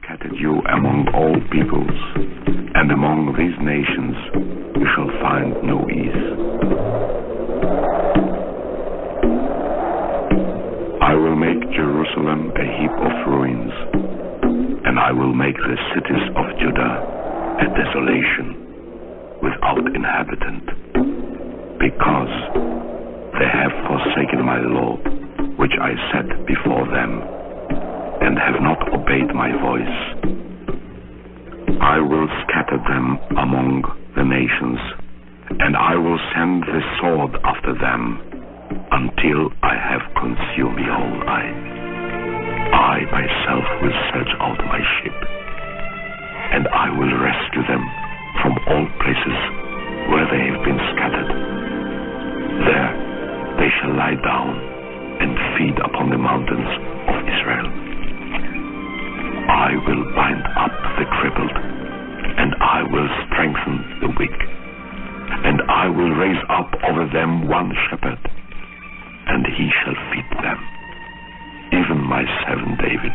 scatter you among all peoples, and among these nations you shall find no ease. I will make Jerusalem a heap of ruins, and I will make the cities of Judah a desolation without inhabitant, because they have forsaken my law, which I set before them, and have not obeyed my voice. I will scatter them among the nations, and I will send the sword after them, until I have consumed the whole. I myself will search out my sheep, and I will rescue them from all places where they have been scattered. There they shall lie down and feed upon the mountains of Israel. I will bind up the crippled, and I will strengthen the weak, and I will raise up over them one shepherd, and he shall feed them, even my servant David.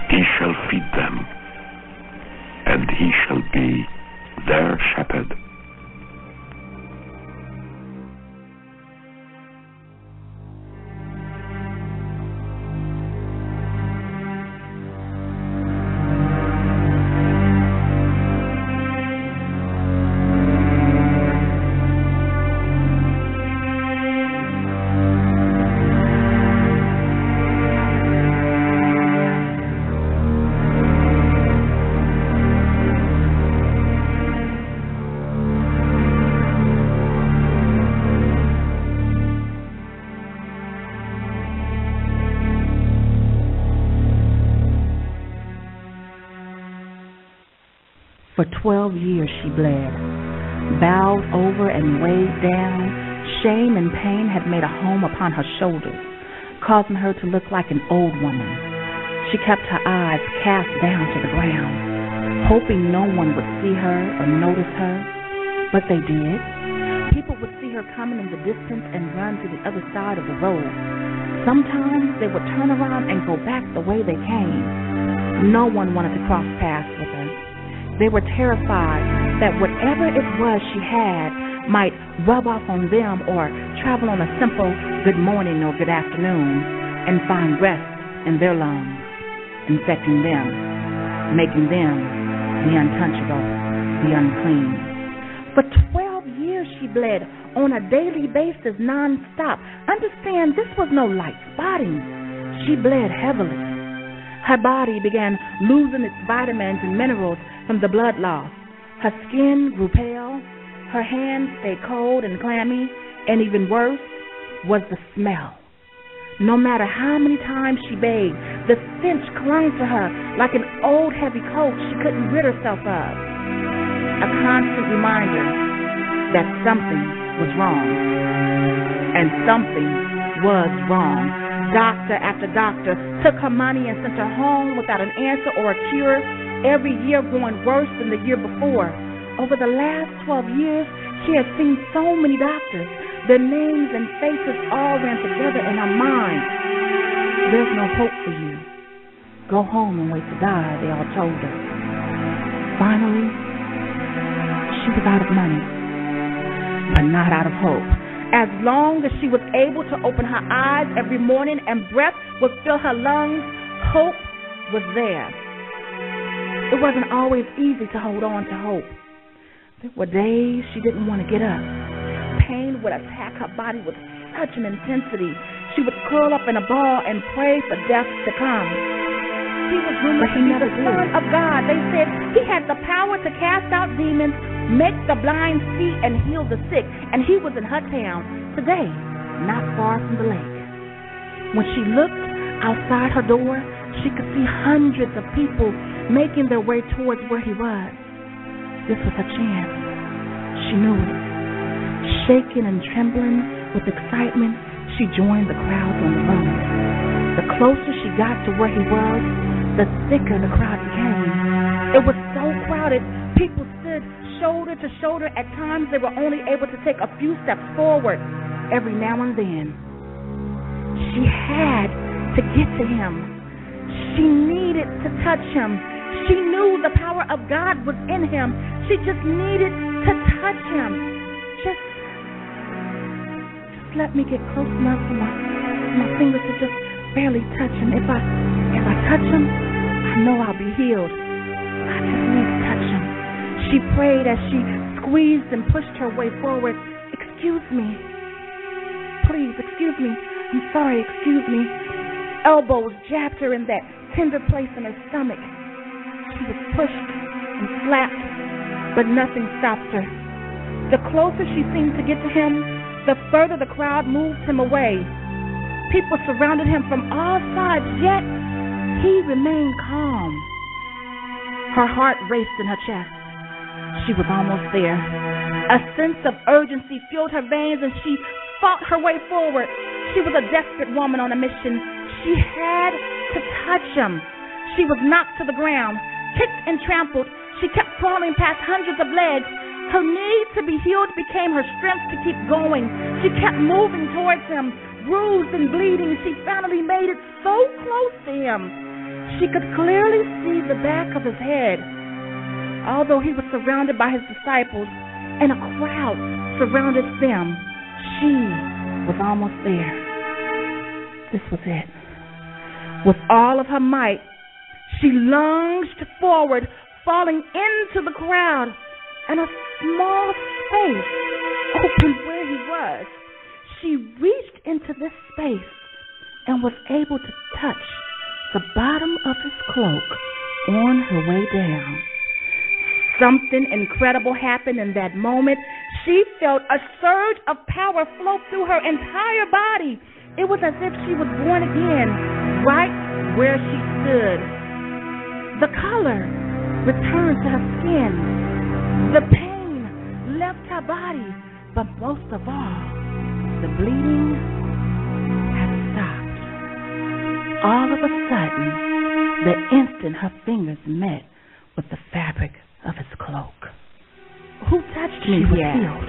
He shall feed them, and he shall be their shepherd. For 12 years she bled, bowed over and weighed down. Shame and pain had made a home upon her shoulders, causing her to look like an old woman. She kept her eyes cast down to the ground, hoping no one would see her or notice her. But they did. People would see her coming in the distance and run to the other side of the road. Sometimes they would turn around and go back the way they came. No one wanted to cross paths with her. They were terrified that whatever it was she had might rub off on them or travel on a simple good morning or good afternoon and find rest in their lungs, infecting them, making them the untouchable, the unclean. For 12 years she bled on a daily basis, non-stop. Understand, this was no light spotting. She bled heavily. Her body began losing its vitamins and minerals from the blood loss. Her skin grew pale, her hands stayed cold and clammy, and even worse was the smell. No matter how many times she bathed, the stench clung to her like an old heavy coat she couldn't rid herself of. A constant reminder that something was wrong. And something was wrong. Doctor after doctor took her money and sent her home without an answer or a cure, every year growing worse than the year before. Over the last 12 years, she had seen so many doctors. Their names and faces all ran together in her mind. There's no hope for you. Go home and wait to die, they all told her. Finally, she was out of money, but not out of hope. As long as she was able to open her eyes every morning and breath would fill her lungs, hope was there. It wasn't always easy to hold on to hope. There were days she didn't want to get up. Pain would attack her body with such an intensity. She would curl up in a ball and pray for death to come. He was rumored to be the Son of God. They said he had the power to cast out demons, make the blind see, and heal the sick. And he was in her town today, not far from the lake. When she looked outside her door, she could see hundreds of people making their way towards where he was. This was her chance. She knew it. Shaking and trembling with excitement, she joined the crowd on the road. The closer she got to where he was, the thicker the crowd became. It was so crowded, people stood shoulder to shoulder. At times, they were only able to take a few steps forward. Every now and then, she had to get to him. She needed to touch him. She knew the power of God was in him. She just needed to touch him. Just let me get close enough for my fingers to just barely touch him. If I touch him, I know I'll be healed. I just need to touch him. She prayed as she squeezed and pushed her way forward. Excuse me. Please, excuse me. I'm sorry, excuse me. Elbows jabbed her in that tender place in her stomach. She was pushed and slapped, but nothing stopped her. The closer she seemed to get to him, the further the crowd moved him away. People surrounded him from all sides, yet he remained calm. Her heart raced in her chest. She was almost there. A sense of urgency filled her veins, and she fought her way forward. She was a desperate woman on a mission. She had to touch him. She was knocked to the ground, kicked and trampled. She kept crawling past hundreds of legs. Her need to be healed became her strength to keep going. She kept moving towards him, bruised and bleeding. She finally made it so close to him. She could clearly see the back of his head. Although he was surrounded by his disciples and a crowd surrounded them, she was almost there. This was it. With all of her might, she lunged forward, falling into the crowd, and a small space opened where he was. She reached into this space and was able to touch the bottom of his cloak on her way down. Something incredible happened in that moment. She felt a surge of power flow through her entire body. It was as if she was born again, right where she stood. The color returned to her skin. The pain left her body, but most of all, the bleeding had stopped. All of a sudden, the instant her fingers met with the fabric of his cloak. Who touched me? He asked.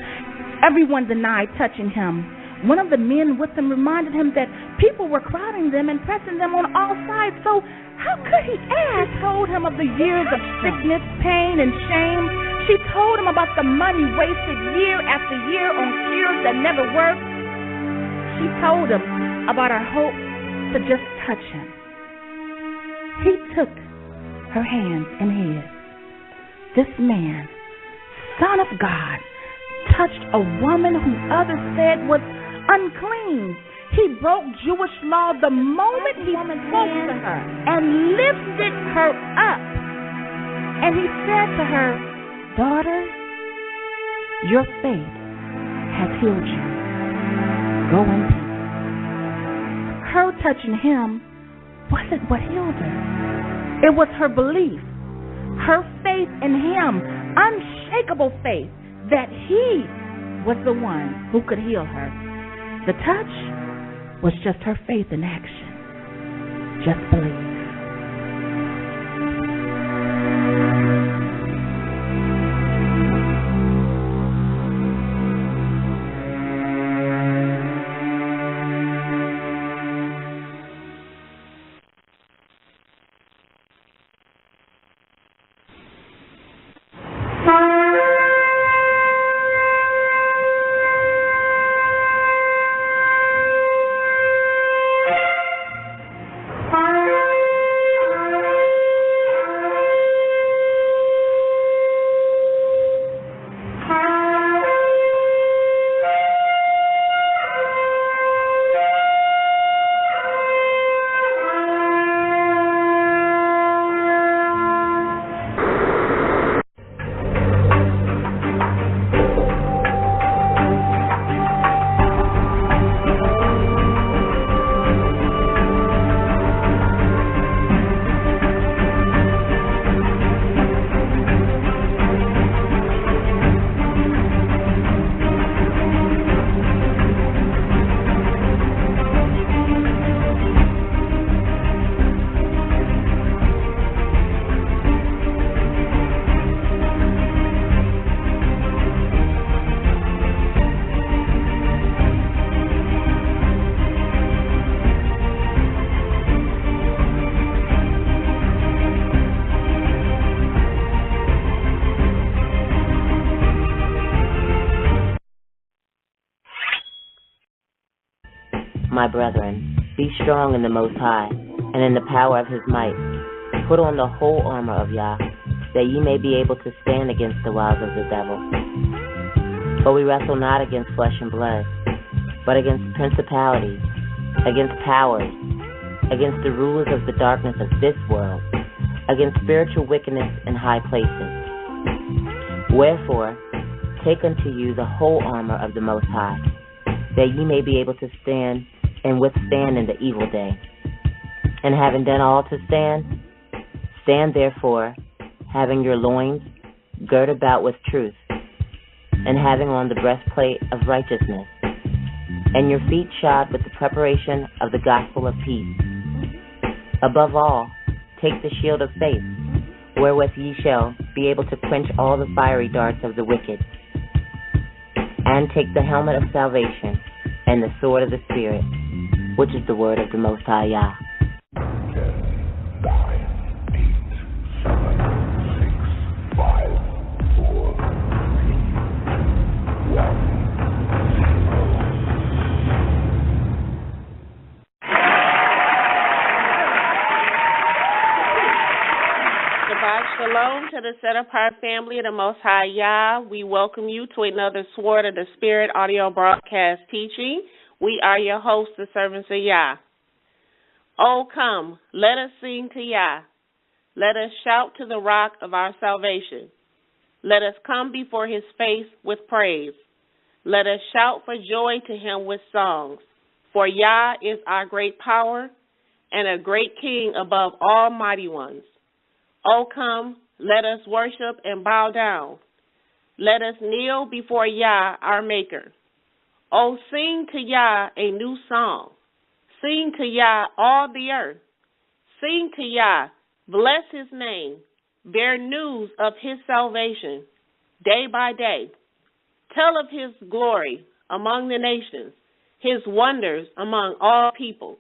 Everyone denied touching him. One of the men with him reminded him that people were crowding them and pressing them on all sides, so how could he ask? She told him of the years of sickness, pain, and shame. She told him about the money wasted year after year on cures that never worked. She told him about her hope to just touch him. He took her hands in his. This man, Son of God, touched a woman who others said was unclean. He broke Jewish law the moment he spoke to her and lifted her up. And he said to her, "Daughter, your faith has healed you. Go in peace." Her touching him wasn't what healed her. It was her belief, her faith in him, unshakable faith that he was the one who could heal her. The touch was just her faith in action. Just believe. my brethren, be strong in the Most High, and in the power of his might. Put on the whole armor of Yah, that ye may be able to stand against the wiles of the devil. For we wrestle not against flesh and blood, but against principalities, against powers, against the rulers of the darkness of this world, against spiritual wickedness in high places. Wherefore, take unto you the whole armor of the Most High, that ye may be able to stand and withstand in the evil day. And having done all to stand, stand therefore, having your loins girt about with truth, and having on the breastplate of righteousness, and your feet shod with the preparation of the gospel of peace. Above all, take the shield of faith, wherewith ye shall be able to quench all the fiery darts of the wicked. And take the helmet of salvation and the sword of the Spirit, which is the word of the Most High Yah. 10, 9, 8, 7, 6, 5, 4, 3, 1. Shabbat Shalom to the set-apart family of the Most High Yah. We welcome you to another Sword of the Spirit audio broadcast teaching. We are your hosts, the servants of Yah. Oh, come, let us sing to Yah. Let us shout to the rock of our salvation. Let us come before his face with praise. Let us shout for joy to him with songs. For Yah is our great power and a great king above all mighty ones. Oh, come, let us worship and bow down. Let us kneel before Yah, our Maker. Oh, sing to Yah a new song. Sing to Yah all the earth. Sing to Yah, bless his name. Bear news of his salvation day by day. Tell of his glory among the nations, his wonders among all people.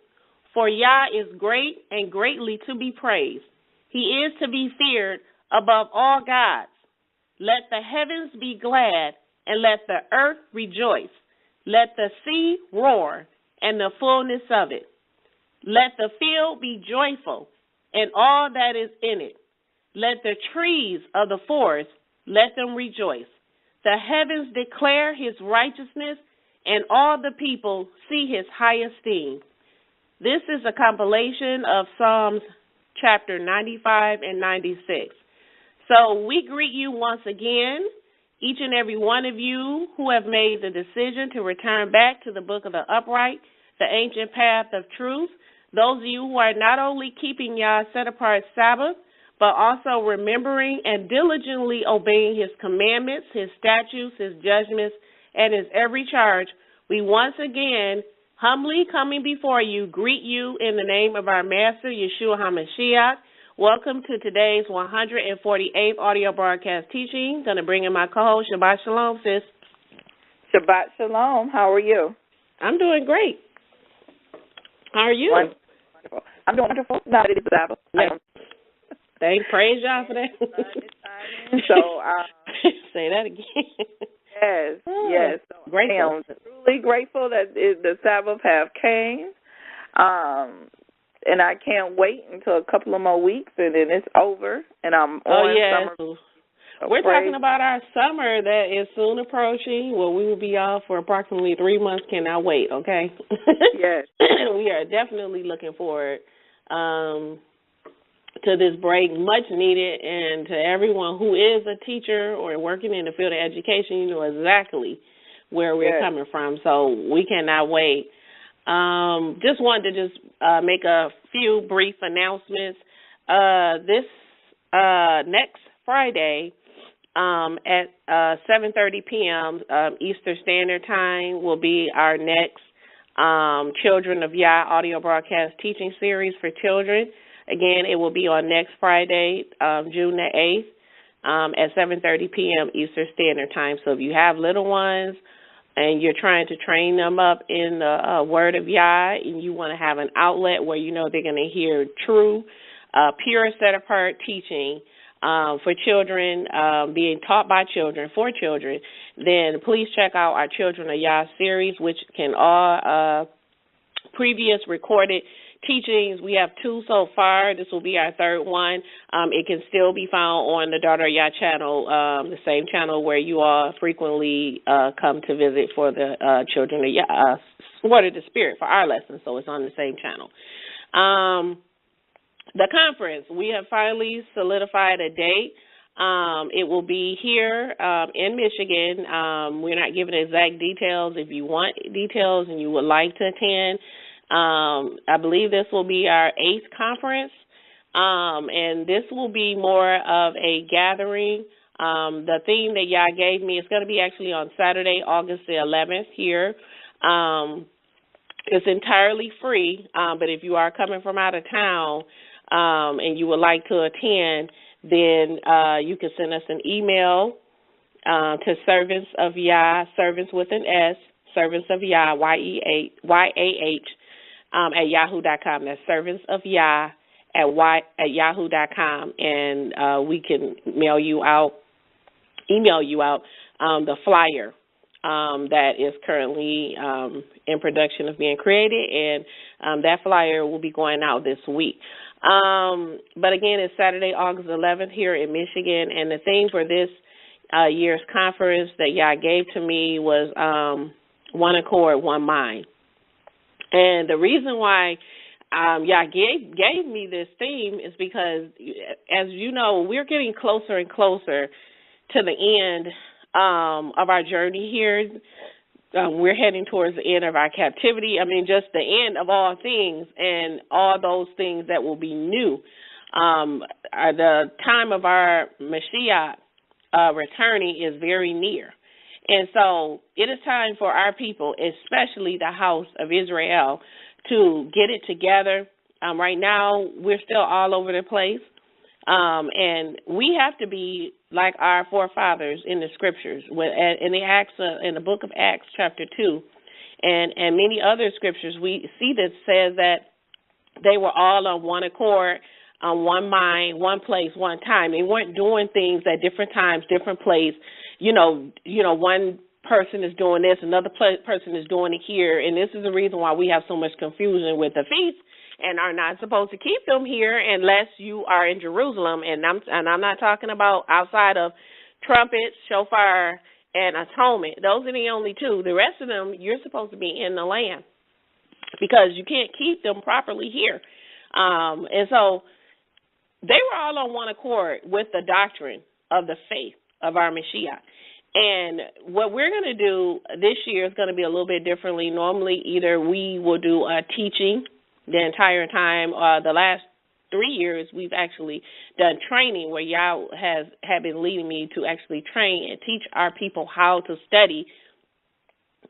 For Yah is great and greatly to be praised. He is to be feared above all gods. Let the heavens be glad, and let the earth rejoice. Let the sea roar, and the fullness of it. Let the field be joyful, and all that is in it. Let the trees of the forest, let them rejoice. The heavens declare his righteousness, and all the people see his high esteem. This is a compilation of Psalms chapter 95 and 96. So we greet you once again, each and every one of you who have made the decision to return back to the book of the upright, the ancient path of truth. Those of you who are not only keeping Yah's set-apart Sabbath, but also remembering and diligently obeying his commandments, his statutes, his judgments, and his every charge. We once again, humbly coming before you, greet you in the name of our Master, Yahshua HaMashiach. Welcome to today's 148th audio broadcast teaching. Going to bring in my co-host, Shabbat Shalom, sis. Shabbat Shalom. How are you? I'm doing great. How are you? Wonderful. I'm doing wonderful. Now that it's Sabbath. Praise y'all for that. So, say that again. Yes. So grateful. I am truly grateful that the Sabbath have came. And I can't wait until a couple of more weeks, and then it's over, and I'm on summer. We're talking about our summer that is soon approaching. Well, we will be off for approximately 3 months. Cannot wait, okay? Yes. We are definitely looking forward to this break, much needed, and to everyone who is a teacher or working in the field of education, you know exactly where we're coming from, so we cannot wait. Just wanted to make a few brief announcements. This next Friday at 7:30 p.m. Eastern Standard Time will be our next Children of Yah audio broadcast teaching series for children. Again, it will be on next Friday, June the 8th, at 7:30 p.m. Eastern Standard Time. So if you have little ones and you're trying to train them up in the Word of Yah, and you want to have an outlet where you know they're going to hear true, pure, set-apart teaching for children, being taught by children, for children, then please check out our Children of Yah series, which can all previous recorded teachings. We have 2 so far. This will be our 3rd one. It can still be found on the Daughter of Yah channel, the same channel where you all frequently come to visit for the Children of Yah, Sword of the Spirit for our lessons, so it's on the same channel. The conference, we have finally solidified a date. It will be here in Michigan. We're not giving exact details. If you want details and you would like to attend, I believe this will be our 8th conference, and this will be more of a gathering. The theme that y'all gave me is going to be actually on Saturday, August the 11th here. It's entirely free, but if you are coming from out of town and you would like to attend, then you can send us an email to Servants of Yah, servants with an S, Servants of Yah, Y-A-H, at yahoo.com. That's Servants of Yah at yahoo.com, and we can email you out the flyer that is currently in production of being created, and that flyer will be going out this week. But again, it's Saturday, August 11th here in Michigan, and the theme for this year's conference that Yah gave to me was one accord, one mind. And the reason why Yah gave me this theme is because, as you know, we're getting closer and closer to the end of our journey here. We're heading towards the end of our captivity. I mean, just the end of all things and all those things that will be new. The time of our Mashiach returning is very near. And so it is time for our people, especially the house of Israel, to get it together. Right now, we're still all over the place. And we have to be like our forefathers in the scriptures, in the book of Acts, chapter 2, and many other scriptures. We see that says that they were all on one accord, on one mind, one place, one time. They weren't doing things at different times, different place. You know, one person is doing this, another person is doing it here, and this is the reason why we have so much confusion with the feasts and are not supposed to keep them here unless you are in Jerusalem. And I'm not talking about outside of trumpets, shofar, and atonement. Those are the only 2. The rest of them, you're supposed to be in the land because you can't keep them properly here. And so they were all on one accord with the doctrine of the faith of our Mashiach. And what we're going to do this year is going to be a little bit differently. Normally, either we will do a teaching the entire time. The last 3 years, we've actually done training where Yah have been leading me to actually train and teach our people how to study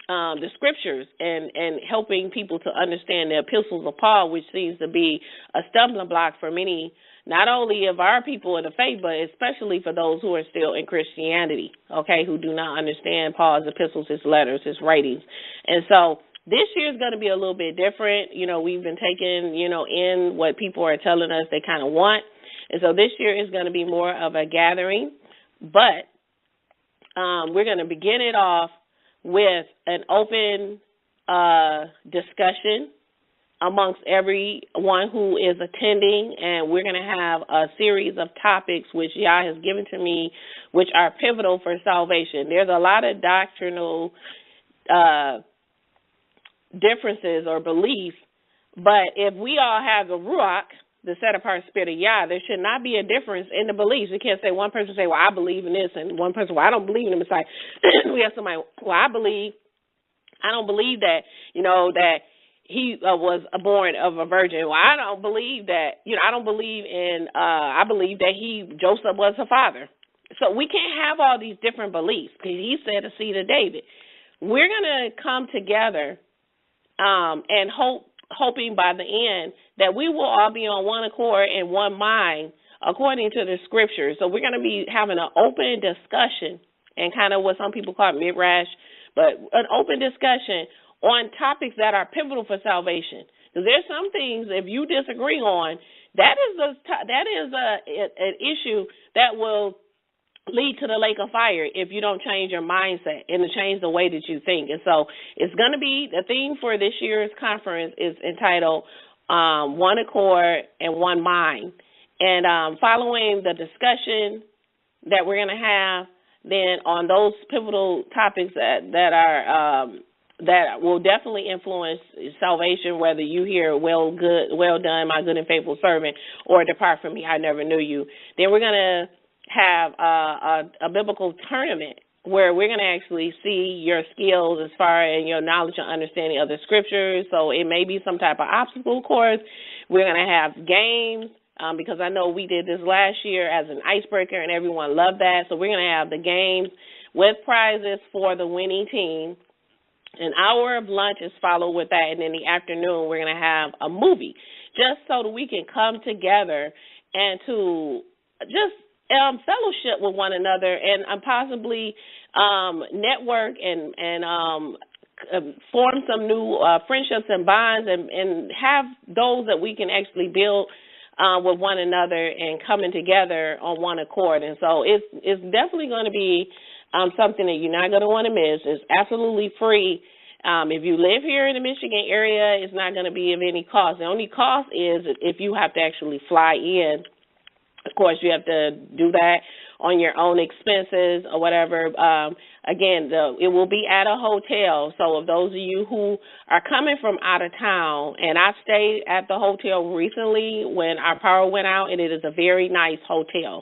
the scriptures and helping people to understand the epistles of Paul, which seems to be a stumbling block for many, not only of our people in the faith, but especially for those who are still in Christianity, okay, who do not understand Paul's epistles, his letters, his writings. And so this year is going to be a little bit different. You know, we've been taking, in what people are telling us they kind of want. And so this year is going to be more of a gathering. But we're going to begin it off with an open discussion amongst everyone who is attending. And we're going to have a series of topics which Yah has given to me, which are pivotal for salvation. There's a lot of doctrinal differences or beliefs, but if we all have the Ruach, the set-apart spirit of Yah, there should not be a difference in the beliefs. We can't say one person say, well, I believe in this, and one person, well, I don't believe in the Messiah. We have somebody, well, I don't believe that, that he was born of a virgin. Well, I don't believe that, I don't believe in, I believe that Joseph was her father. So we can't have all these different beliefs, because he said a seed of David. We're going to come together and hoping by the end that we will all be on one accord and one mind according to the scriptures. So we're going to be having an open discussion and kind of what some people call midrash, but an open discussion on topics that are pivotal for salvation. Because there's some things, if you disagree on, that is an issue that will lead to the lake of fire if you don't change your mindset and to change the way that you think. And so it's going to be, the theme for this year's conference is entitled One Accord and One Mind. And following the discussion that we're going to have, then on those pivotal topics that will definitely influence salvation, whether you hear well done, my good and faithful servant, or depart from me, I never knew you. Then we're going to have a biblical tournament where we're going to actually see your skills as far as your knowledge and understanding of the scriptures. So it may be some type of obstacle course. We're going to have games because I know we did this last year as an icebreaker and everyone loved that. So we're going to have the games with prizes for the winning team. An hour of lunch is followed with that, and in the afternoon we're going to have a movie just so that we can come together and to just fellowship with one another and possibly network and form some new friendships and bonds and have those that we can actually build with one another and coming together on one accord. And so it's definitely going to be something that you're not going to want to miss. It's absolutely free. If you live here in the Michigan area, it's not going to be of any cost. The only cost is if you have to actually fly in. Of course, you have to do that on your own expenses or whatever. Again, it will be at a hotel. So if those of you who are coming from out of town, and I've stayed at the hotel recently when our power went out, and it is a very nice hotel.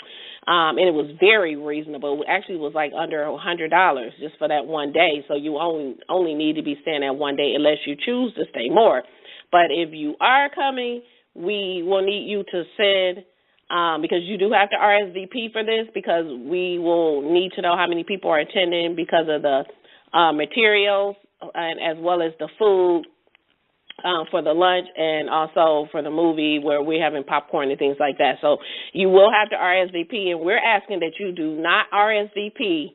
And it was very reasonable. It actually was like under $100 just for that one day. So you only need to be staying that one day unless you choose to stay more. But if you are coming, we will need you to send because you do have to RSVP for this because we will need to know how many people are attending because of the materials and as well as the food for the lunch and also for the movie where we're having popcorn and things like that. So you will have to RSVP, and we're asking that you do not RSVP.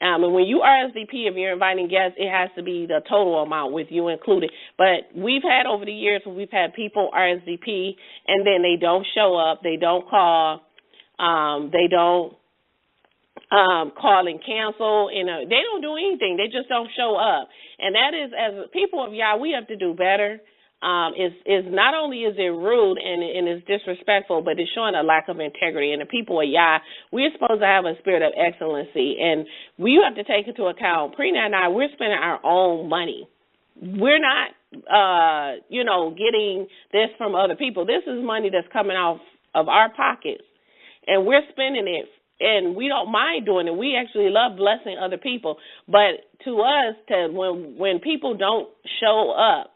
And when you RSVP, if you're inviting guests, it has to be the total amount with you included. But we've had over the years, we've had people RSVP, and then they don't show up, they don't call, they don't call and cancel, and they don't do anything. They just don't show up. And that is, as people of Yah, we have to do better. Is not only is it rude and it's disrespectful, but it's showing a lack of integrity. And the people of Yah, we're supposed to have a spirit of excellency. And we have to take into account, Prina and I, we're spending our own money. We're not, getting this from other people. This is money that's coming off of our pockets, and we're spending it. And we don't mind doing it. We actually love blessing other people. But to us, when people don't show up,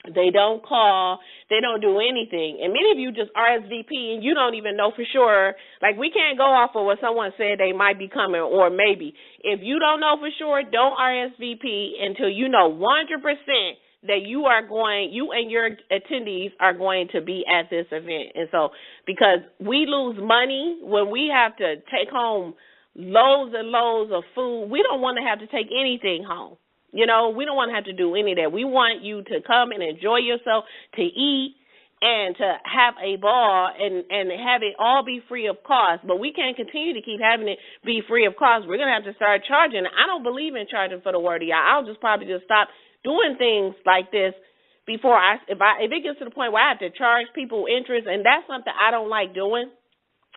they don't call, they don't do anything. And many of you just RSVP and you don't even know for sure. Like, we can't go off of what someone said they might be coming or maybe. If you don't know for sure, don't RSVP until you know 100% that you and your attendees are going to be at this event. And so, because we lose money when we have to take home loads and loads of food, we don't want to have to take anything home. We don't want to have to do any of that. We want you to come and enjoy yourself, to eat, and to have a ball and have it all be free of cost. But we can't continue to keep having it be free of cost. We're going to have to start charging. I don't believe in charging for the word of Yah. I'll probably stop doing things like this before if it gets to the point where I have to charge people interest, and that's something I don't like doing,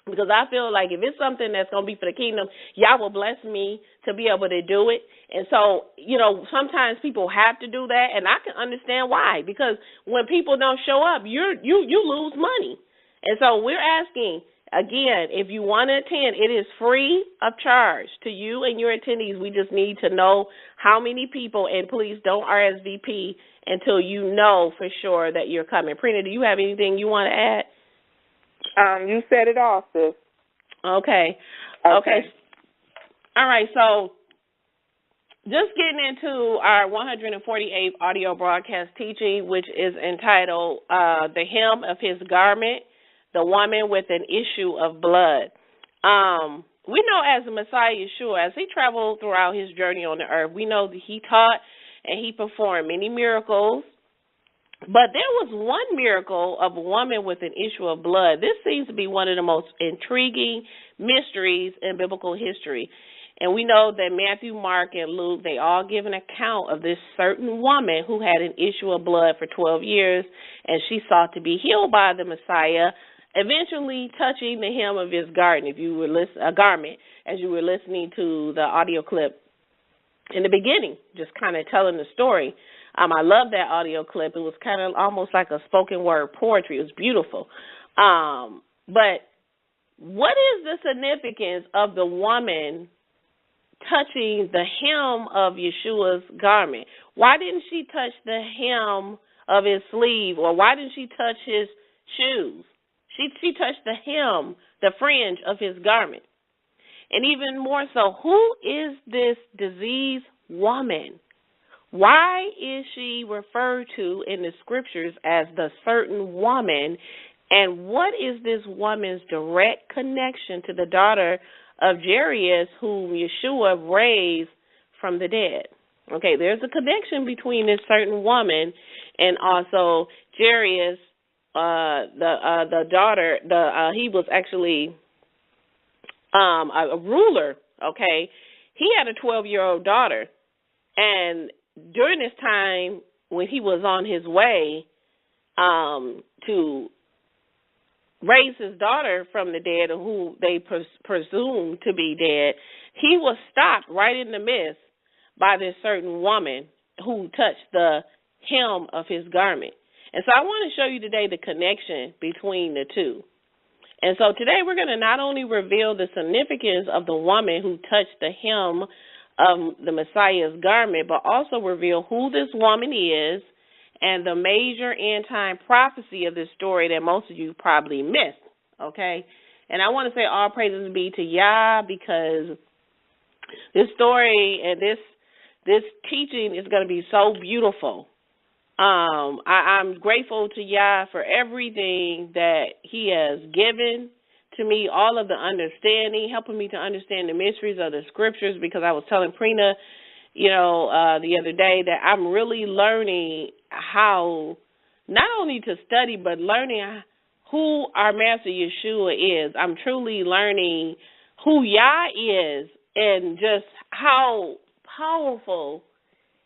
because I feel like if it's something that's going to be for the kingdom, Yah will bless me to be able to do it. And so, sometimes people have to do that, and I can understand why, because when people don't show up, you lose money. And so we're asking, again, if you want to attend, it is free of charge to you and your attendees. We just need to know how many people, and please don't RSVP until you know for sure that you're coming. Prina, do you have anything you want to add? You said it all, sis. Okay. All right, so just getting into our 148th audio broadcast teaching, which is entitled The Hem of His Garment, the Woman with an Issue of Blood. We know as the Messiah Yahshua, as he traveled throughout his journey on the earth, we know that he taught and he performed many miracles But there was one miracle of a woman with an issue of blood. This seems to be one of the most intriguing mysteries in biblical history. And we know that Matthew, Mark, and Luke, they all give an account of this certain woman who had an issue of blood for 12 years, and she sought to be healed by the Messiah, eventually touching the hem of his garment, as you were listening to the audio clip in the beginning, just kind of telling the story. I love that audio clip. It was kind of almost like a spoken word poetry. It was beautiful. But what is the significance of the woman touching the hem of Yeshua's garment? Why didn't she touch the hem of his sleeve, or why didn't she touch his shoes? She touched the hem, the fringe of his garment. And even more so, who is this diseased woman? Why is she referred to in the scriptures as the certain woman? And what is this woman's direct connection to the daughter of Jarius, whom Yahshua raised from the dead? Okay, there's a connection between this certain woman and also Jarius, the daughter. He was actually a ruler. Okay, he had a 12-year-old daughter, and during this time when he was on his way to raise his daughter from the dead, who they presumed to be dead, he was stopped right in the midst by this certain woman who touched the hem of his garment. And so I want to show you today the connection between the two. And so today we're going to not only reveal the significance of the woman who touched the hem of the Messiah's garment, but also reveal who this woman is and the major end-time prophecy of this story that most of you probably missed, okay? And I want to say all praises be to Yah, because this story and this teaching is going to be so beautiful. I'm grateful to Yah for everything that he has given to me, all of the understanding, helping me to understand the mysteries of the scriptures, because I was telling Prina, the other day that I'm really learning how not only to study, but learning who our Master Yahshua is. I'm truly learning who Yah is and just how powerful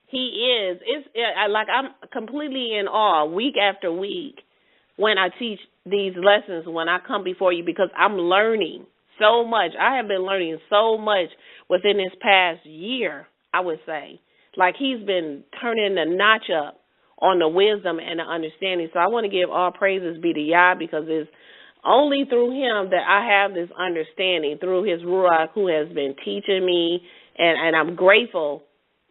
he is. I'm completely in awe week after week when I teach these lessons, when I come before you, because I'm learning so much. I have been learning so much within this past year, I would say. Like, he's been turning the notch up on the wisdom and the understanding. So I want to give all praises be to Yah, because it's only through him that I have this understanding, through his Ruach, who has been teaching me, and I'm grateful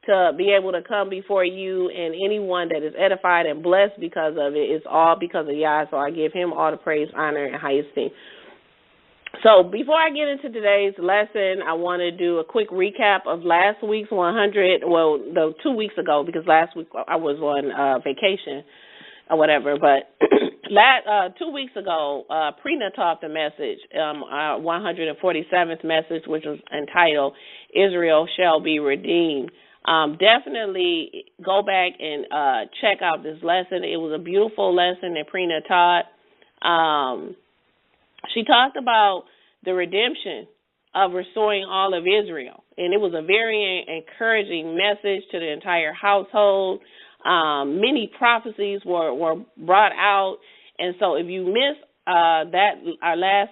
to be able to come before you and anyone that is edified and blessed because of it. It's all because of Yah, so I give him all the praise, honor, and high esteem. So before I get into today's lesson, I want to do a quick recap of last week's 2 weeks ago, because last week I was on vacation or whatever, but 2 weeks ago, Prina taught the message, 147th message, which was entitled, Israel Shall Be Redeemed. Definitely go back and check out this lesson. It was a beautiful lesson that Prina taught. She talked about the redemption of restoring all of Israel, and it was a very encouraging message to the entire household. Many prophecies were brought out, and so if you missed our last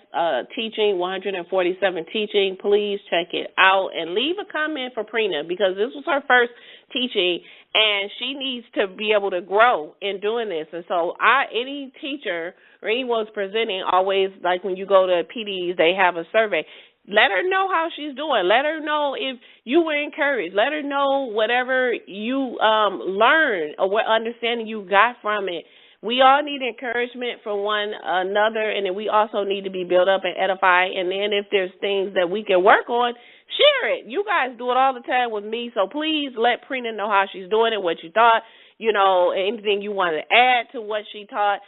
teaching, 147 teaching, please check it out and leave a comment for Prina, because this was her first teaching and she needs to be able to grow in doing this. And so any teacher or anyone's presenting, always, like when you go to PDs, they have a survey. Let her know how she's doing. Let her know if you were encouraged. Let her know whatever you learned or what understanding you got from it. We all need encouragement from one another, and then we also need to be built up and edified. And then if there's things that we can work on, share it. You guys do it all the time with me, so please let Prina know how she's doing it, what you thought, anything you want to add to what she taught.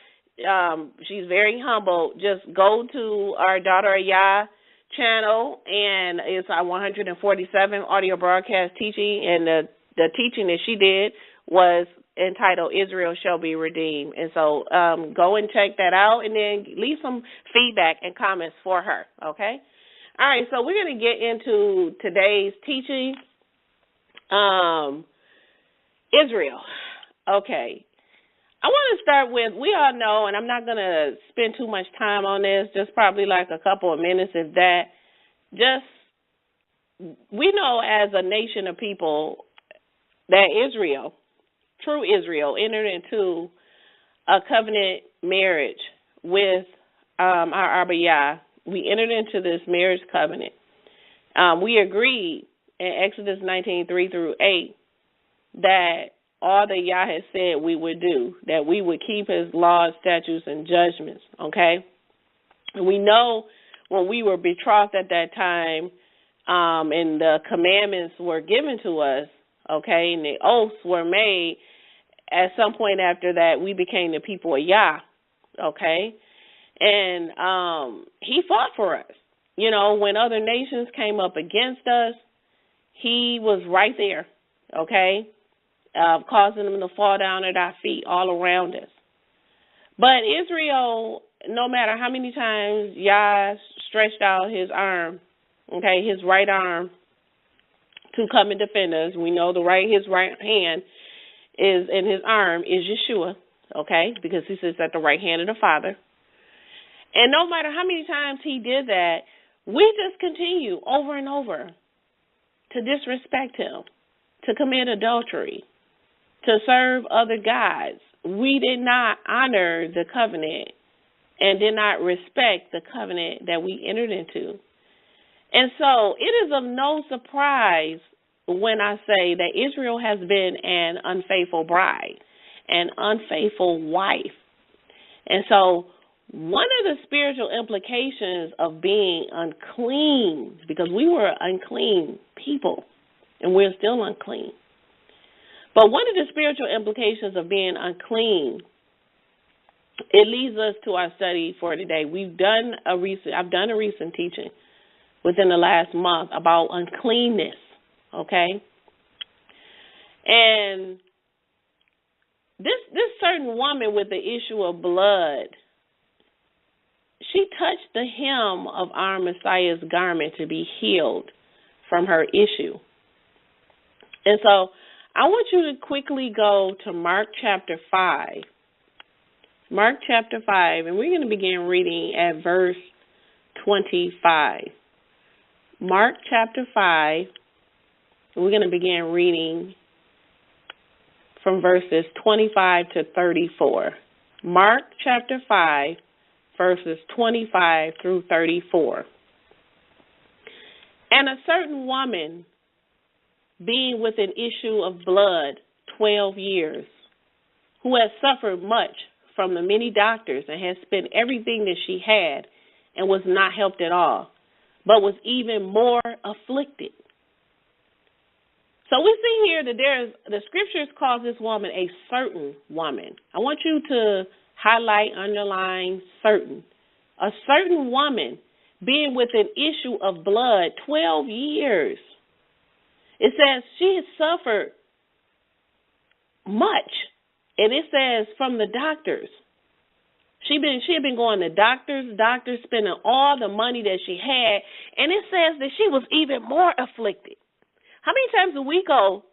She's very humble. Just go to our Daughter of Yah channel, and it's our 147 audio broadcast teaching, and the teaching that she did was entitled Israel Shall Be Redeemed. And so go and check that out and then leave some feedback and comments for her, okay? All right, so we're going to get into today's teaching. Israel. Okay. I want to start with, we all know, and I'm not going to spend too much time on this, just probably like a couple of minutes, if that. We know as a nation of people that Israel, true Israel, entered into a covenant marriage with our Abba Yah. We entered into this marriage covenant. We agreed in Exodus 19:3-8 that all that Yah had said we would do, that we would keep his laws, statutes, and judgments, okay? And we know when we were betrothed at that time and the commandments were given to us, okay, and the oaths were made, at some point after that, we became the people of Yah, okay? And he fought for us. You know, when other nations came up against us, he was right there, okay, causing them to fall down at our feet all around us. But Israel, no matter how many times Yah stretched out his arm, okay, his right arm to come and defend us, we know his right hand is in his arm is Yahshua, okay, because he sits at the right hand of the Father. And no matter how many times he did that, we just continue over and over to disrespect him, to commit adultery, to serve other gods. We did not honor the covenant and did not respect the covenant that we entered into. And so it is of no surprise when I say that Israel has been an unfaithful bride, an unfaithful wife. And so one of the spiritual implications of being unclean, because we were unclean people, and we're still unclean. But one of the spiritual implications of being unclean, it leads us to our study for today. I've done a recent teaching within the last month about uncleanness, okay? And this certain woman with the issue of blood, she touched the hem of our Messiah's garment to be healed from her issue. And so I want you to quickly go to Mark chapter 5. Mark chapter 5, and we're going to begin reading at verse 25. Mark chapter 5, and we're going to begin reading from verses 25 to 34. Mark chapter 5, verses 25 through 34. And a certain woman, being with an issue of blood 12 years, who had suffered much from the many doctors and had spent everything that she had and was not helped at all, but was even more afflicted. So we see here that the scriptures call this woman a certain woman. I want you to highlight, underline certain. A certain woman being with an issue of blood 12 years. It says she had suffered much. And it says from the doctors. She had been going to doctors, spending all the money that she had. And it says that she was even more afflicted. How many times do we go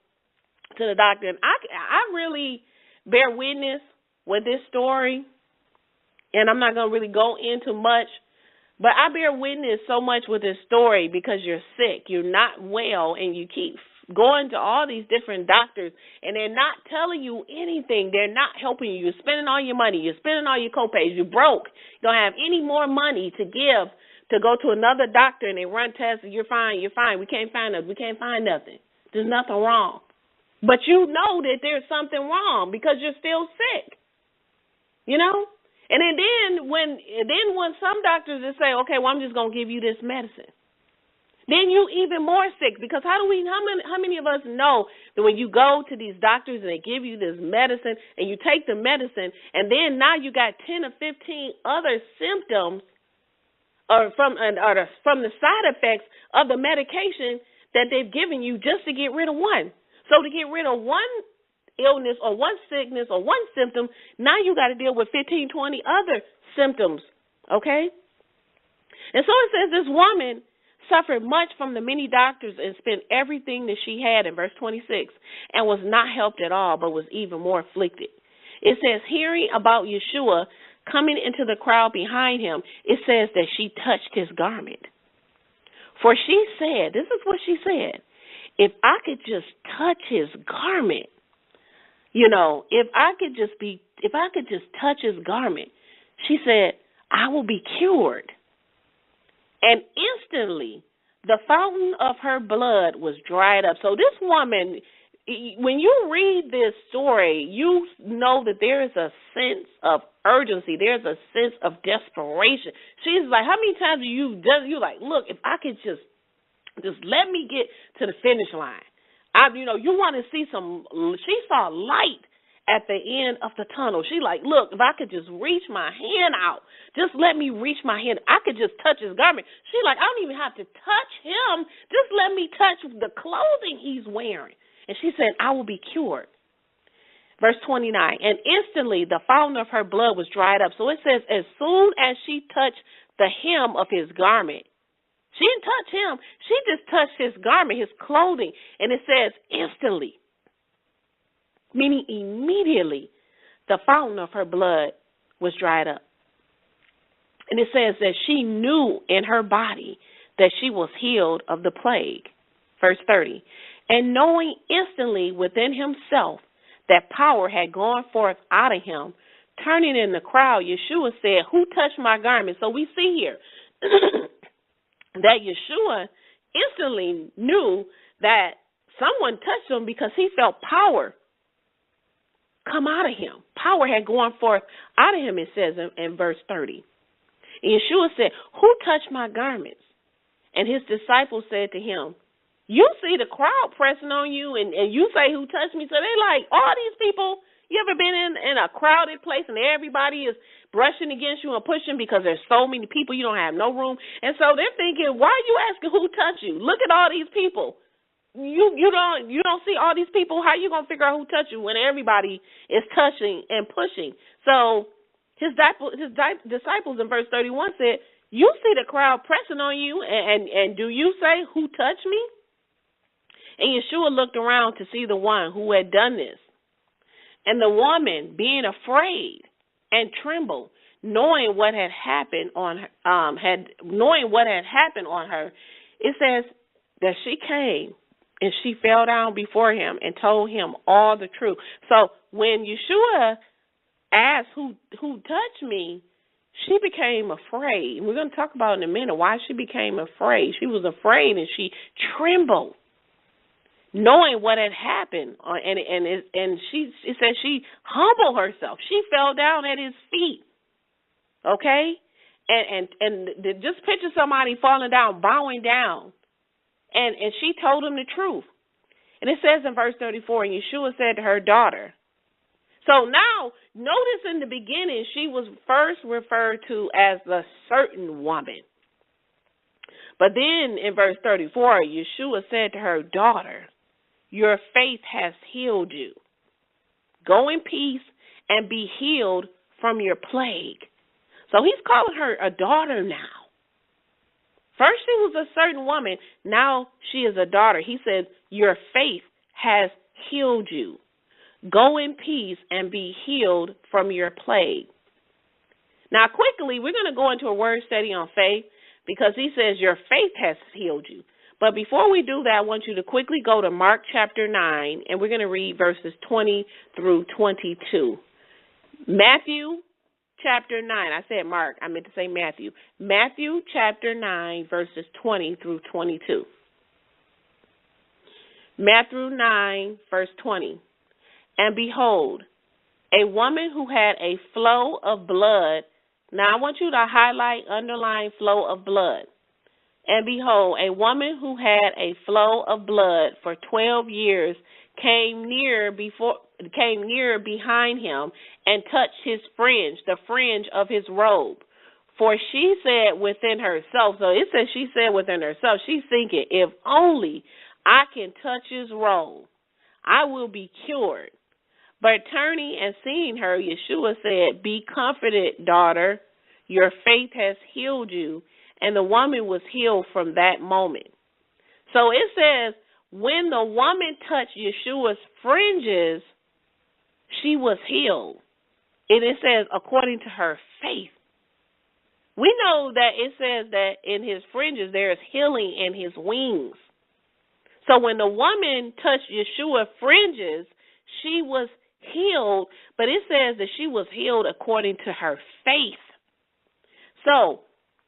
to the doctor? And I really bear witness with this story. And I'm not going to really go into much. But I bear witness so much with this story because you're sick. You're not well, and you keep going to all these different doctors, and they're not telling you anything. They're not helping you. You're spending all your money. You're spending all your copays. You're broke. You don't have any more money to give to go to another doctor, and they run tests, and you're fine. We can't find nothing. We can't find nothing. There's nothing wrong. But you know that there's something wrong because you're still sick, you know? And then when some doctors just say, okay, well, I'm just going to give you this medicine, then you even more sick because how many of us know that when you go to these doctors and they give you this medicine and you take the medicine and then now you got 10 or 15 other symptoms or from the side effects of the medication that they've given you just to get rid of one. So to get rid of one illness or one sickness or one symptom, now you got to deal with 15, 20 other symptoms, okay? And so it says this woman suffered much from the many doctors and spent everything that she had in verse 26 and was not helped at all, but was even more afflicted. It says, hearing about Yahshua coming into the crowd behind him, it says that she touched his garment. For she said, this is what she said, if I could just touch his garment, if I could just touch his garment, she said, I will be cured. And instantly, the fountain of her blood was dried up. So this woman, when you read this story, you know that there is a sense of urgency. There's a sense of desperation. She's like, how many times do you like, look, if I could just let me get to the finish line. You want to see she saw light at the end of the tunnel. She like, look, if I could just reach my hand out, just let me reach my hand. I could just touch his garment. She like, I don't even have to touch him. Just let me touch the clothing he's wearing. And she said, I will be cured. Verse 29, and instantly the fountain of her blood was dried up. So it says, as soon as she touched the hem of his garment, she didn't touch him. She just touched his garment, his clothing. And it says instantly, meaning immediately, the fountain of her blood was dried up. And it says that she knew in her body that she was healed of the plague. Verse 30, and knowing instantly within himself that power had gone forth out of him, turning in the crowd, Yahshua said, who touched my garment? So we see here that Yahshua instantly knew that someone touched him because he felt power come out of him. Power had gone forth out of him, it says in verse 30. And Yahshua said, who touched my garments? And his disciples said to him, you see the crowd pressing on you, and you say, who touched me? So they like, all these people, you ever been in a crowded place and everybody is brushing against you and pushing because there's so many people, you don't have no room. And so they're thinking, why are you asking who touched you? Look at all these people. You don't see all these people. How you gonna figure out who touched you when everybody is touching and pushing? So his disciples in verse 31 said, you see the crowd pressing on you, and do you say, who touched me? And Yahshua looked around to see the one who had done this. And the woman, being afraid and trembled, knowing what had happened on her, it says that she came and she fell down before him and told him all the truth. So when Yahshua asked who touched me, she became afraid. We're going to talk about in a minute why she became afraid. She was afraid and she trembled, knowing what had happened. And she said she humbled herself. She fell down at his feet. Okay? And just picture somebody falling down, bowing down. And she told him the truth. And it says in verse 34, and Yahshua said to her daughter. So now, notice in the beginning, she was first referred to as the certain woman. But then in verse 34, Yahshua said to her daughter, your faith has healed you. Go in peace and be healed from your plague. So he's calling her a daughter now. First she was a certain woman. Now she is a daughter. He said, your faith has healed you. Go in peace and be healed from your plague. Now quickly, we're going to go into a word study on faith because he says your faith has healed you. But before we do that, I want you to quickly go to Mark chapter 9, and we're going to read verses 20 through 22. Matthew chapter 9. I said Mark. I meant to say Matthew. Matthew chapter 9, verses 20 through 22. Matthew 9, verse 20. And behold, a woman who had a flow of blood. Now I want you to highlight, underline flow of blood. And behold, a woman who had a flow of blood for 12 years came near behind him and touched his fringe, the fringe of his robe. For she said within herself, so it says she said within herself, she's thinking, if only I can touch his robe, I will be cured. But turning and seeing her, Yahshua said, "Be comforted, daughter. Your faith has healed you." And the woman was healed from that moment. So it says, when the woman touched Yahshua's fringes, she was healed. And it says, according to her faith. We know that it says that in his fringes there is healing in his wings. So when the woman touched Yahshua's fringes, she was healed, but it says that she was healed according to her faith. So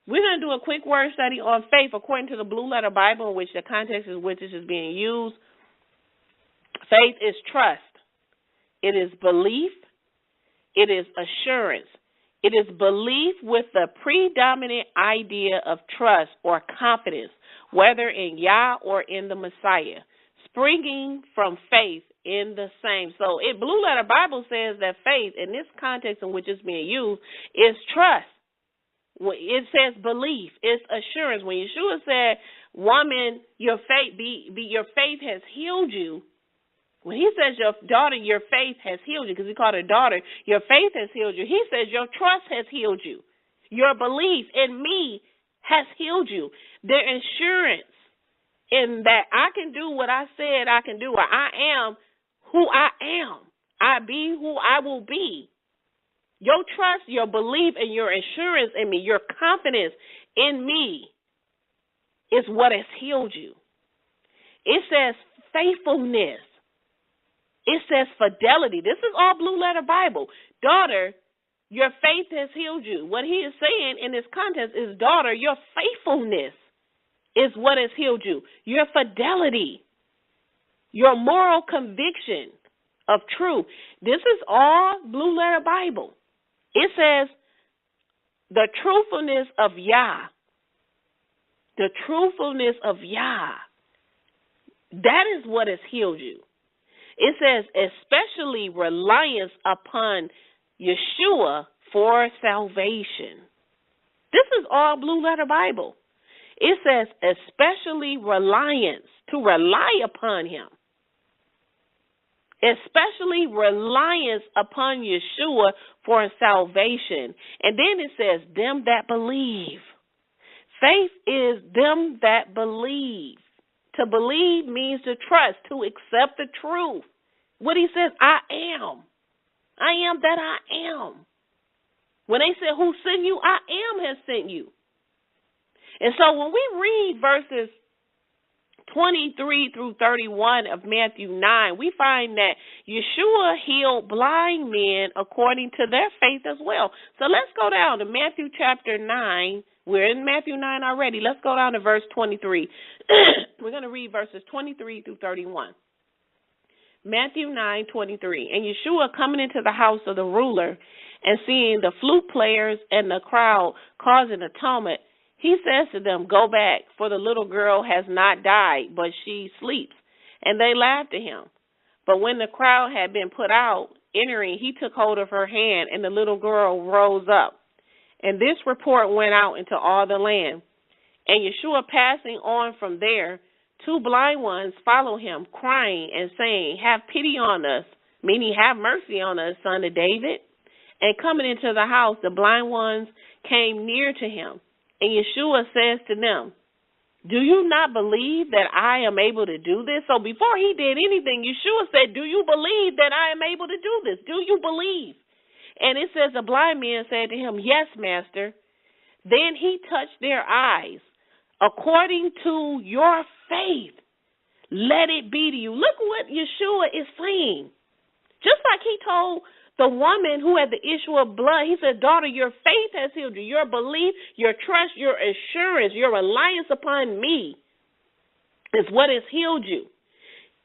we're going to do a quick word study on faith according to the Blue Letter Bible, in which the context in which this is being used. Faith is trust. It is belief. It is assurance. It is belief with the predominant idea of trust or confidence, whether in Yah or in the Messiah, springing from faith in the same. So Blue Letter Bible says that faith, in this context in which it's being used, is trust. It says belief. It's assurance. When Yahshua said, "Woman, your faith has healed you," when he says, "Your daughter, your faith has healed you," because he called her daughter, "Your faith has healed you," he says, "Your trust has healed you. Your belief in me has healed you." The assurance in that I can do what I said I can do. I am who I am. I be who I will be. Your trust, your belief, and your assurance in me, your confidence in me is what has healed you. It says faithfulness. It says fidelity. This is all Blue Letter Bible. Daughter, your faith has healed you. What he is saying in this context is, daughter, your faithfulness is what has healed you. Your fidelity, your moral conviction of truth. This is all Blue Letter Bible. It says the truthfulness of Yah. The truthfulness of Yah. That is what has healed you. It says especially reliance upon Yahshua for salvation. This is all Blue Letter Bible. It says especially reliance, to rely upon him. Especially reliance upon Yahshua for salvation. And then it says, them that believe. Faith is them that believe. To believe means to trust, to accept the truth. What he says, I am. I am that I am. When they said, who sent you? I am has sent you. And so when we read verses 23 through 31 of Matthew 9, we find that Yahshua healed blind men according to their faith as well. So let's go down to Matthew chapter 9. We're in Matthew 9 already. Let's go down to verse 23. We're going to read verses 23 through 31. Matthew 9:23. And Yahshua coming into the house of the ruler and seeing the flute players and the crowd causing a tumult, he says to them, go back, for the little girl has not died, but she sleeps. And they laughed at him. But when the crowd had been put out, entering, he took hold of her hand, and the little girl rose up. And this report went out into all the land. And Yahshua passing on from there, 2 blind ones follow him, crying and saying, have pity on us, meaning have mercy on us, son of David. And coming into the house, the blind ones came near to him. And Yahshua says to them, do you not believe that I am able to do this? So before he did anything, Yahshua said, do you believe that I am able to do this? Do you believe? And it says the blind man said to him, yes, master. Then he touched their eyes. According to your faith, let it be to you. Look what Yahshua is saying. Just like he told the woman who had the issue of blood, he said, daughter, your faith has healed you. Your belief, your trust, your assurance, your reliance upon me is what has healed you.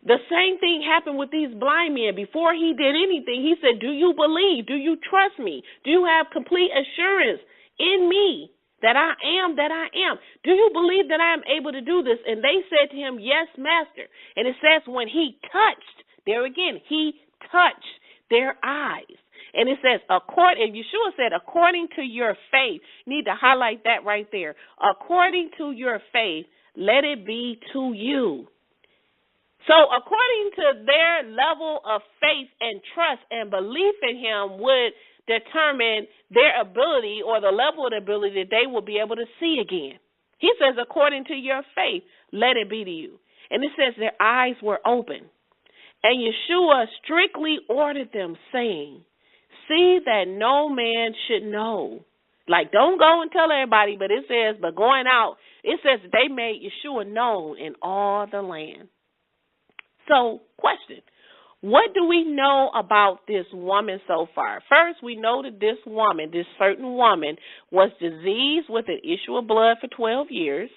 The same thing happened with these blind men. Before he did anything, he said, do you believe? Do you trust me? Do you have complete assurance in me that I am that I am? Do you believe that I am able to do this? And they said to him, yes, master. And it says when he touched, there again, he touched their eyes. And it says, and Yahshua said, according to your faith, you need to highlight that right there. According to your faith, let it be to you. So according to their level of faith and trust and belief in him would determine their ability or the level of the ability that they will be able to see again. He says, according to your faith, let it be to you. And it says their eyes were open. And Yahshua strictly ordered them, saying, see that no man should know. Like, don't go and tell everybody, but it says, but going out, it says they made Yahshua known in all the land. So, question, what do we know about this woman so far? First, we know that this woman, this certain woman, was diseased with an issue of blood for 12 years.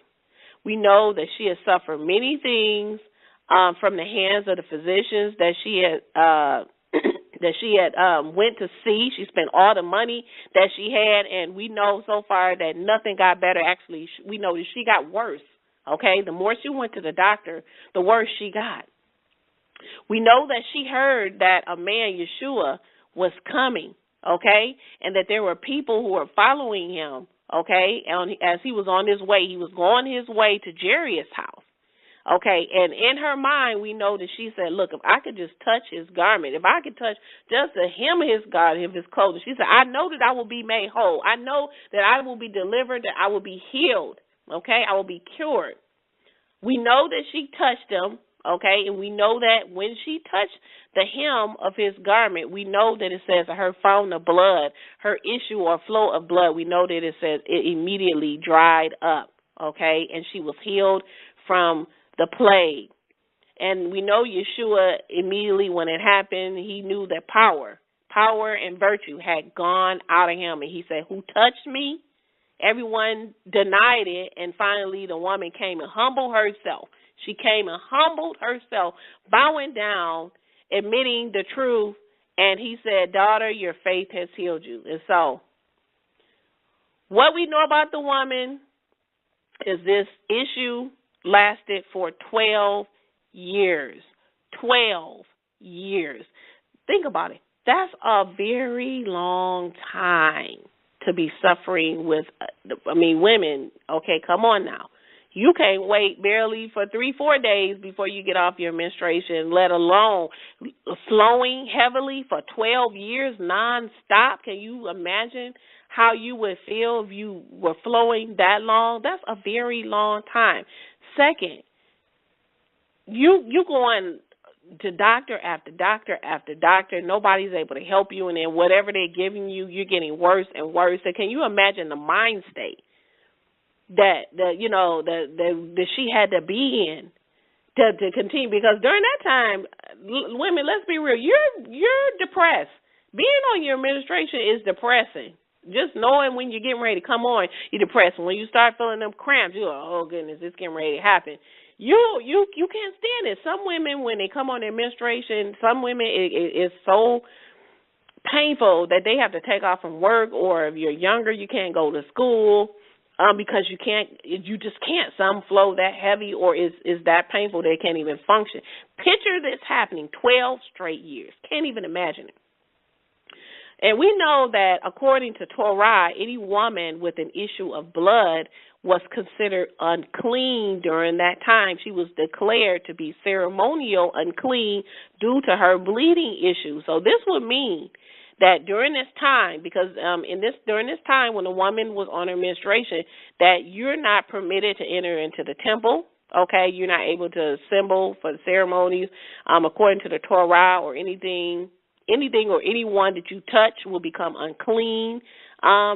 We know that she has suffered many things from the hands of the physicians that she had went to see. She spent all the money that she had, and we know so far that nothing got better. Actually, we know that she got worse, okay? The more she went to the doctor, the worse she got. We know that she heard that a man, Yahshua, was coming, okay, and that there were people who were following him, okay, and as he was on his way. He was going his way to Jarius' house, okay, and in her mind, we know that she said, look, if I could just touch his garment, if I could touch just the hem of his garment, his clothing, she said, I know that I will be made whole. I know that I will be delivered, that I will be healed, okay, I will be cured. We know that she touched him. Okay, and we know that when she touched the hem of his garment, we know that it says her fountain of blood, her issue or flow of blood, we know that it says it immediately dried up, okay, and she was healed from the plague. And we know Yahshua immediately when it happened, he knew that power and virtue had gone out of him, and he said, who touched me? Everyone denied it, and finally the woman came and humbled herself. She came and humbled herself, bowing down, admitting the truth, and he said, daughter, your faith has healed you. And so what we know about the woman is this issue lasted for 12 years. 12 years. Think about it. That's a very long time to be suffering with, women. Okay, come on now. You can't wait barely for 3-4 days before you get off your menstruation, let alone flowing heavily for 12 years nonstop. Can you imagine how you would feel if you were flowing that long? That's a very long time. Second, you going to doctor after doctor after doctor. Nobody's able to help you, and then whatever they're giving you, you're getting worse and worse. So can you imagine the mind state that she had to be in to continue? Because during that time, women, let's be real, you're depressed. Being on your menstruation is depressing. Just knowing when you're getting ready to come on, you're depressed. When you start feeling them cramps, you're like, oh goodness, it's getting ready to happen. You can't stand it. Some women, when they come on their menstruation, some women it's so painful that they have to take off from work, or if you're younger, you can't go to school. Because you just can't. Some flow that heavy or is that painful they can't even function. Picture this happening 12 straight years. Can't even imagine it. And we know that according to Torah, any woman with an issue of blood was considered unclean during that time. She was declared to be ceremonial unclean due to her bleeding issue. So this would mean that during this time, because during this time when a woman was on her menstruation, that you're not permitted to enter into the temple, okay? You're not able to assemble for the ceremonies according to the Torah, or anything or anyone that you touch will become unclean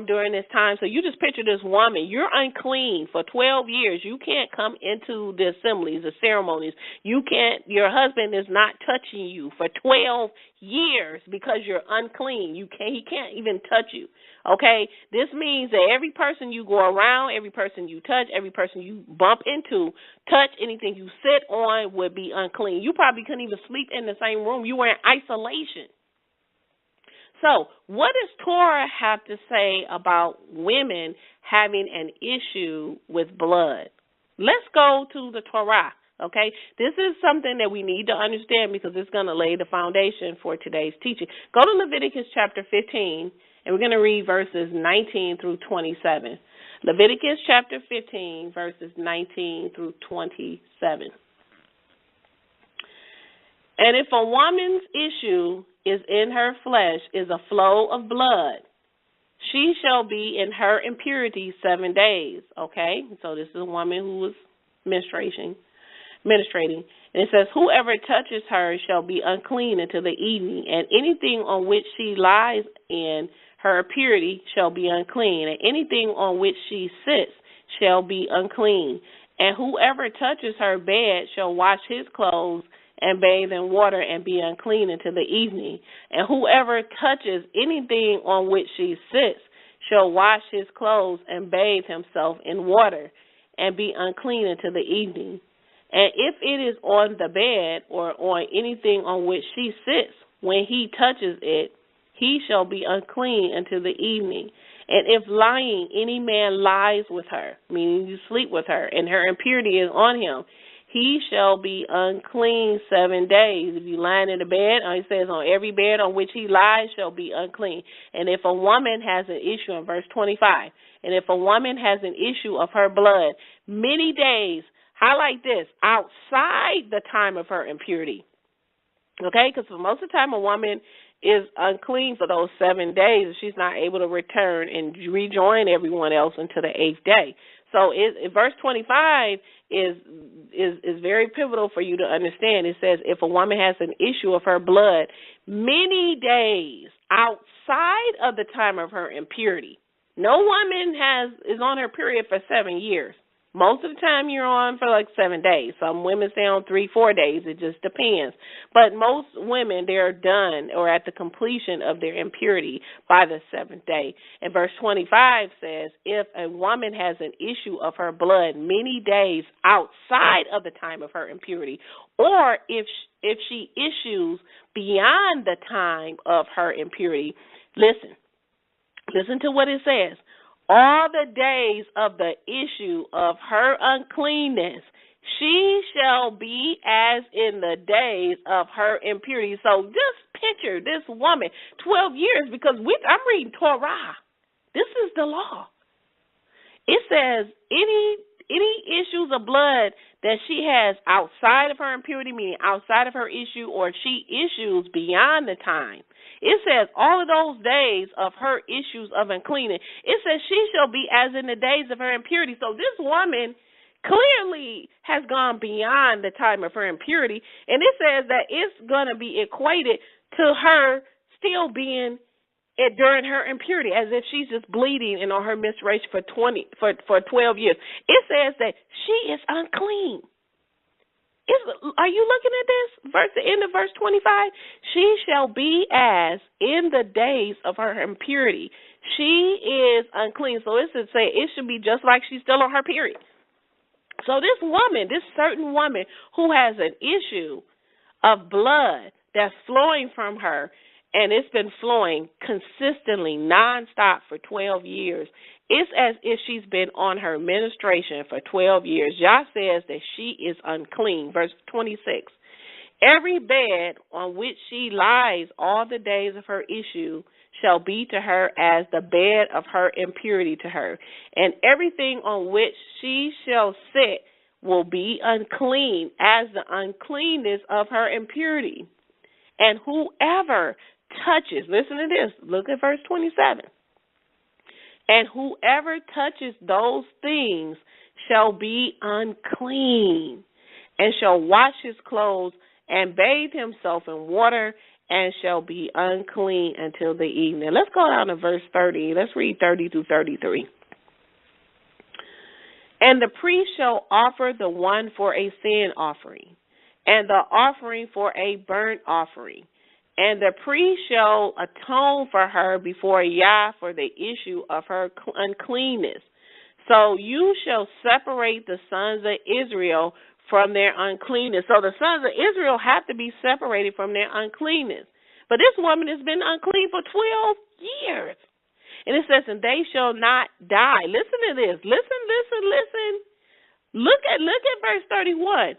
during this time. So you just picture this woman. You're unclean for 12 years. You can't come into the assemblies, the ceremonies. You can't. Your husband is not touching you for 12 years because you're unclean. He can't even touch you. Okay? This means that every person you go around, every person you touch, every person you bump into, touch, anything you sit on would be unclean. You probably couldn't even sleep in the same room. You were in isolation. So what does Torah have to say about women having an issue with blood? Let's go to the Torah, okay? This is something that we need to understand because it's going to lay the foundation for today's teaching. Go to Leviticus chapter 15, and we're going to read verses 19 through 27. Leviticus chapter 15, verses 19 through 27. And if a woman's issue is in her flesh, is a flow of blood, she shall be in her impurity 7 days. Okay? So this is a woman who was menstruating. And it says, whoever touches her shall be unclean until the evening, and anything on which she lies in her purity shall be unclean, and anything on which she sits shall be unclean. And whoever touches her bed shall wash his clothes and bathe in water and be unclean until the evening. And whoever touches anything on which she sits shall wash his clothes and bathe himself in water and be unclean until the evening. And if it is on the bed or on anything on which she sits, when he touches it, he shall be unclean until the evening. And if lying, any man lies with her, meaning you sleep with her, and her impurity is on him, he shall be unclean 7 days. If you lie in the bed, it says on every bed on which he lies shall be unclean. And if a woman has an issue, in verse 25, and if a woman has an issue of her blood, many days, highlight this, outside the time of her impurity. Okay, because for most of the time a woman is unclean for those 7 days if she's not able to return and rejoin everyone else until the 8th day. So verse 25 is very pivotal for you to understand. It says if a woman has an issue of her blood many days outside of the time of her impurity. No woman is on her period for 7 years. Most of the time you're on for like 7 days. Some women stay on 3-4 days. It just depends. But most women, they're done or at the completion of their impurity by the 7th day. And verse 25 says, if a woman has an issue of her blood many days outside of the time of her impurity, or if she issues beyond the time of her impurity, listen to what it says. All the days of the issue of her uncleanness, she shall be as in the days of her impurity. So just picture this woman, 12 years, because I'm reading Torah. This is the law. It says any issues of blood that she has outside of her impurity, meaning outside of her issue, or she issues beyond the time. It says all of those days of her issues of uncleanness, it says she shall be as in the days of her impurity. So this woman clearly has gone beyond the time of her impurity, and it says that it's going to be equated to her still being during her impurity, as if she's just bleeding and on her menstruation for 12 years. It says that she is unclean. Are you looking at this? The end of verse 25. She shall be as in the days of her impurity. She is unclean. So it should be just like she's still on her period. So this woman, this certain woman who has an issue of blood that's flowing from her, and it's been flowing consistently, nonstop for 12 years. It's as if she's been on her menstruation for 12 years. Yah says that she is unclean. Verse 26. Every bed on which she lies all the days of her issue shall be to her as the bed of her impurity to her. And everything on which she shall sit will be unclean as the uncleanness of her impurity. And whoever touches, listen to this, look at verse 27. And whoever touches those things shall be unclean, and shall wash his clothes and bathe himself in water, and shall be unclean until the evening. Let's go down to verse 30. Let's read 30 through 33. And the priest shall offer the one for a sin offering, and the offering for a burnt offering. And the priest shall atone for her before Yah for the issue of her uncleanness. So you shall separate the sons of Israel from their uncleanness. So the sons of Israel have to be separated from their uncleanness. But this woman has been unclean for 12 years. And it says, and they shall not die. Listen to this. Listen. Look at verse 31.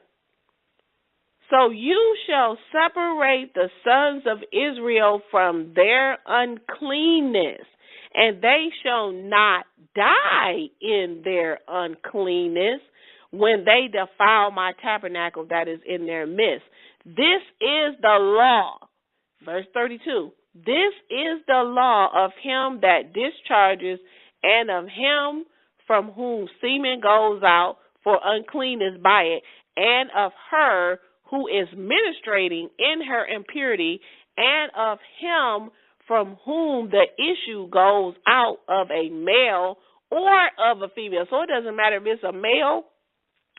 So you shall separate the sons of Israel from their uncleanness, and they shall not die in their uncleanness when they defile my tabernacle that is in their midst. This is the law. Verse 32. This is the law of him that discharges and of him from whom semen goes out for uncleanness by it, and of her who is ministrating in her impurity, and of him from whom the issue goes out of a male or of a female. So it doesn't matter if it's a male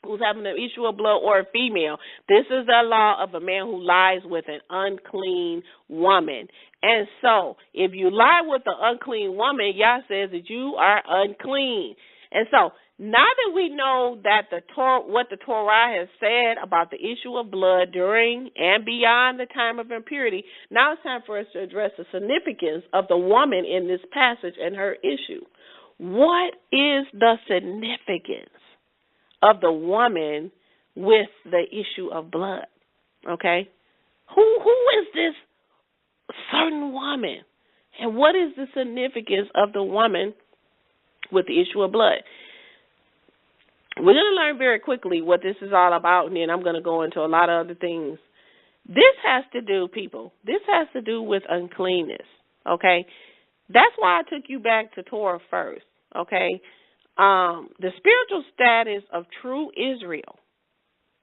who's having an issue of blood or a female. This is the law of a man who lies with an unclean woman. And so if you lie with the unclean woman, Yah says that you are unclean. And so now that we know that what the Torah has said about the issue of blood during and beyond the time of impurity, now it's time for us to address the significance of the woman in this passage and her issue. What is the significance of the woman with the issue of blood? Okay? Who is this certain woman? And what is the significance of the woman with the issue of blood? We're going to learn very quickly what this is all about, and then I'm going to go into a lot of other things. This has to do, people, this has to do with uncleanness, okay? That's why I took you back to Torah first, okay? The spiritual status of true Israel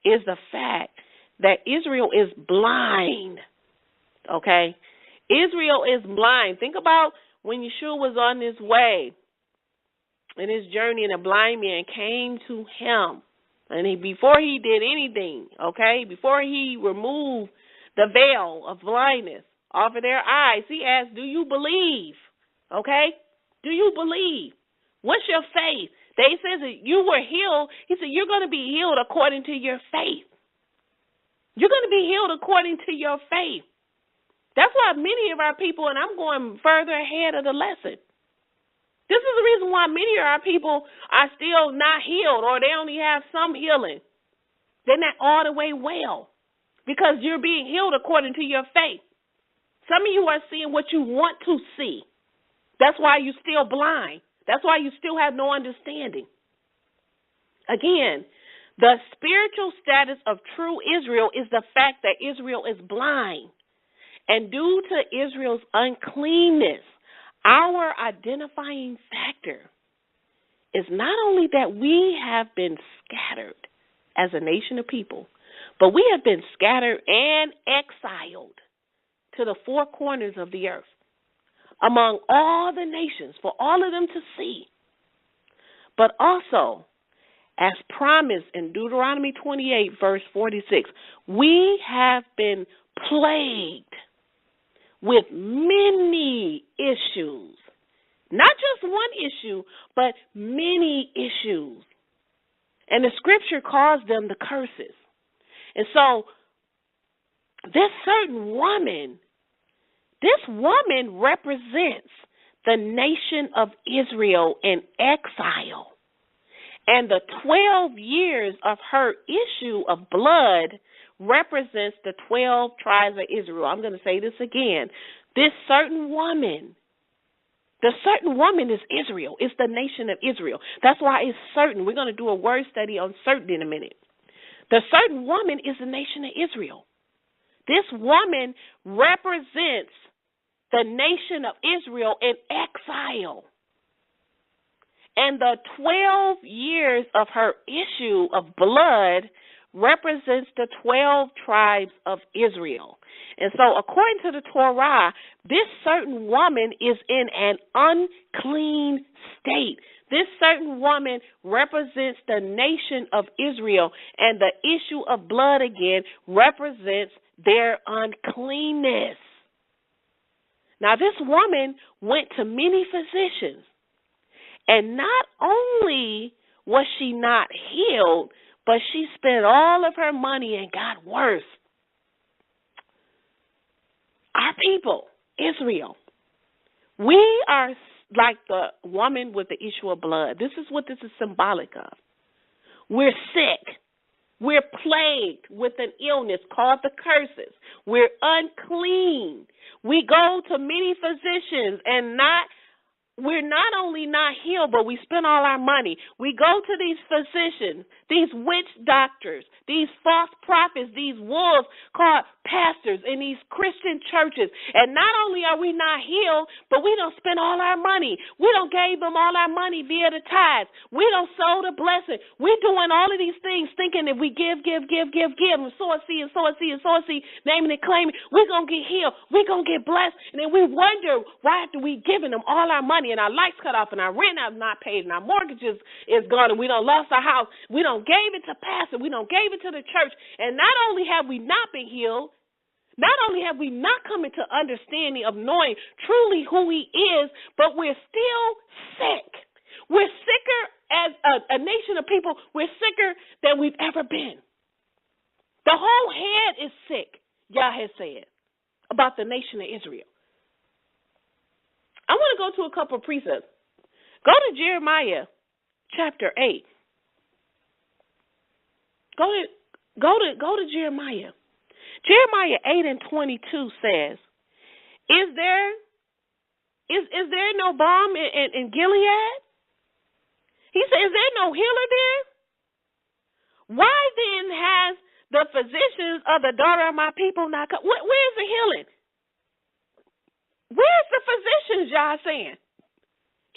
is the fact that Israel is blind, okay? Israel is blind. Think about when Yahshua was on his way in his journey, and a blind man came to him. And before he did anything, okay, before he removed the veil of blindness off of their eyes, he asked, do you believe? Okay? Do you believe? What's your faith? They said that you were healed. He said, you're going to be healed according to your faith. You're going to be healed according to your faith. That's why many of our people, and I'm going further ahead of the lesson, this is the reason why many of our people are still not healed, or they only have some healing. They're not all the way well, because you're being healed according to your faith. Some of you are seeing what you want to see. That's why you're still blind. That's why you still have no understanding. Again, the spiritual status of true Israel is the fact that Israel is blind. And due to Israel's uncleanness, our identifying factor is not only that we have been scattered as a nation of people, but we have been scattered and exiled to the four corners of the earth among all the nations for all of them to see. But also, as promised in Deuteronomy 28, verse 46, we have been plagued with many issues. Not just one issue, but many issues. And the scripture calls them the curses. And so this certain woman, represents the nation of Israel in exile. And the 12 years of her issue of blood represents the 12 tribes of Israel. I'm going to say this again. This certain woman, the certain woman is Israel. It's the nation of Israel. That's why it's certain. We're going to do a word study on certain in a minute. The certain woman is the nation of Israel. This woman represents the nation of Israel in exile. And the 12 years of her issue of blood represents the 12 tribes of Israel. And so according to the Torah, this certain woman is in an unclean state. This certain woman represents the nation of Israel, and the issue of blood again represents their uncleanness. Now, this woman went to many physicians, and not only was she not healed, but she spent all of her money and got worse. Our people, Israel, we are like the woman with the issue of blood. This is what this is symbolic of. We're sick. We're plagued with an illness called the curses. We're unclean. We go to many physicians, and not we're not only not healed, but we spend all our money. We go to these physicians, these witch doctors, these false prophets, these wolves called pastors in these Christian churches. And not only are we not healed, but we don't spend all our money. We don't gave them all our money via the tithes. We don't sow the blessing. We're doing all of these things thinking if we give, and sow a seed, naming and claiming, we're going to get healed. We're going to get blessed. And then we wonder, why after we giving them all our money and our lights cut off and our rent is not paid and our mortgages is gone and we don't lost our house, we don't gave it to pastor, we don't gave it to the church. And not only have we not been healed, not only have we not come into understanding of knowing truly who he is, but we're still sick. We're sicker as a nation of people. We're sicker than we've ever been. The whole head is sick, Yah has said, about the nation of Israel. I want to go to a couple of precepts. Go to Jeremiah chapter 8. Go to Jeremiah. Jeremiah 8:22 says, Is there no balm in Gilead? He said, is there no healer there? Why then has the physicians of the daughter of my people not come? Where's the healing? Where's the physicians, y'all saying?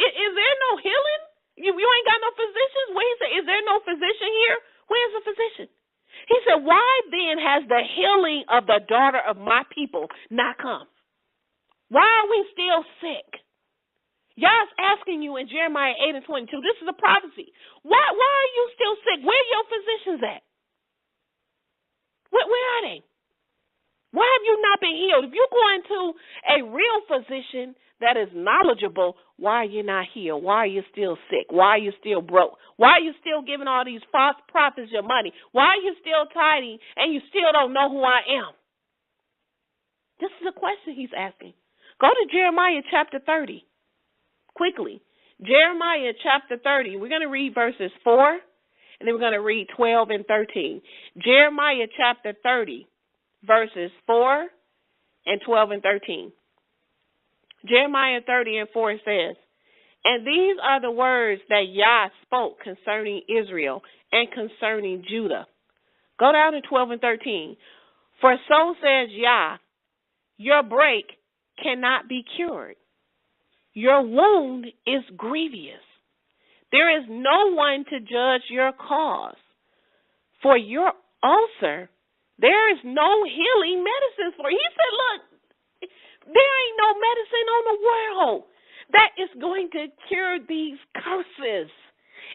Is there no healing? You ain't got no physicians? Where he said, is there no physician here? Where's the physician? He said, why then has the healing of the daughter of my people not come? Why are we still sick? Yah's asking you in Jeremiah 8:22, this is a prophecy. Why are you still sick? Where are your physicians at? Where are they? Why have you not been healed? If you're going to a real physician that is knowledgeable, why are you not healed? Why are you still sick? Why are you still broke? Why are you still giving all these false prophets your money? Why are you still tithing and you still don't know who I am? This is a question he's asking. Go to Jeremiah chapter 30. Quickly. Jeremiah chapter 30. We're going to read verses 4, and then we're going to read 12 and 13. Jeremiah chapter 30. Verses 4 and 12 and 13. Jeremiah 30:4 says, And these are the words that Yah spoke concerning Israel and concerning Judah. Go down to 12 and 13. For so says Yah, your break cannot be cured. Your wound is grievous. There is no one to judge your cause. For your ulcer, there is no healing medicine for you. He said, look, there ain't no medicine on the world that is going to cure these curses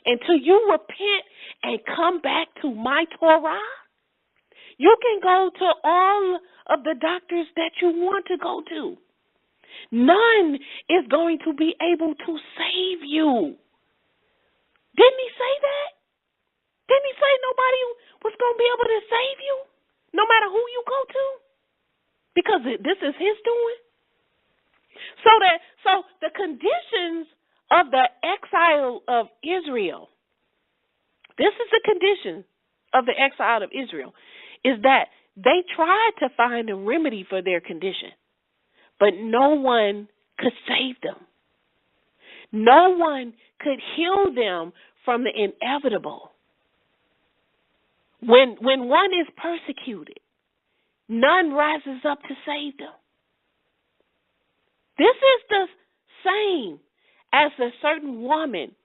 until you repent and come back to my Torah. You can go to all of the doctors that you want to go to. None is going to be able to save you. Didn't he say that? Didn't he say nobody was going to be able to save you? No matter who you go to, because this is his doing. So the conditions of the exile of Israel, this is the condition of the exile of Israel, is that they tried to find a remedy for their condition, but no one could save them. No one could heal them from the inevitable. When one is persecuted, none rises up to save them. This is the same as a certain woman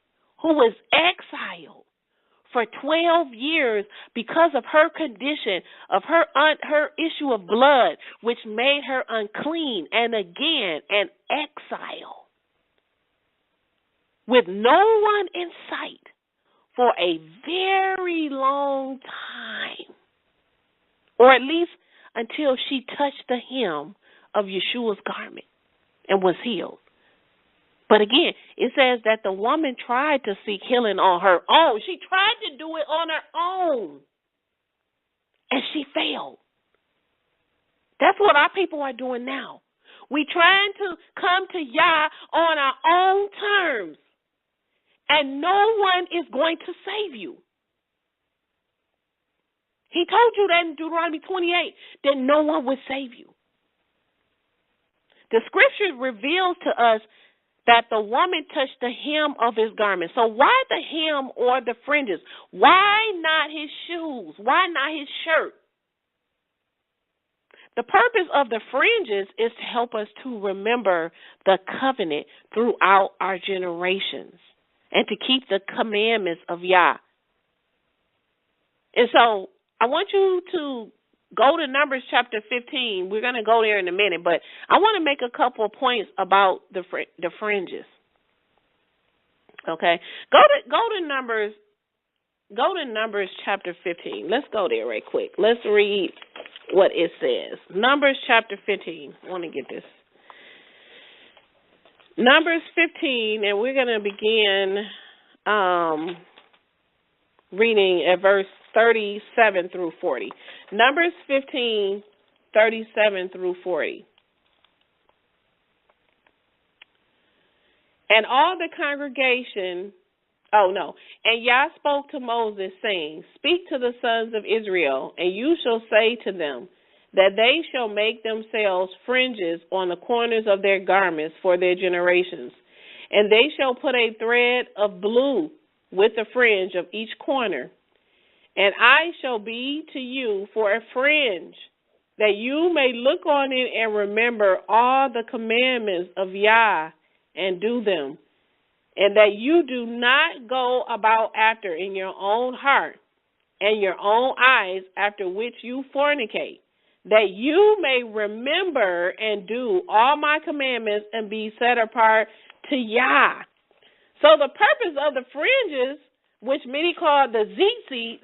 who was exiled for 12 years because of her condition, of her issue of blood, which made her unclean, and again an exile with no one in sight for a very long time, or at least until she touched the hem of Yeshua's garment and was healed. But again, it says that the woman tried to seek healing on her own. She tried to do it on her own, and she failed. That's what our people are doing now. We're trying to come to Yah on our own terms, and no one is going to save you. He told you that in Deuteronomy 28, that no one would save you. The scripture reveals to us that the woman touched the hem of his garment. So why the hem or the fringes? Why not his shoes? Why not his shirt? The purpose of the fringes is to help us to remember the covenant throughout our generations and to keep the commandments of Yah. And so I want you to go to Numbers chapter 15. We're going to go there in a minute, but I want to make a couple of points about the fringes. Okay, go to Numbers chapter 15. Let's go there right quick. Let's read what it says. Numbers chapter 15. I want to get this. Numbers 15, and we're going to begin reading at verse 37 through 40. Numbers 15, 37 through 40. And all the congregation, and Yah spoke to Moses, saying, Speak to the sons of Israel, and you shall say to them, that they shall make themselves fringes on the corners of their garments for their generations. And they shall put a thread of blue with the fringe of each corner. And I shall be to you for a fringe, that you may look on it and remember all the commandments of Yah and do them, and that you do not go about after in your own heart and your own eyes after which you fornicate, that you may remember and do all my commandments and be set apart to Yah. So the purpose of the fringes, which many call the tzitzits,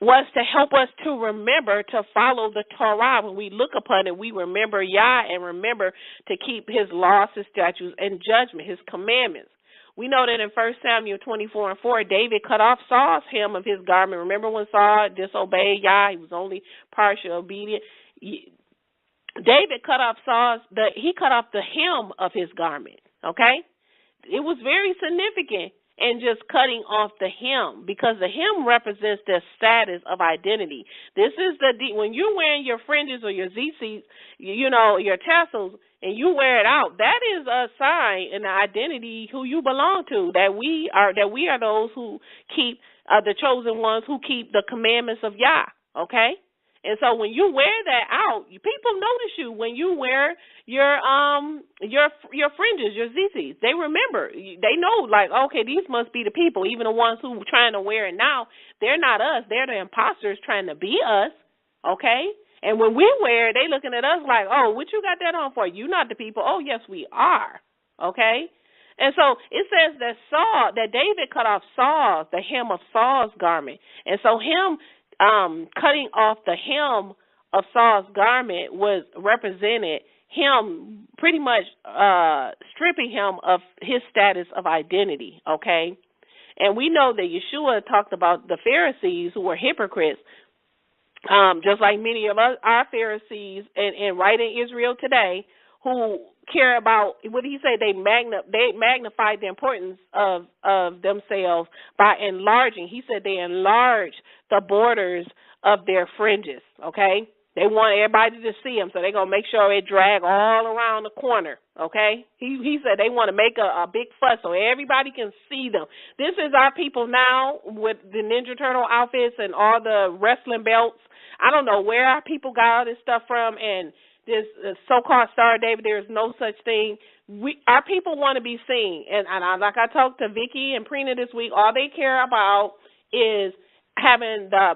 was to help us to remember to follow the Torah. When we look upon it, we remember Yah and remember to keep his laws, his statutes, and judgment, his commandments. We know that in 1 Samuel 24:4, David cut off Saul's hem of his garment. Remember when Saul disobeyed Yah? He was only partially obedient. David cut off he cut off the hem of his garment, okay? It was very significant in just cutting off the hem, because the hem represents the status of identity. This is when you're wearing your fringes or your tzitzits, your tassels, and you wear it out, that is a sign and an identity who you belong to, that we are those who keep the chosen ones who keep the commandments of Yah, okay? And so when you wear that out, people notice you when you wear your fringes, your tzitzits. They remember. They know, like, okay, these must be the people. Even the ones who are trying to wear it now, they're not us. They're the imposters trying to be us, okay? And when we wear it, they looking at us like, oh, what you got that on for? You not the people. Oh, yes, we are, okay? And so it says that David cut off the hem of Saul's garment. And so him cutting off the hem of Saul's garment represented him pretty much stripping him of his status of identity, okay? And we know that Yahshua talked about the Pharisees who were hypocrites, just like many of our Pharisees and right in Israel today, who care about, what did he say? They magnified the importance of themselves by enlarging. He said they enlarged the borders of their fringes, okay? They want everybody to see them, so they're going to make sure it drag all around the corner, okay? He said they want to make a big fuss so everybody can see them. This is our people now with the Ninja Turtle outfits and all the wrestling belts. I don't know where our people got all this stuff from, and this so-called Star David, there is no such thing. Our people want to be seen, and like I talked to Vicky and Prina this week, all they care about is having the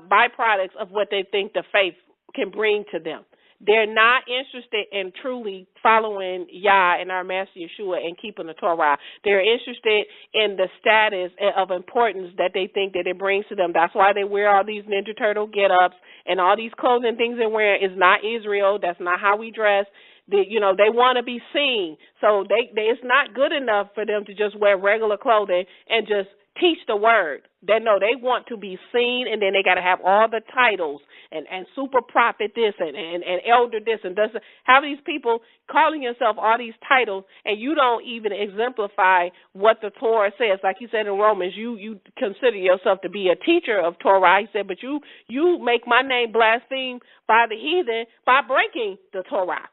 byproducts of what they think the faith can bring to them. They're not interested in truly following Yah and our Master Yahshua and keeping the Torah. They're interested in the status of importance that they think that it brings to them. That's why they wear all these Ninja Turtle get-ups and all these clothing things they're wearing. Is not Israel. That's not how we dress. They want to be seen. So it's not good enough for them to just wear regular clothing and just teach the word. They want to be seen, and then they got to have all the titles and super prophet this and elder this and this. Have these people calling yourself all these titles, and you don't even exemplify what the Torah says. Like he said in Romans, you consider yourself to be a teacher of Torah. He said, but you make my name blaspheme by the heathen by breaking the Torah.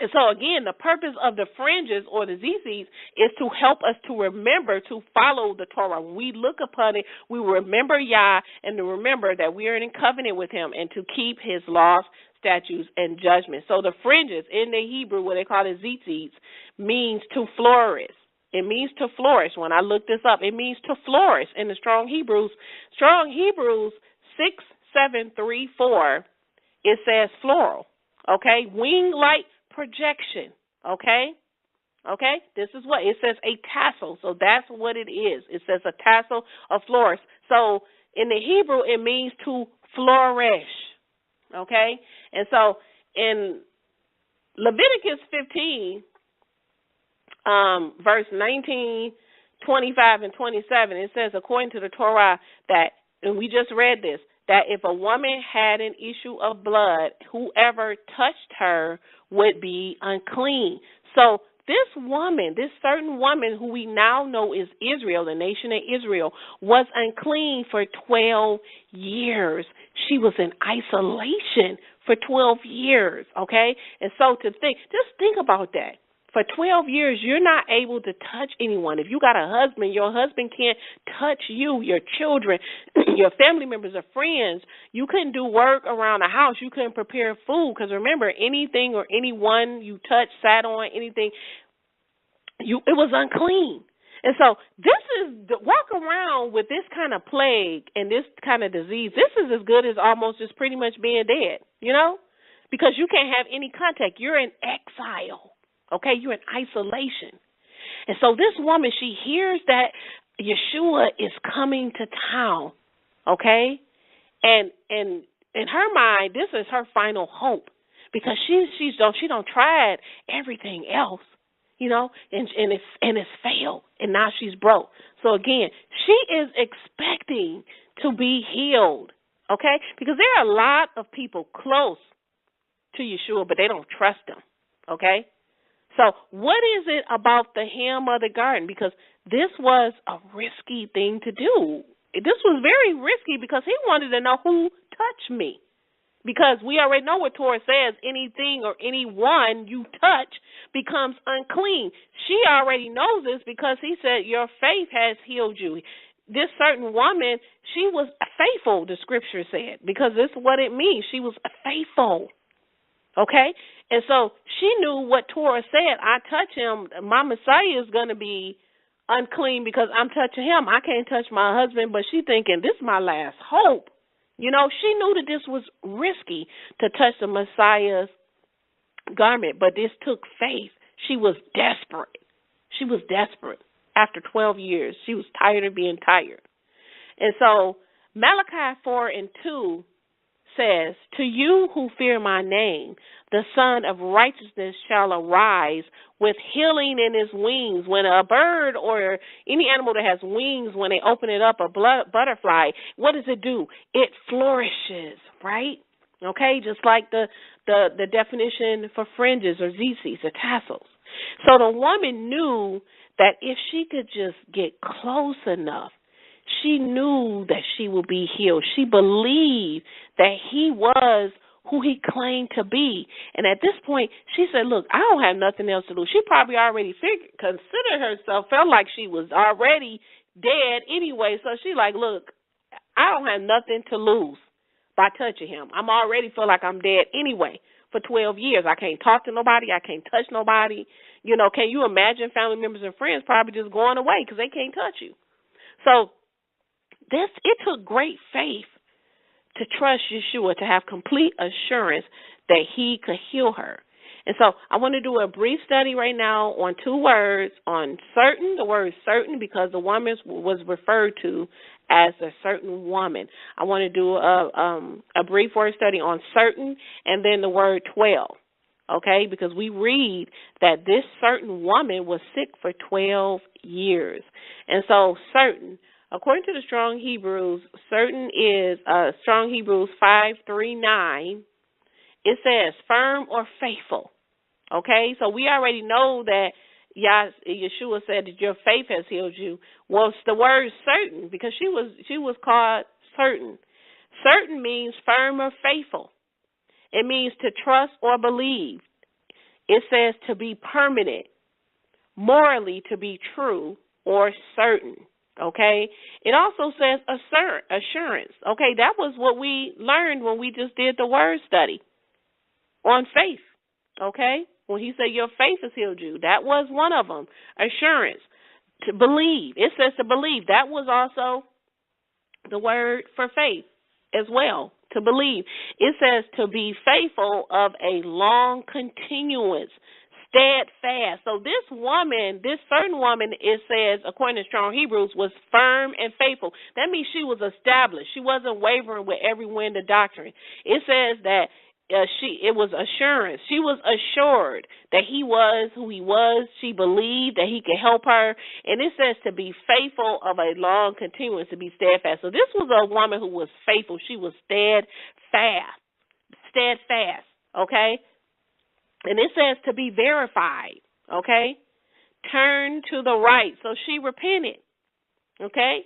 And so, again, the purpose of the fringes or the zizis is to help us to remember to follow the Torah. When we look upon it, we remember Yah and to remember that we are in covenant with him and to keep his laws, statutes, and judgments. So the fringes in the Hebrew, what they call the zizis, means to flourish. It means to flourish. When I looked this up, it means to flourish in the Strong Hebrews. Strong Hebrews 6734, it says floral, okay? Wing-like projection, okay? Okay? This is what it says, a tassel. So that's what it is. It says a tassel of flowers. So in the Hebrew, it means to flourish, okay? And so in Leviticus 15, verse 19, 25, and 27, it says, according to the Torah, that, and we just read this, that if a woman had an issue of blood, whoever touched her would be unclean. So this woman, this certain woman who we now know is Israel, the nation of Israel, was unclean for 12 years. She was in isolation for 12 years, okay? And so just think about that. For 12 years, you're not able to touch anyone. If you got a husband, your husband can't touch you, your children, your family members or friends. You couldn't do work around the house. You couldn't prepare food because, remember, anything or anyone you touched, sat on, anything, it was unclean. And so walk around with this kind of plague and this kind of disease. This is as good as almost just pretty much being dead, because you can't have any contact. You're in exile. Okay, you're in isolation. And so this woman, she hears that Yahshua is coming to town, okay? And in her mind, this is her final hope because she don't tried everything else, and it's failed, and now she's broke. So again, she is expecting to be healed, okay? Because there are a lot of people close to Yahshua, but they don't trust him, okay? So what is it about the hem of the garment? Because this was a risky thing to do. This was very risky because he wanted to know who touched me. Because we already know what Torah says, anything or anyone you touch becomes unclean. She already knows this because he said, your faith has healed you. This certain woman, she was faithful, the scripture said, because this is what it means. She was faithful. Okay? And so she knew what Torah said. I touch him, my Messiah is going to be unclean because I'm touching him. I can't touch my husband, but she thinking, this is my last hope. She knew that this was risky to touch the Messiah's garment, but this took faith. She was desperate. She was desperate. After 12 years, she was tired of being tired. And so Malachi 4:2 says, to you who fear my name, the Son of Righteousness shall arise with healing in his wings. When a bird or any animal that has wings, when they open it up, a butterfly, what does it do? It flourishes, right? Okay, just like the definition for fringes or zizis, or tassels. So the woman knew that if she could just get close enough, she knew that she would be healed. She believed that he was who he claimed to be. And at this point, she said, look, I don't have nothing else to do. She probably already considered herself, felt like she was already dead anyway. So she like, look, I don't have nothing to lose by touching him. I'm already feel like I'm dead anyway for 12 years. I can't talk to nobody. I can't touch nobody. Can you imagine family members and friends probably just going away because they can't touch you? So it took great faith to trust Yahshua, to have complete assurance that he could heal her. And so I want to do a brief study right now on two words, on certain, the word certain, because the woman was referred to as a certain woman. I want to do a brief word study on certain and then the word 12, okay, because we read that this certain woman was sick for 12 years. And so certain, according to the Strong Hebrews, certain is Strong Hebrews 5:3-9. It says firm or faithful. Okay, so we already know that Yahshua said that your faith has healed you. Well, it's the word certain because she was called certain. Certain means firm or faithful. It means to trust or believe. it says to be permanent, morally to be true or certain. Okay? It also says assurance. Okay, that was what we learned when we just did the word study on faith. Okay? When he said your faith has healed you, that was one of them. Assurance. To believe. It says to believe. That was also the word for faith as well, to believe. It says to be faithful of a long continuance, steadfast. So this woman, this certain woman, it says, according to Strong Hebrews, was firm and faithful. That means she was established. She wasn't wavering with every wind of doctrine. It says that it was assurance. She was assured that he was who he was. She believed that he could help her. And it says to be faithful of a long continuance, to be steadfast. So this was a woman who was faithful. She was steadfast, okay? And it says to be verified, okay? Turn to the right. So she repented, okay?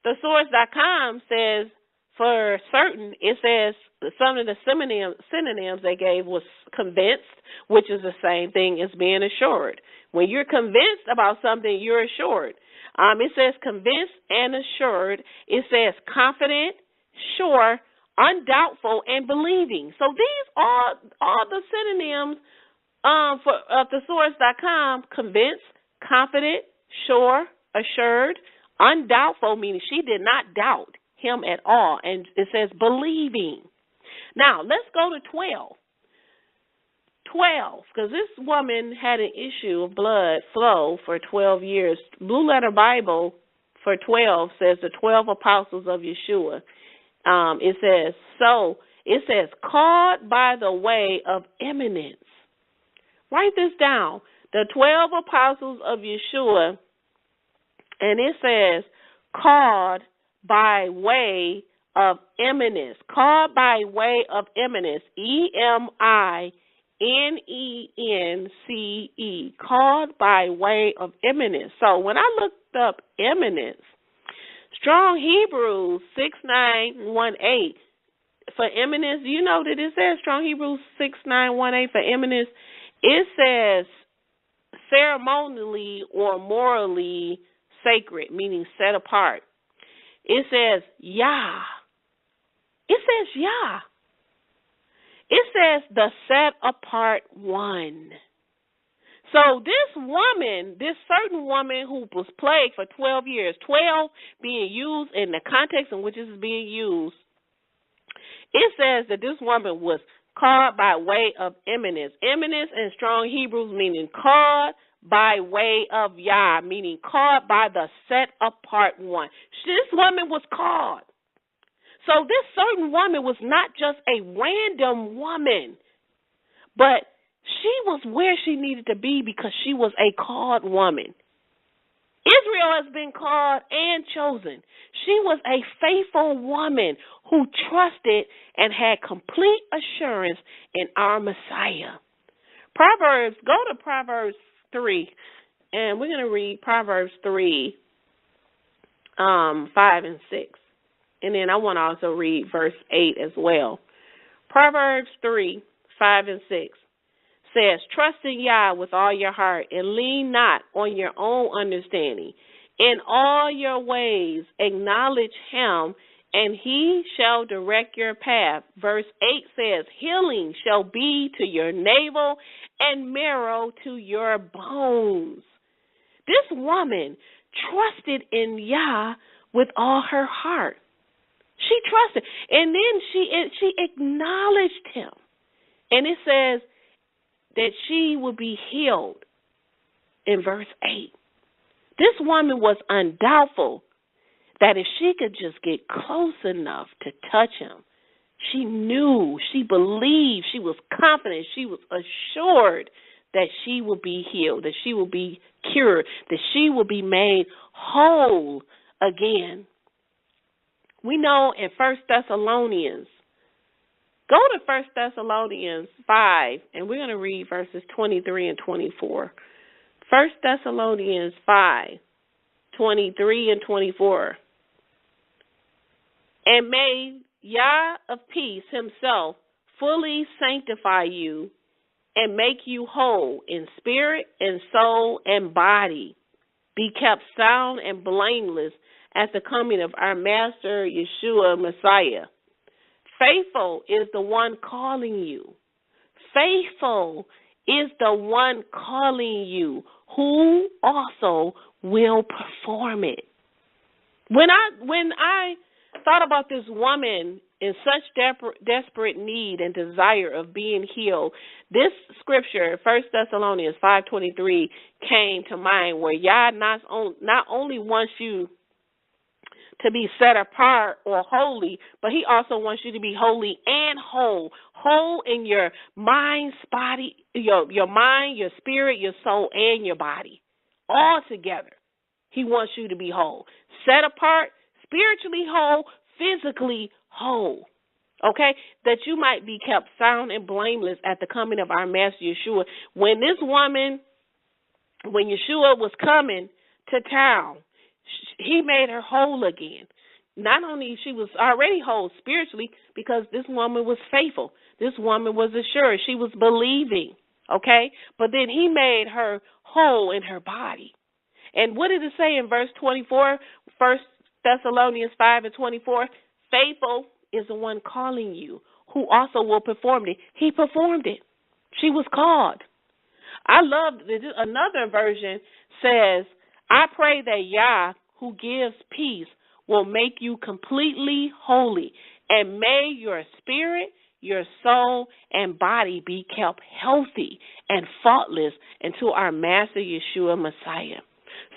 Thesaurus.com says, for certain, it says some of the synonyms they gave was convinced, which is the same thing as being assured. When you're convinced about something, you're assured. It says convinced and assured. It says confident, sure, undoubtful, and believing. So these are all the synonyms for thesaurus.com: convinced, confident, sure, assured, undoubtful, meaning she did not doubt him at all, and it says believing. Now, let's go to 12. 12, because this woman had an issue of blood flow for 12 years. Blue Letter Bible for 12 says the 12 apostles of Yahshua. It says, called by the way of eminence. Write this down. The 12 apostles of Yahshua, and it says, called by way of eminence. Called by way of eminence. EMINENCE. Called by way of eminence. So when I looked up eminence, Strong Hebrews 6918 for eminence, you know that it says Strong Hebrews 6918 for eminence. It says ceremonially or morally sacred, meaning set apart. It says Yah. It says Yah. It says the set apart one. So this woman, this certain woman who was plagued for 12 years, 12 being used in the context in which it is being used, it says that this woman was called by way of eminence. Eminence in Strong Hebrews meaning called by way of Yah, meaning called by the set apart one. This woman was called. So this certain woman was not just a random woman, but she was where she needed to be because she was a called woman. Israel has been called and chosen. She was a faithful woman who trusted and had complete assurance in our Messiah. Proverbs, go to Proverbs 3, and we're going to read Proverbs 3, 5 and 6. And then I want to also read verse 8 as well. Proverbs 3, 5 and 6 says, trust in Yah with all your heart and lean not on your own understanding. In all your ways acknowledge him, and he shall direct your path. Verse 8 says, healing shall be to your navel and marrow to your bones. This woman trusted in Yah with all her heart. She trusted. And then she acknowledged him. And it says that she would be healed in verse 8. This woman was undoubtful that if she could just get close enough to touch him, she knew, she believed, she was confident, she was assured that she will be healed, that she will be cured, that she will be made whole again. We know in 1 Thessalonians, go to 1 Thessalonians 5, and we're going to read verses 23 and 24. 1 Thessalonians 5, 23 and 24. And may Yah of peace himself fully sanctify you, and make you whole in spirit and soul and body. Be kept sound and blameless at the coming of our Master Yahshua Messiah. Faithful is the one calling you. Faithful is the one calling you, who also will perform it. When I thought about this woman in such desperate need and desire of being healed, this scripture, 1 Thessalonians 5:23, came to mind, where Yah not only wants you to be set apart or holy, but he also wants you to be holy and whole. Whole in your mind, body, your mind, your spirit, your soul, and your body. All together. He wants you to be whole. Set apart, spiritually whole, physically whole. Okay? That you might be kept sound and blameless at the coming of our Master Yahshua. When Yahshua was coming to town, he made her whole again. Not only she was already whole spiritually, because this woman was faithful. This woman was assured. She was believing, okay? But then he made her whole in her body. And what did it say in verse 24, 1 Thessalonians 5:24? Faithful is the one calling you, who also will perform it. He performed it. She was called. I love another version says, I pray that Yah, who gives peace, will make you completely holy, and may your spirit, your soul, and body be kept healthy and faultless until our Master Yahshua Messiah.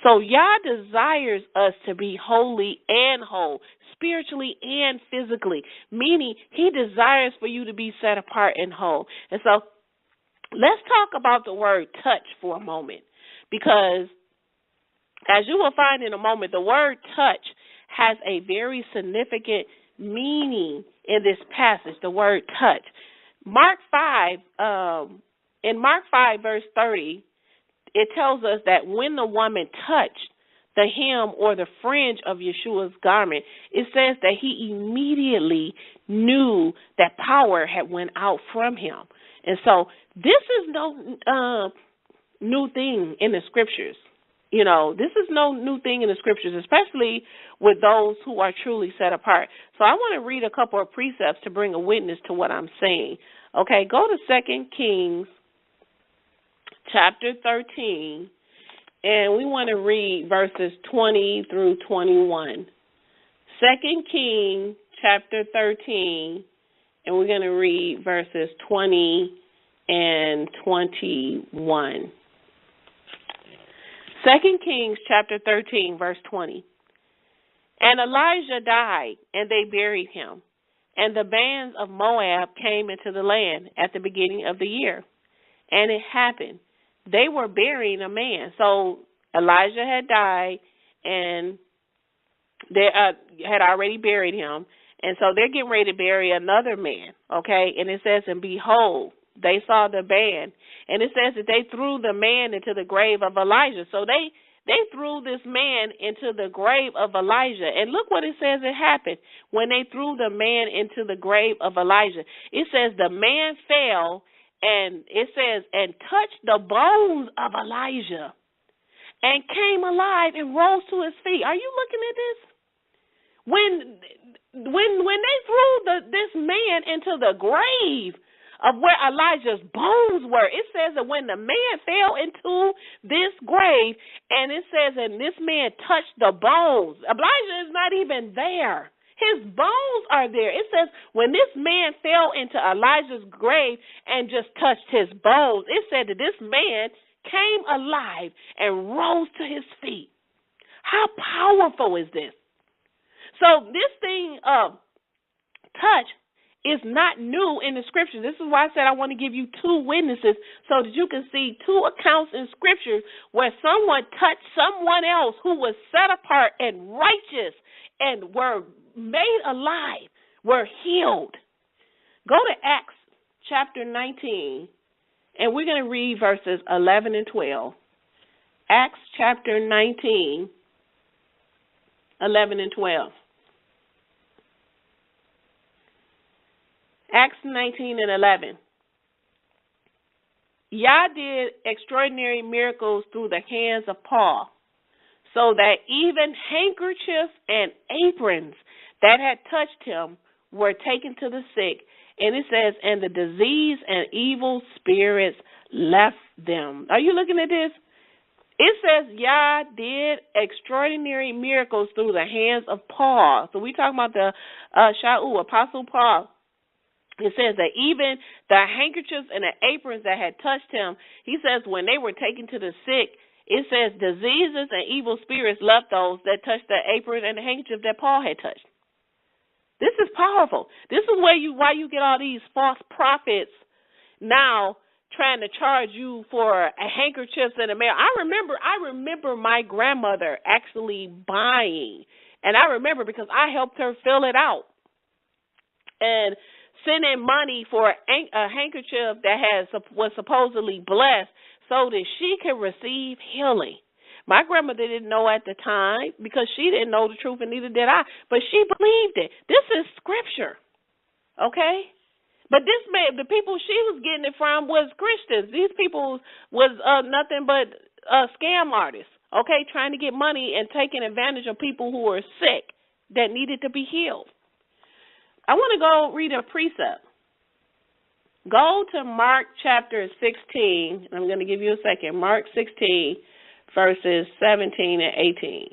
So Yah desires us to be holy and whole, spiritually and physically, meaning he desires for you to be set apart and whole. And so let's talk about the word touch for a moment, because as you will find in a moment, the word touch has a very significant meaning in this passage, the word touch. In Mark 5, verse 30, it tells us that when the woman touched the hem or the fringe of Yeshua's garment, it says that he immediately knew that power had went out from him. And so this is no new thing in the scriptures. You know, this is no new thing in the scriptures, especially with those who are truly set apart. So I want to read a couple of precepts to bring a witness to what I'm saying. Okay, go to 2 Kings chapter 13, and we want to read verses 20 through 21. 2 Kings chapter 13, and we're going to read verses 20 and 21. 2 Kings chapter 13, verse 20. And Elijah died, and they buried him. And the bands of Moab came into the land at the beginning of the year. And it happened, they were burying a man. So Elijah had died, and they had already buried him. And so they're getting ready to bury another man, okay? And it says, and behold, they saw the band. And it says that they threw the man into the grave of Elijah. So they threw this man into the grave of Elijah. And look what it says it happened when they threw the man into the grave of Elijah. It says the man fell, and it says, and touched the bones of Elijah and came alive and rose to his feet. Are you looking at this? When they threw this man into the grave of where Elijah's bones were, it says that when the man fell into this grave, and it says, and this man touched the bones. Elijah is not even there. His bones are there. It says when this man fell into Elijah's grave and just touched his bones, it said that this man came alive and rose to his feet. How powerful is this? So this thing of touch is not new in the scriptures. This is why I said I want to give you two witnesses so that you can see two accounts in scripture where someone touched someone else who was set apart and righteous and were made alive, were healed. Go to Acts chapter 19, and we're going to read verses 11 and 12. Acts chapter 19, 11 and 12. Acts 19 and 11. Yah did extraordinary miracles through the hands of Paul, so that even handkerchiefs and aprons that had touched him were taken to the sick. And it says, and the disease and evil spirits left them. Are you looking at this? It says Yah did extraordinary miracles through the hands of Paul. So we talking about the Apostle Paul. It says that even the handkerchiefs and the aprons that had touched him, he says when they were taken to the sick, it says diseases and evil spirits left those that touched the apron and the handkerchief that Paul had touched. This is powerful. This is why you get all these false prophets now trying to charge you for a handkerchief and a mail. I remember my grandmother actually buying, and I remember because I helped her fill it out and sending money for a handkerchief that was supposedly blessed so that she could receive healing. My grandmother didn't know at the time because she didn't know the truth, and neither did I, but she believed it. This is scripture, okay? But the people she was getting it from was Christians. These people was nothing but scam artists, okay, trying to get money and taking advantage of people who were sick that needed to be healed. I want to go read a precept. Go to Mark chapter 16. I'm going to give you a second. Mark 16, verses 17 and 18.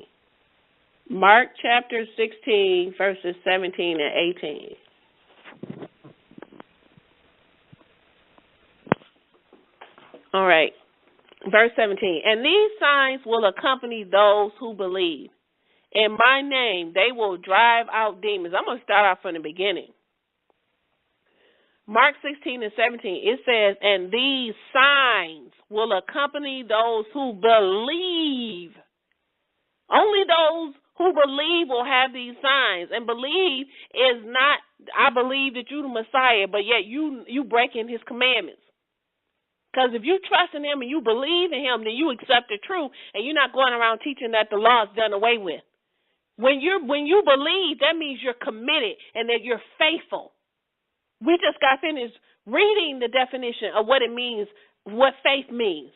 Mark chapter 16, verses 17 and 18. All right. Verse 17. And these signs will accompany those who believe. In my name, they will drive out demons. I'm going to start off from the beginning. Mark 16 and 17, it says, and these signs will accompany those who believe. Only those who believe will have these signs. And believe is not, I believe that you're the Messiah, but yet you breaking his commandments. Because if you trust in him and you believe in him, then you accept the truth, and you're not going around teaching that the law is done away with. When you believe, that means you're committed and that you're faithful. We just got finished reading the definition of what it means, what faith means.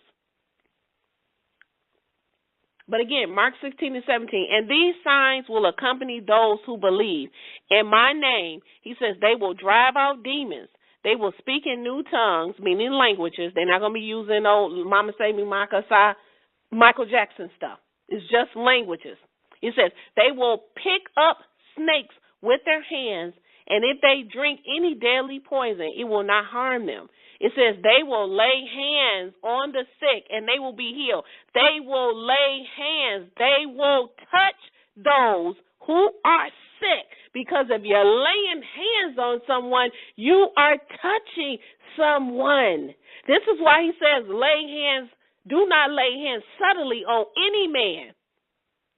But again, Mark 16 and 17, and these signs will accompany those who believe. In my name, he says, they will drive out demons. They will speak in new tongues, meaning languages. They're not going to be using old Mama Say Me, Michael Jackson stuff. It's just languages. It says, they will pick up snakes with their hands, and if they drink any deadly poison, it will not harm them. It says they will lay hands on the sick, and they will be healed. They will lay hands. They will touch those who are sick, because if you're laying hands on someone, you are touching someone. This is why he says do not lay hands subtly on any man.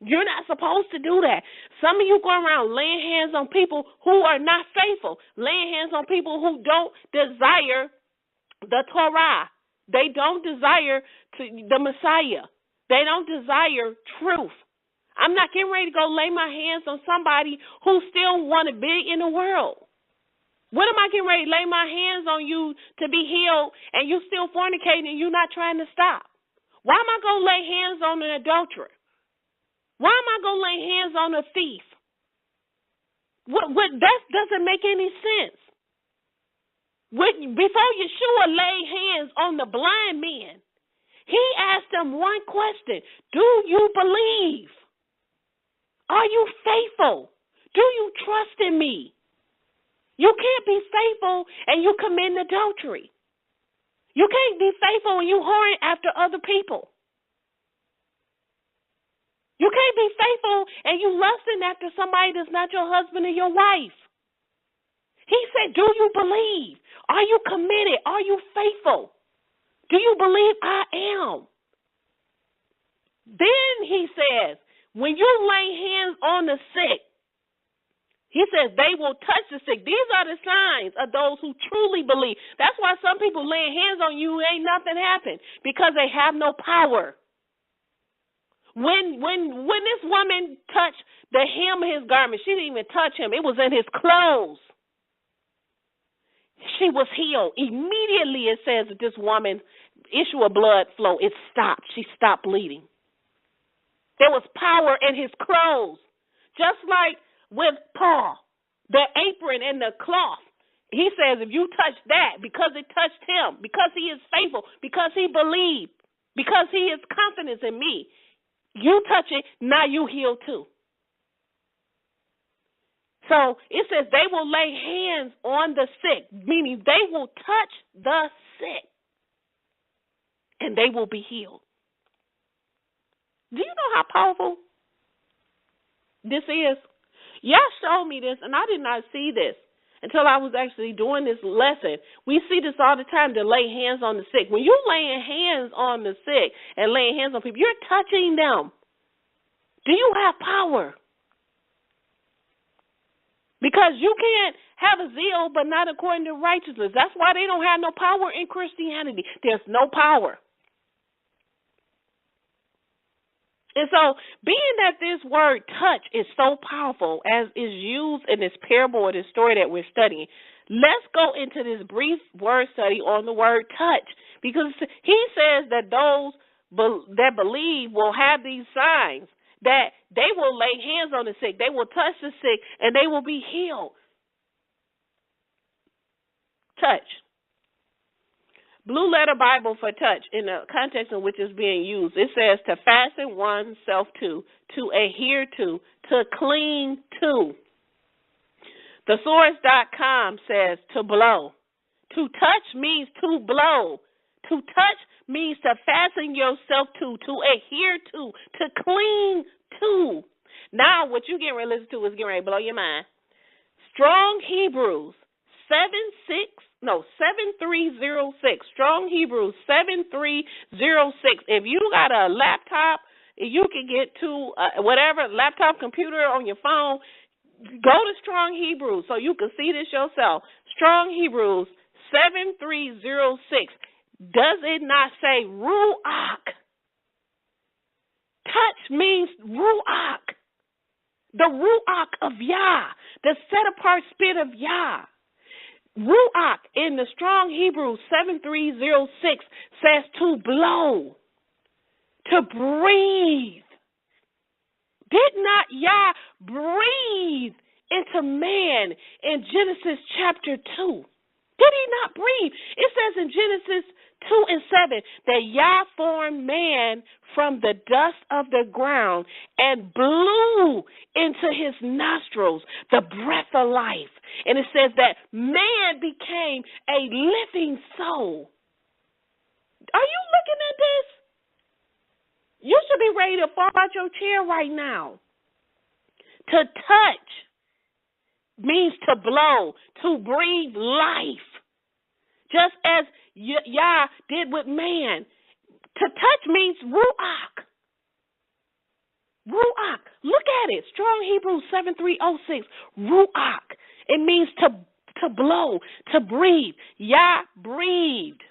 You're not supposed to do that. Some of you go around laying hands on people who are not faithful, laying hands on people who don't desire the Torah. They don't desire the Messiah. They don't desire truth. I'm not getting ready to go lay my hands on somebody who still want to be in the world. What am I getting ready to lay my hands on you to be healed and you still fornicating and you're not trying to stop? Why am I going to lay hands on an adulterer? Why am I going to lay hands on a thief? That doesn't make any sense. Before Yahshua laid hands on the blind men, he asked them one question. Do you believe? Are you faithful? Do you trust in me? You can't be faithful and you commit adultery. You can't be faithful when you whoring after other people. You can't be faithful and you lusting after somebody that's not your husband or your wife. He said, do you believe? Are you committed? Are you faithful? Do you believe I am? Then he says, when you lay hands on the sick, he says they will touch the sick. These are the signs of those who truly believe. That's why some people laying hands on you, ain't nothing happened, because they have no power. When this woman touched the hem of his garment, she didn't even touch him. It was in his clothes. She was healed. Immediately it says that this woman issue of blood flow, it stopped. She stopped bleeding. There was power in his clothes. Just like with Paul, the apron and the cloth. He says, if you touch that, because it touched him, because he is faithful, because he believed, because he has confidence in me, you touch it, now you heal too. So it says they will lay hands on the sick, meaning they will touch the sick, and they will be healed. Do you know how powerful this is? Y'all showed me this, and I did not see this until I was actually doing this lesson. We see this all the time, to lay hands on the sick. When you're laying hands on the sick and laying hands on people, you're touching them. Do you have power? Because you can't have a zeal but not according to righteousness. That's why they don't have no power in Christianity. There's no power. And so, being that this word touch is so powerful, as is used in this parable or this story that we're studying, let's go into this brief word study on the word touch. Because he says that those that believe will have these signs, that they will lay hands on the sick, they will touch the sick, and they will be healed. Touch. Blue Letter Bible for touch, in the context in which it's being used, it says to fasten oneself to adhere to cling to. Thesaurus.com says to blow. To touch means to blow. To touch means to fasten yourself to adhere to cling to. Now, what you're getting ready to listen to is getting ready to blow your mind. Strong Hebrews 7306. Strong Hebrews 7306. If you got a laptop, you can get to whatever laptop, computer, on your phone. Go to Strong Hebrews so you can see this yourself. Strong Hebrews 7306. Does it not say ruach? Touch means ruach. The ruach of Yah, the set-apart spirit of Yah. Ruach in the Strong Hebrew 7306 says to blow, to breathe. Did not Yah breathe into man in Genesis chapter 2? Did he not breathe? It says in Genesis 2:7 that Yah formed man from the dust of the ground and blew into his nostrils the breath of life. And it says that man became a living soul. Are you looking at this? You should be ready to fall out your chair right now. To touch means to blow, to breathe life. Just as Yah did with man. To touch means ruach. Ruach. Look at it. Strong Hebrew 7306. Ruach. It means to blow, to breathe. Yah breathed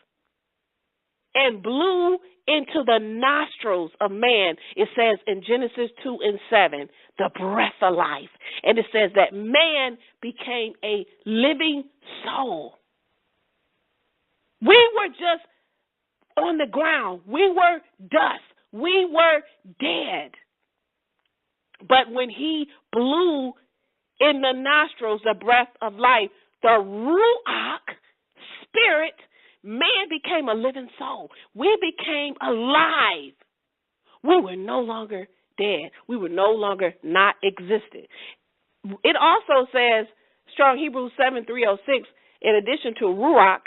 and blew into the nostrils of man. It says in Genesis 2:7, the breath of life. And it says that man became a living soul. We were just on the ground. We were dust. We were dead. But when he blew in the nostrils the breath of life, the ruach spirit, man became a living soul. We became alive. We were no longer dead. We were no longer not existent. It also says, Strong Hebrew 7306, in addition to ruach,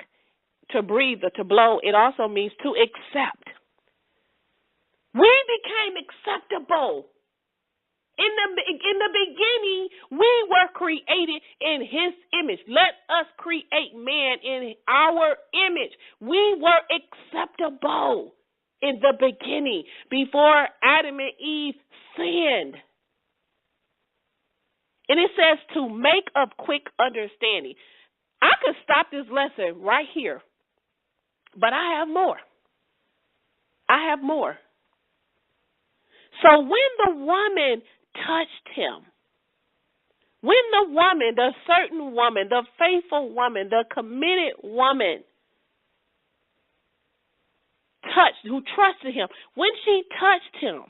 to breathe or to blow, it also means to accept. We became acceptable. In the beginning, we were created in his image. Let us create man in our image. We were acceptable in the beginning before Adam and Eve sinned. And it says to make of quick understanding. I could stop this lesson right here, but I have more. I have more. So when the woman touched him, when the woman, the certain woman, the faithful woman, the committed woman, who trusted him, when she touched him,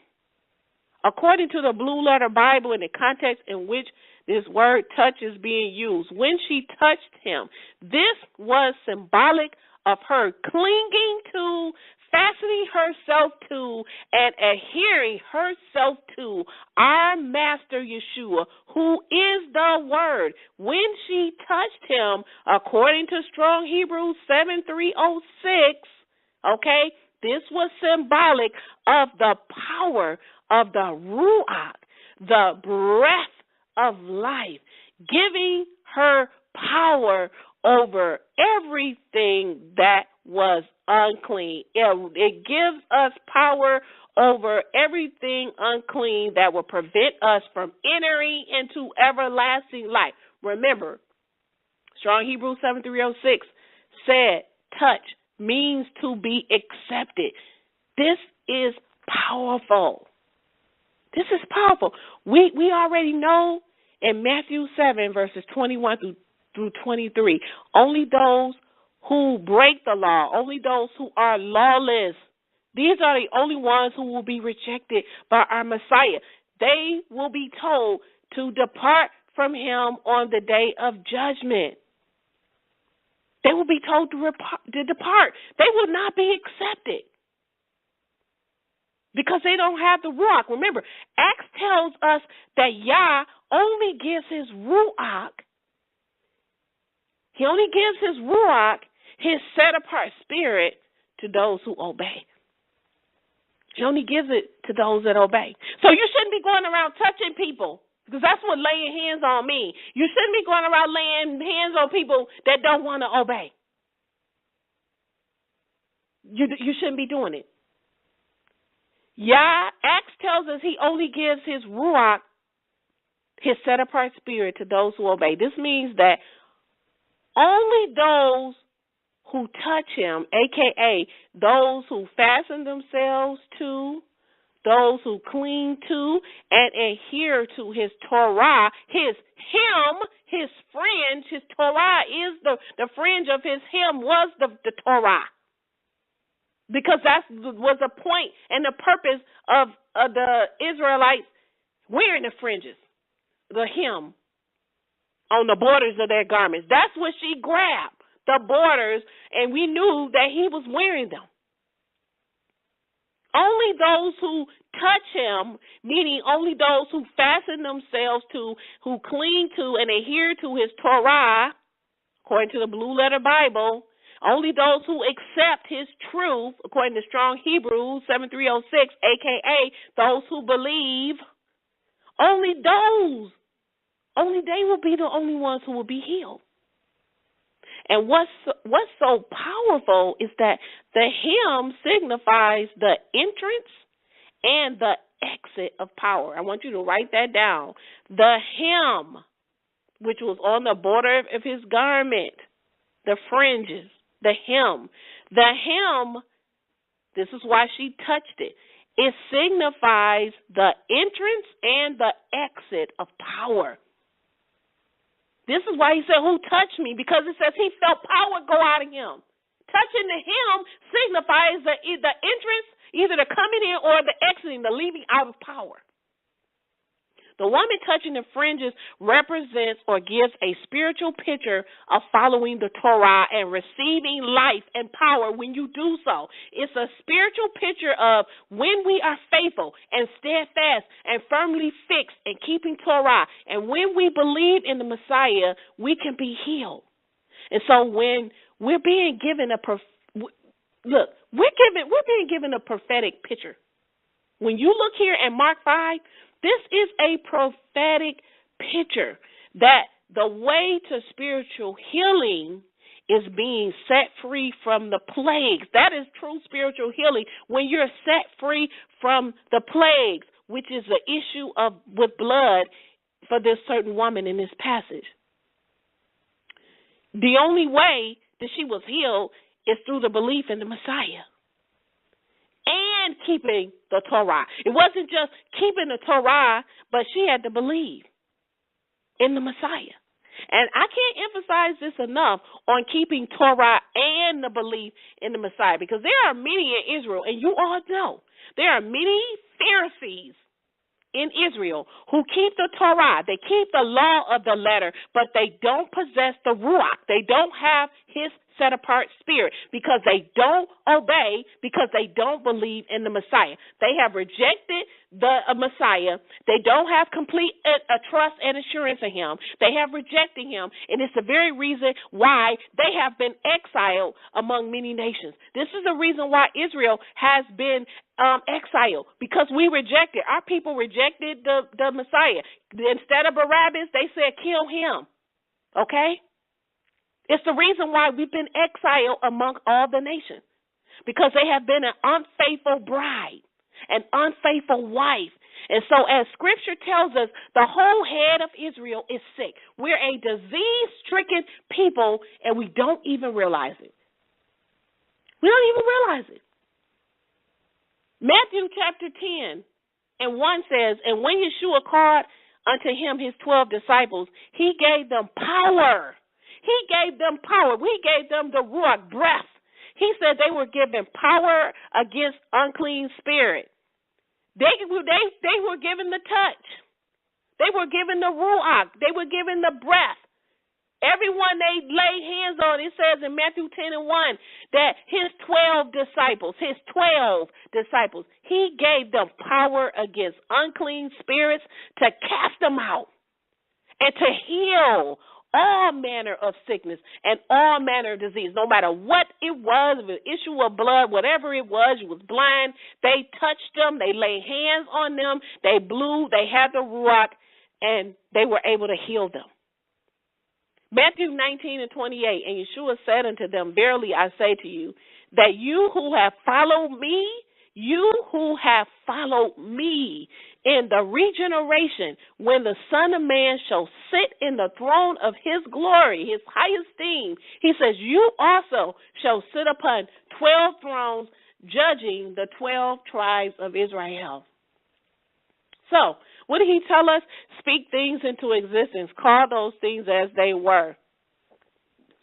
according to the Blue Letter Bible in the context in which this word touch is being used, when she touched him, this was symbolic of her clinging to, fastening herself to, and adhering herself to our Master Yahshua, who is the Word. When she touched him, according to Strong Hebrew 7306, okay, this was symbolic of the power of the Ruach, the breath of life, giving her power over everything that was unclean. It gives us power over everything unclean that will prevent us from entering into everlasting life. Remember, Strong Hebrew 7306 said touch means to be accepted. This is powerful. This is powerful. We already know in Matthew 7, verses 21 through 23, only those who break the law, only those who are lawless, these are the only ones who will be rejected by our Messiah. They will be told to depart from him on the day of judgment. They will be told to depart. They will not be accepted because they don't have the Ruach. Remember, Acts tells us that Yah only gives his Ruach. He only gives his Ruach, his set-apart spirit, to those who obey. He only gives it to those that obey. So you shouldn't be going around touching people, because that's what laying hands on means. You shouldn't be going around laying hands on people that don't want to obey. You shouldn't be doing it. Acts tells us he only gives his Ruach, his set-apart spirit, to those who obey. This means that only those who touch him, a.k.a. those who fasten themselves to, those who cling to and adhere to his Torah, his fringe, his Torah is the fringe of his hem was the Torah. Because that was the point and the purpose of the Israelites wearing the fringes, the hem on the borders of their garments. That's what she grabbed, the borders, and we knew that he was wearing them. Only those who touch him, meaning only those who fasten themselves to, who cling to and adhere to his Torah, according to the Blue Letter Bible, only those who accept his truth, according to Strong Hebrew 7306, a.k.a. those who believe, only they will be the only ones who will be healed. And what's so powerful is that the hem signifies the entrance and the exit of power. I want you to write that down. The hem, which was on the border of his garment, the fringes, the hem. The hem, this is why she touched it. It signifies the entrance and the exit of power. This is why he said, who touched me? Because it says he felt power go out of him. Touching the hem signifies the entrance, either the coming in or the exiting, the leaving out of power. The woman touching the fringes represents or gives a spiritual picture of following the Torah and receiving life and power when you do so. It's a spiritual picture of when we are faithful and steadfast and firmly fixed in keeping Torah. And when we believe in the Messiah, we can be healed. And so when we're being given we're being given a prophetic picture. When you look here at Mark 5, this is a prophetic picture that the way to spiritual healing is being set free from the plagues. That is true spiritual healing, when you're set free from the plagues, which is the issue with blood for this certain woman in this passage. The only way that she was healed is through the belief in the Messiah and keeping the Torah. It wasn't just keeping the Torah, but she had to believe in the Messiah. And I can't emphasize this enough on keeping Torah and the belief in the Messiah, because there are many in Israel, and you all know, there are many Pharisees in Israel who keep the Torah. They keep the law of the letter, but they don't possess the Ruach. They don't have his set-apart spirit because they don't obey, because they don't believe in the Messiah. They have rejected the Messiah. They don't have complete trust and assurance in him. They have rejected him, and it's the very reason why they have been exiled among many nations. This is the reason why Israel has been exiled, because we rejected. Our people rejected the Messiah. Instead of Barabbas, they said, kill him. Okay? It's the reason why we've been exiled among all the nations, because they have been an unfaithful bride, an unfaithful wife. And so as Scripture tells us, the whole head of Israel is sick. We're a disease-stricken people, and we don't even realize it. We don't even realize it. Matthew chapter 10 and 1 says, and when Yahshua called unto him his 12 disciples, he gave them power. He gave them power. We gave them the Ruach breath. He said they were given power against unclean spirit. They were given the touch. They were given the Ruach. They were given the breath. Everyone they lay hands on, it says in Matthew 10 and 1 that his 12 disciples, he gave them power against unclean spirits to cast them out and to heal all manner of sickness and all manner of disease, no matter what it was, the issue of blood, whatever it was, you was blind, they touched them, they laid hands on them, they blew, they had the Ruach, and they were able to heal them. Matthew 19 and 28, and Yahshua said unto them, verily I say to you, that you who have followed me in the regeneration, when the Son of Man shall sit in the throne of his glory, his high esteem, he says, you also shall sit upon 12 thrones, judging the 12 tribes of Israel. So, what did he tell us? Speak things into existence. Call those things as they were.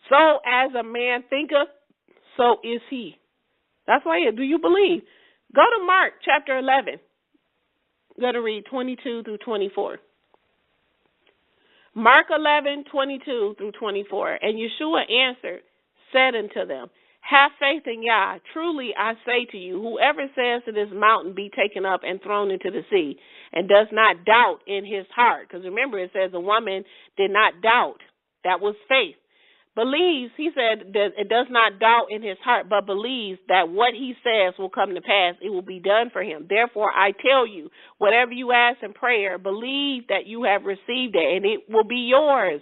So as a man thinketh, so is he. That's why. Do you believe? Go to Mark chapter 11. I'm going to read 22 through 24. Mark 11, 22 through 24. And Yahshua answered, said unto them, have faith in Yah. Truly I say to you, whoever says to this mountain, be taken up and thrown into the sea, and does not doubt in his heart. Because remember, it says the woman did not doubt. That was faith. Believes, he said, that it does not doubt in his heart, but believes that what he says will come to pass. It will be done for him. Therefore, I tell you, whatever you ask in prayer, believe that you have received it, and it will be yours.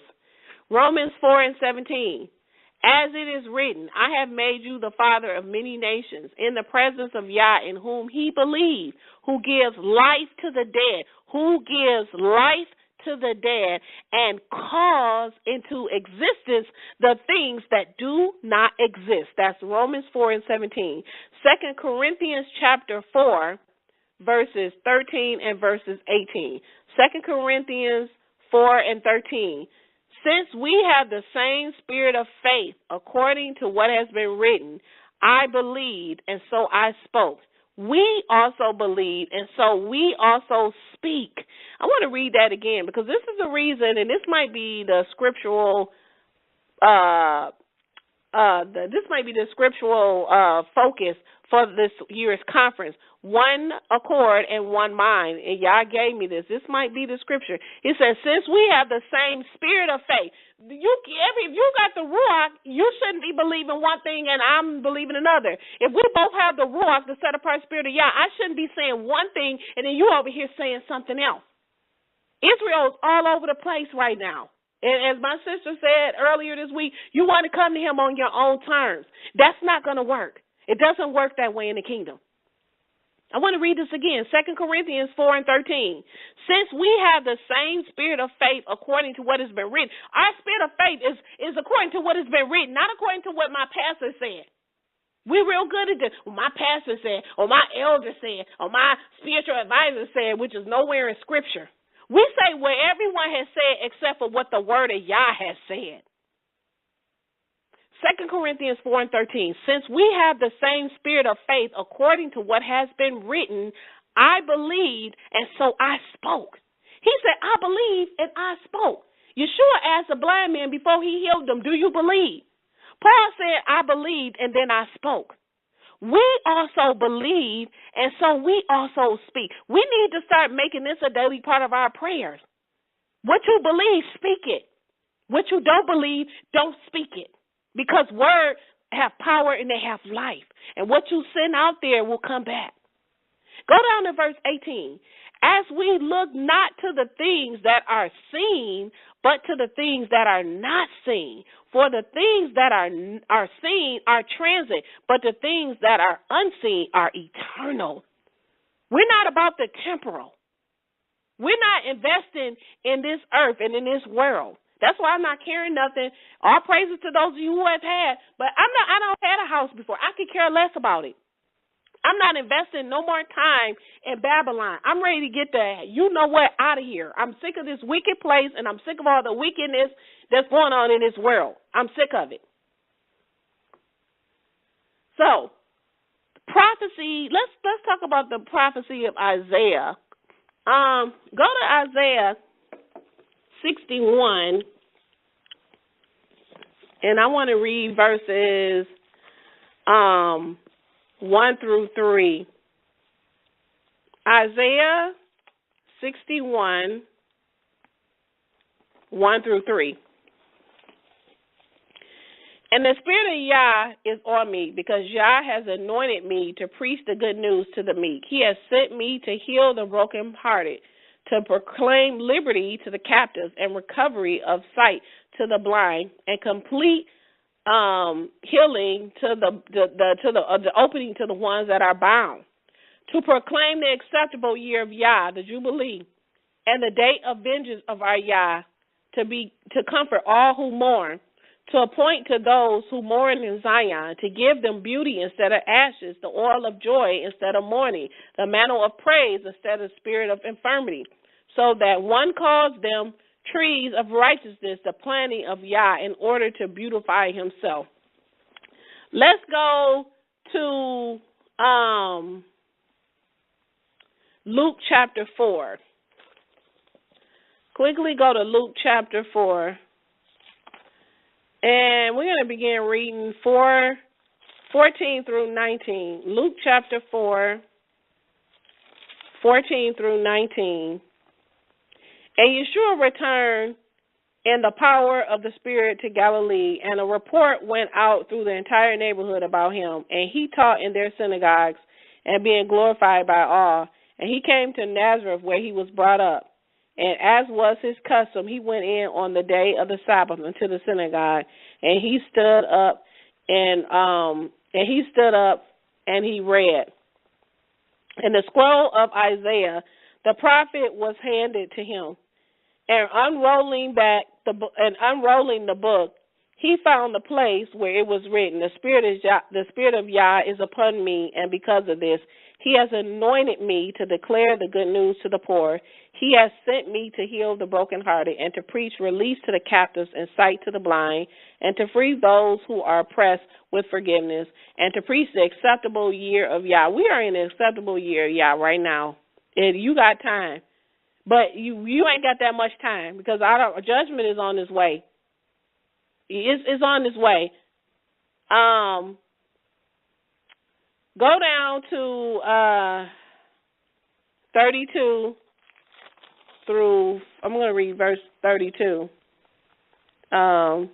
Romans 4 and 17. As it is written, I have made you the father of many nations, in the presence of Yah, in whom he believed, who gives life to the dead, and calls into existence the things that do not exist. That's Romans 4 and 17. 2 Corinthians chapter 4, verses 13 and verses 18. 2 Corinthians 4 and 13. Since we have the same spirit of faith, according to what has been written, I believed, and so I spoke. We also believe, and so we also speak. I want to read that again, because this is the reason, and this might be the scriptural focus for this year's conference. One accord and one mind. And Yah gave me this. This might be the scripture. It says, since we have the same spirit of faith, if you got the Ruach, you shouldn't be believing one thing and I'm believing another. If we both have the Ruach, the set apart spirit of Yah, I shouldn't be saying one thing and then you over here saying something else. Israel's all over the place right now. And as my sister said earlier this week, you want to come to him on your own terms. That's not going to work. It doesn't work that way in the kingdom. I want to read this again, 2 Corinthians 4 and 13. Since we have the same spirit of faith according to what has been written, our spirit of faith is according to what has been written, not according to what my pastor said. We're real good at this. Well, my pastor said, or my elder said, or my spiritual advisor said, which is nowhere in Scripture. We say what everyone has said except for what the word of Yah has said. 2 Corinthians 4:13, since we have the same spirit of faith according to what has been written, I believed and so I spoke. He said, I believed and I spoke. Yeshua asked the blind man before he healed them, do you believe? Paul said, I believed and then I spoke. We also believe and so we also speak. We need to start making this a daily part of our prayers. What you believe, speak it. What you don't believe, don't speak it. Because words have power and they have life. And what you send out there will come back. Go down to verse 18. As we look not to the things that are seen, but to the things that are not seen. For the things that are seen are transient, but the things that are unseen are eternal. We're not about the temporal. We're not investing in this earth and in this world. That's why I'm not carrying nothing. All praises to those of you who have had, but I don't had a house before. I could care less about it. I'm not investing no more time in Babylon. I'm ready to get the out of here. I'm sick of this wicked place, and I'm sick of all the wickedness that's going on in this world. I'm sick of it. So, prophecy. Let's talk about the prophecy of Isaiah. Go to Isaiah 61, and I want to read verses 1 through 3. Isaiah 61, 1 through 3. And the Spirit of Yah is on me, because Yah has anointed me to preach the good news to the meek. He has sent me to heal the brokenhearted, to proclaim liberty to the captives and recovery of sight to the blind, and complete healing to the opening to the ones that are bound, to proclaim the acceptable year of Yah, the Jubilee, and the day of vengeance of our Yah, to comfort all who mourn, to appoint to those who mourn in Zion, to give them beauty instead of ashes, the oil of joy instead of mourning, the mantle of praise instead of spirit of infirmity, so that one calls them trees of righteousness, the planting of Yah, in order to beautify himself. Let's go to Luke chapter 4. Quickly go to Luke chapter 4. And we're going to begin reading 14 through 19. Luke chapter 4, 14 through 19. And Yahshua returned in the power of the Spirit to Galilee, and a report went out through the entire neighborhood about him. And he taught in their synagogues, and being glorified by all. And he came to Nazareth, where he was brought up. And as was his custom, he went in on the day of the Sabbath into the synagogue, and he stood up and he read. And the scroll of Isaiah, the prophet, was handed to him. And unrolling the book, he found the place where it was written, the Spirit of Yah is upon me, and because of this, he has anointed me to declare the good news to the poor. He has sent me to heal the brokenhearted, and to preach release to the captives and sight to the blind, and to free those who are oppressed with forgiveness, and to preach the acceptable year of Yah. We are in the acceptable year of Yah right now. And you got time. But you ain't got that much time, because our judgment is on its way. It's on its way. Go down to 32 through, I'm going to read verse 32. No,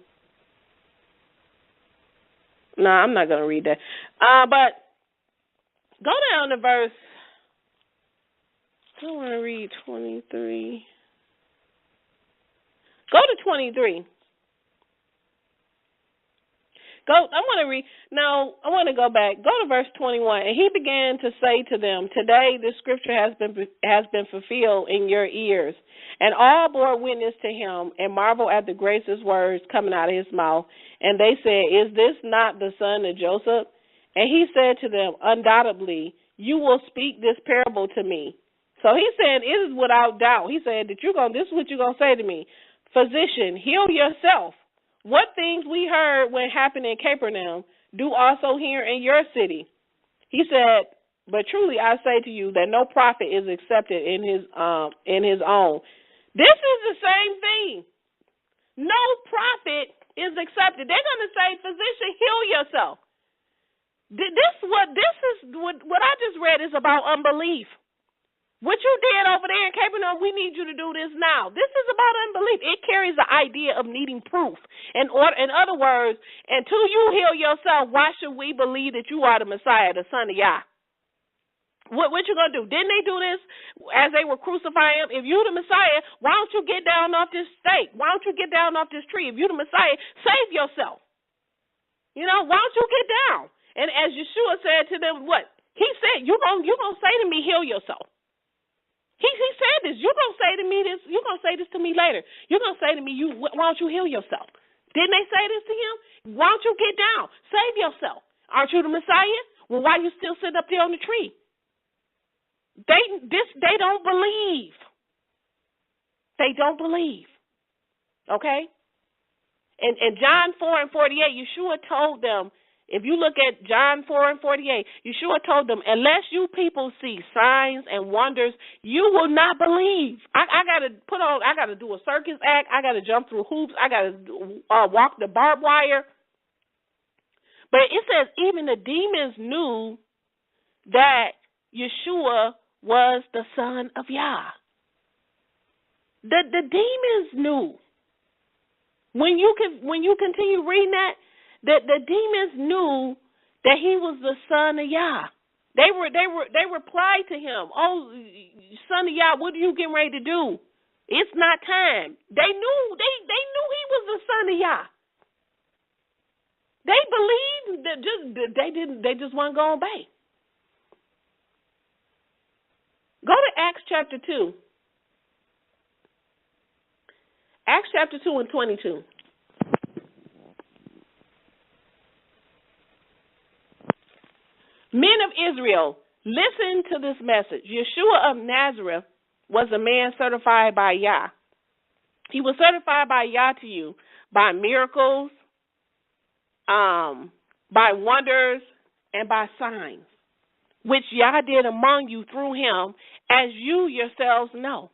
I'm not going to read that. But go down to verse, I want to read 23. Go to 23. I want to go back. Go to verse 21. And he began to say to them, today this scripture has been fulfilled in your ears. And all bore witness to him and marveled at the gracious words coming out of his mouth. And they said, is this not the son of Joseph? And he said to them, undoubtedly, you will speak this parable to me. So he's saying it is without doubt. He said that this is what you're going to say to me. Physician, heal yourself. What things we heard when happened in Capernaum do also here in your city. He said, but truly I say to you that no prophet is accepted in his own. This is the same thing. No prophet is accepted. They're going to say, physician, heal yourself. What I just read is about unbelief. What you did over there in Capernaum, we need you to do this now. This is about unbelief. It carries the idea of needing proof. In other words, until you heal yourself, why should we believe that you are the Messiah, the Son of Yah? What you going to do? Didn't they do this as they were crucifying him? If you the Messiah, why don't you get down off this stake? Why don't you get down off this tree? If you the Messiah, save yourself. Why don't you get down? And as Yahshua said to them, what? He said, you gonna say to me, heal yourself. He said this. You're going to say to me this. You're going to say this to me later. You're going to say to me, why don't you heal yourself? Didn't they say this to him? Why don't you get down? Save yourself. Aren't you the Messiah? Well, why are you still sitting up there on the tree? They don't believe. They don't believe. Okay? And John 4:48, Yahshua told them, if you look at John 4:48, Yahshua told them, unless you people see signs and wonders, you will not believe. I gotta do a circus act. I gotta jump through hoops. I gotta walk the barbed wire. But it says even the demons knew that Yahshua was the Son of Yah. The demons knew. When you continue reading that, the demons knew that he was the Son of Yah. They replied to him, "Oh, Son of Yah, what are you getting ready to do? It's not time." They knew he was the Son of Yah. They believed that they just weren't going to obey. Go to Acts chapter 2. Acts chapter 2 and 22. Men of Israel, listen to this message. Yahshua of Nazareth was a man certified by Yah. He was certified by Yah to you by miracles, by wonders, and by signs, which Yah did among you through him, as you yourselves know.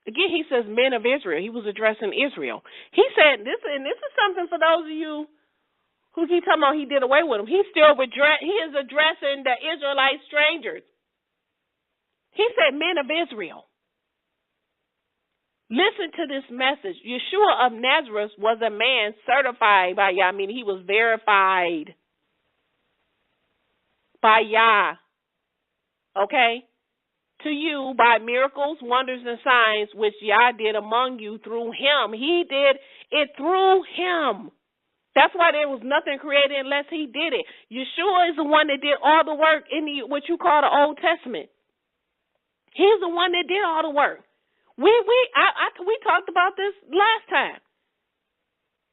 Again, he says men of Israel. He was addressing Israel. He said this, and this is something for those of you who keep talking about he did away with them. He is addressing the Israelite strangers. He said men of Israel. Listen to this message. Yahshua of Nazareth was a man certified by Yah. I mean, he was verified by Yah. Okay? To you by miracles, wonders, and signs, which Yah did among you through him. He did it through him. That's why there was nothing created unless he did it. Yahshua is the one that did all the work in what you call the Old Testament. He's the one that did all the work. We talked about this last time.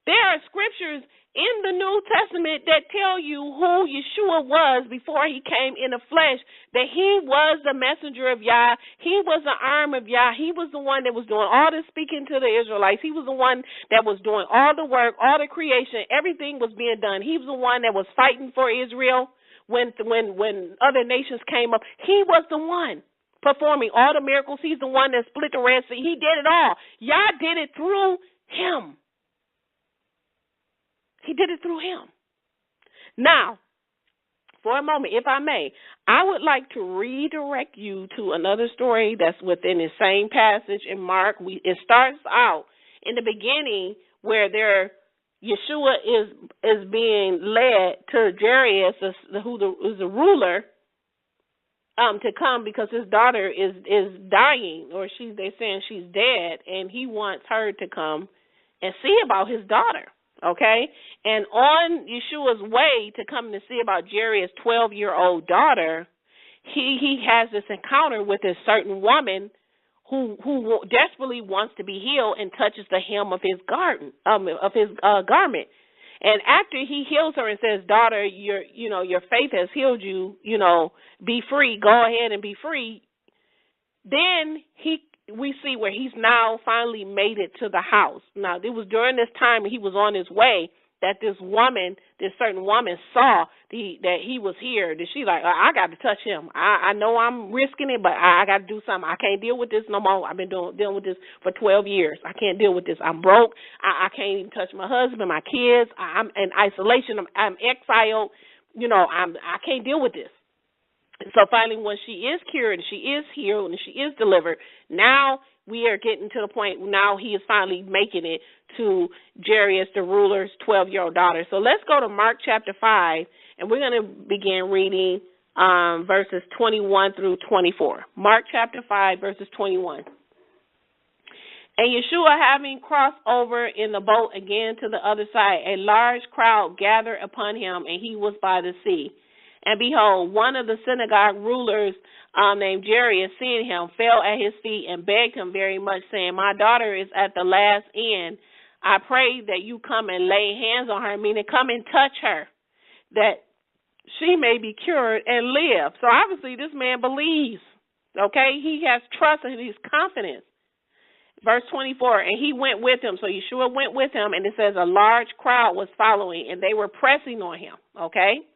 There are scriptures in the New Testament that tell you who Yahshua was before he came in the flesh, that he was the messenger of Yah. He was the arm of Yah. He was the one that was doing all the speaking to the Israelites. He was the one that was doing all the work, all the creation. Everything was being done. He was the one that was fighting for Israel when other nations came up. He was the one performing all the miracles. He's the one that split the Red Sea. He did it all. Yah did it through him. He did it through him. Now, for a moment, if I may, I would like to redirect you to another story that's within the same passage in Mark. It starts out in the beginning where Yahshua is being led to Jarius, who is the ruler, to come because his daughter is dying, or they're saying she's dead, and he wants her to come and see about his daughter. Okay, and on Yeshua's way to come to see about Jarius' 12-year-old daughter, he has this encounter with a certain woman who desperately wants to be healed and touches the hem of his garment. And after he heals her and says, daughter, your faith has healed you, be free, go ahead and be free. Then we see where he's now finally made it to the house. Now, it was during this time he was on his way that this certain woman saw that he was here. That she like, I got to touch him. I know I'm risking it, but I got to do something. I can't deal with this no more. I've been dealing with this for 12 years. I can't deal with this. I'm broke. I can't even touch my husband, my kids. I'm in isolation. I'm exiled. I can't deal with this. So finally, when she is cured and she is healed and she is delivered, now we are getting to the point now he is finally making it to Jarius, the ruler's 12-year-old daughter. So let's go to Mark chapter 5, and we're going to begin reading verses 21 through 24. Mark chapter 5, verses 21. And Yahshua, having crossed over in the boat again to the other side, a large crowd gathered upon him, and he was by the sea. And behold, one of the synagogue rulers named Jarius, seeing him, fell at his feet and begged him very much, saying, my daughter is at the last end. I pray that you come and lay hands on her, meaning come and touch her, that she may be cured and live. So obviously this man believes, okay? He has trust and he's confident. Verse 24, and he went with him. So Yahshua went with him, and it says a large crowd was following, and they were pressing on him, okay?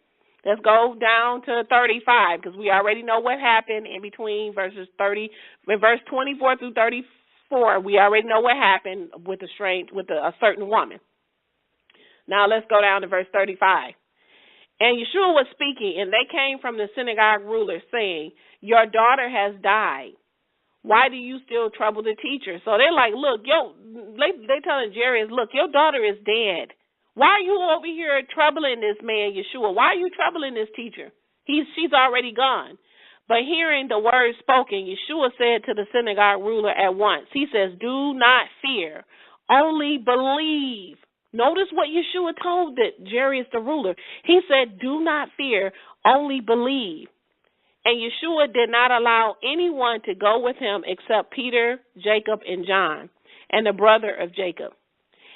Let's go down to 35 because we already know what happened in between verse 24 through 34. We already know what happened with a certain woman. Now let's go down to verse 35. And Yahshua was speaking, and they came from the synagogue ruler, saying, your daughter has died. Why do you still trouble the teacher? So they're like, look, they telling Jarius, look, your daughter is dead. Why are you over here troubling this man, Yahshua? Why are you troubling this teacher? She's already gone. But hearing the word spoken, Yahshua said to the synagogue ruler at once, he says, do not fear, only believe. Notice what Yahshua told Jarius the ruler. He said, do not fear, only believe. And Yahshua did not allow anyone to go with him except Peter, Jacob, and John, and the brother of Jacob.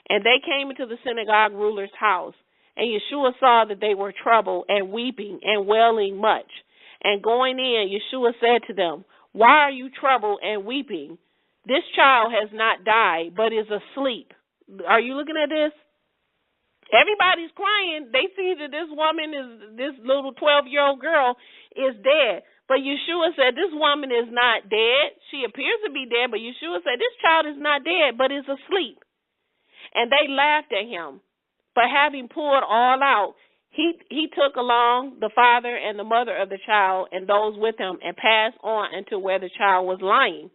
And they came into the synagogue ruler's house, and Yahshua saw that they were troubled and weeping and wailing much. And going in, Yahshua said to them, why are you troubled and weeping? This child has not died, but is asleep. Are you looking at this? Everybody's crying. They see that this little 12-year-old girl is dead. But Yahshua said this woman is not dead. She appears to be dead, but Yahshua said this child is not dead, but is asleep. And they laughed at him. But having poured all out, he took along the father and the mother of the child and those with him and passed on into where the child was lying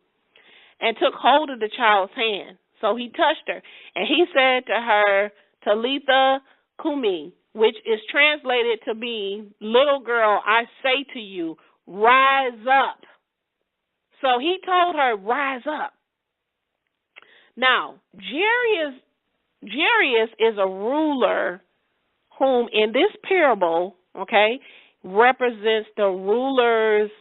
and took hold of the child's hand. So he touched her. And he said to her, Talitha Kumi, which is translated to be, little girl, I say to you, rise up. So he told her, rise up. Now, Jarius is a ruler whom in this parable, okay, represents the rulers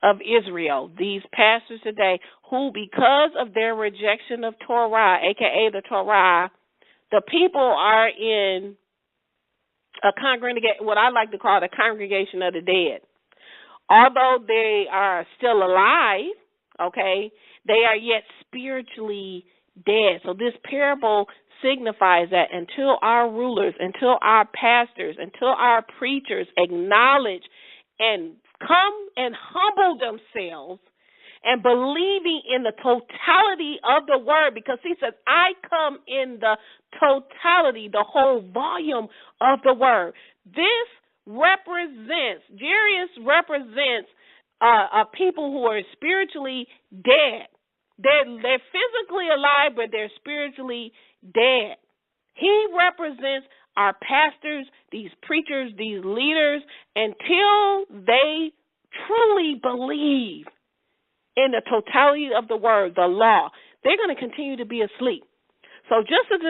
of Israel, these pastors today, who because of their rejection of Torah, a.k.a. the Torah, the people are in a congregation, what I like to call the congregation of the dead. Although they are still alive, okay, they are yet spiritually dead. So this parable signifies that until our rulers, until our pastors, until our preachers acknowledge and come and humble themselves and believing in the totality of the word, because he says, I come in the totality, the whole volume of the word. Jarius represents a people who are spiritually dead. They're physically alive, but they're spiritually dead. He represents our pastors, these preachers, these leaders, until they truly believe in the totality of the word, the law. They're going to continue to be asleep. So just as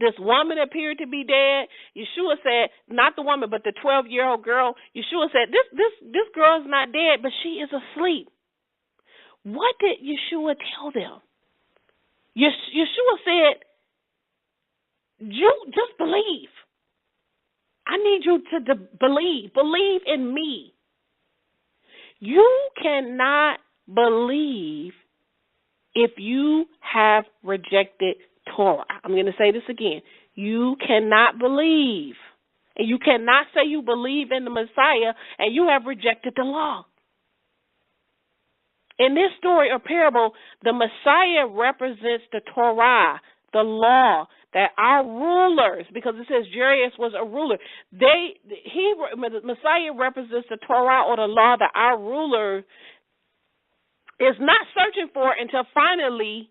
this woman appeared to be dead, Yahshua said, not the woman, but the 12-year-old girl, Yahshua said, this girl is not dead, but she is asleep. What did Yahshua tell them? Yahshua said, You just believe. I need you to believe. Believe in me. You cannot believe if you have rejected Torah. I'm going to say this again. You cannot believe. And you cannot say you believe in the Messiah and you have rejected the law. In this story or parable, the Messiah represents the Torah, the law, that our rulers, because it says Jarius was a ruler, the Messiah represents the Torah or the law that our ruler is not searching for until finally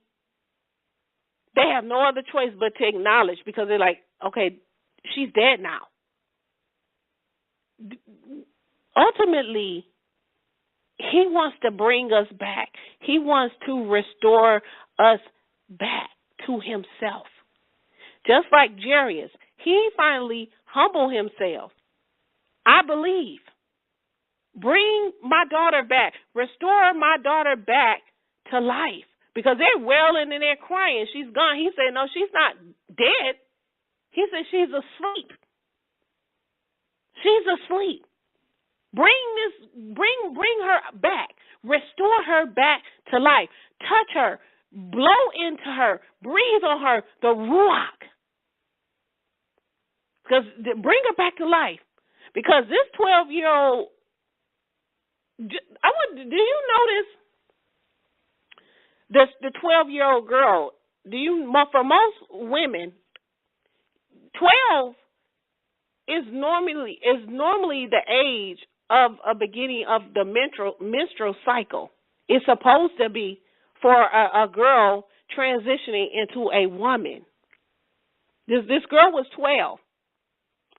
they have no other choice but to acknowledge, because they're like, okay, she's dead now. Ultimately, he wants to bring us back. He wants to restore us back to himself. Just like Jarius, he finally humbled himself. I believe. Bring my daughter back. Restore my daughter back to life. Because they're wailing and they're crying. She's gone. He said, no, she's not dead. He said, she's asleep. She's asleep. Bring her back. Restore her back to life. Touch her. Blow into her. Breathe on her the Ruach. Because bring her back to life. Because this 12-year-old, do you notice the 12-year-old girl? For most women, 12 is normally the age of a beginning of the menstrual cycle. It's supposed to be for a girl transitioning into a woman. This girl was 12.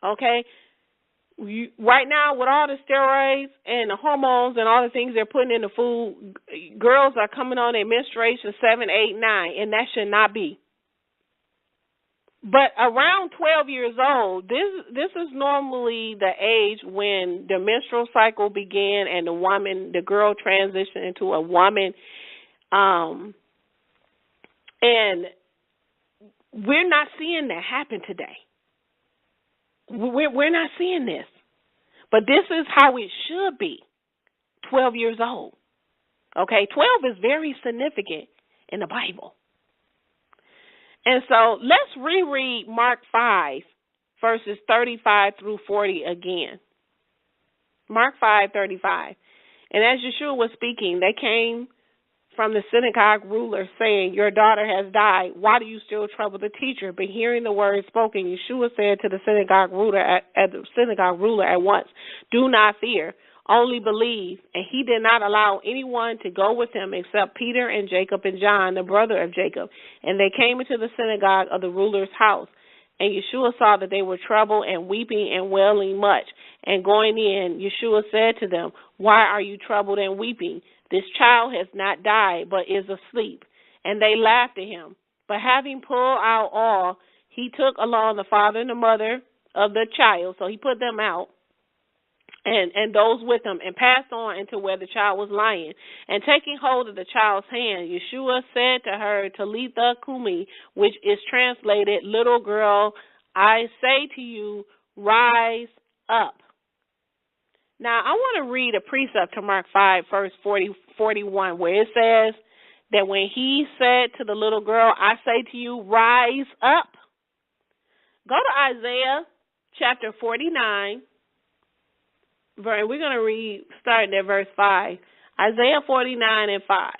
Okay? Right now, with all the steroids and the hormones and all the things they're putting in the food, girls are coming on their menstruation 7, 8, 9, and that should not be. But around 12 years old, this is normally the age when the menstrual cycle began and the girl transitioned into a woman. And we're not seeing that happen today. We're not seeing this. But this is how it should be, 12 years old. Okay, 12 is very significant in the Bible. And so let's reread Mark 5, verses 35 through 40 again. Mark 5:35. And as Yahshua was speaking, they came from the synagogue ruler, saying, your daughter has died. Why do you still trouble the teacher? But hearing the words spoken, Yahshua said to the synagogue ruler at once, do not fear, only believe. And he did not allow anyone to go with him except Peter and Jacob and John, the brother of Jacob. And they came into the synagogue of the ruler's house. And Yahshua saw that they were troubled and weeping and wailing much. And going in, Yahshua said to them, why are you troubled and weeping? This child has not died, but is asleep. And they laughed at him. But having pulled out all, he took along the father and the mother of the child. So he put them out, and those with him, and passed on into where the child was lying. And taking hold of the child's hand, Yahshua said to her, Talitha Kumi, which is translated, little girl, I say to you, rise up. Now, I want to read a precept to Mark 5, verse 41, where it says that when he said to the little girl, I say to you, rise up. Go to Isaiah chapter 49. We're going to read starting at verse 5. Isaiah 49 and 5.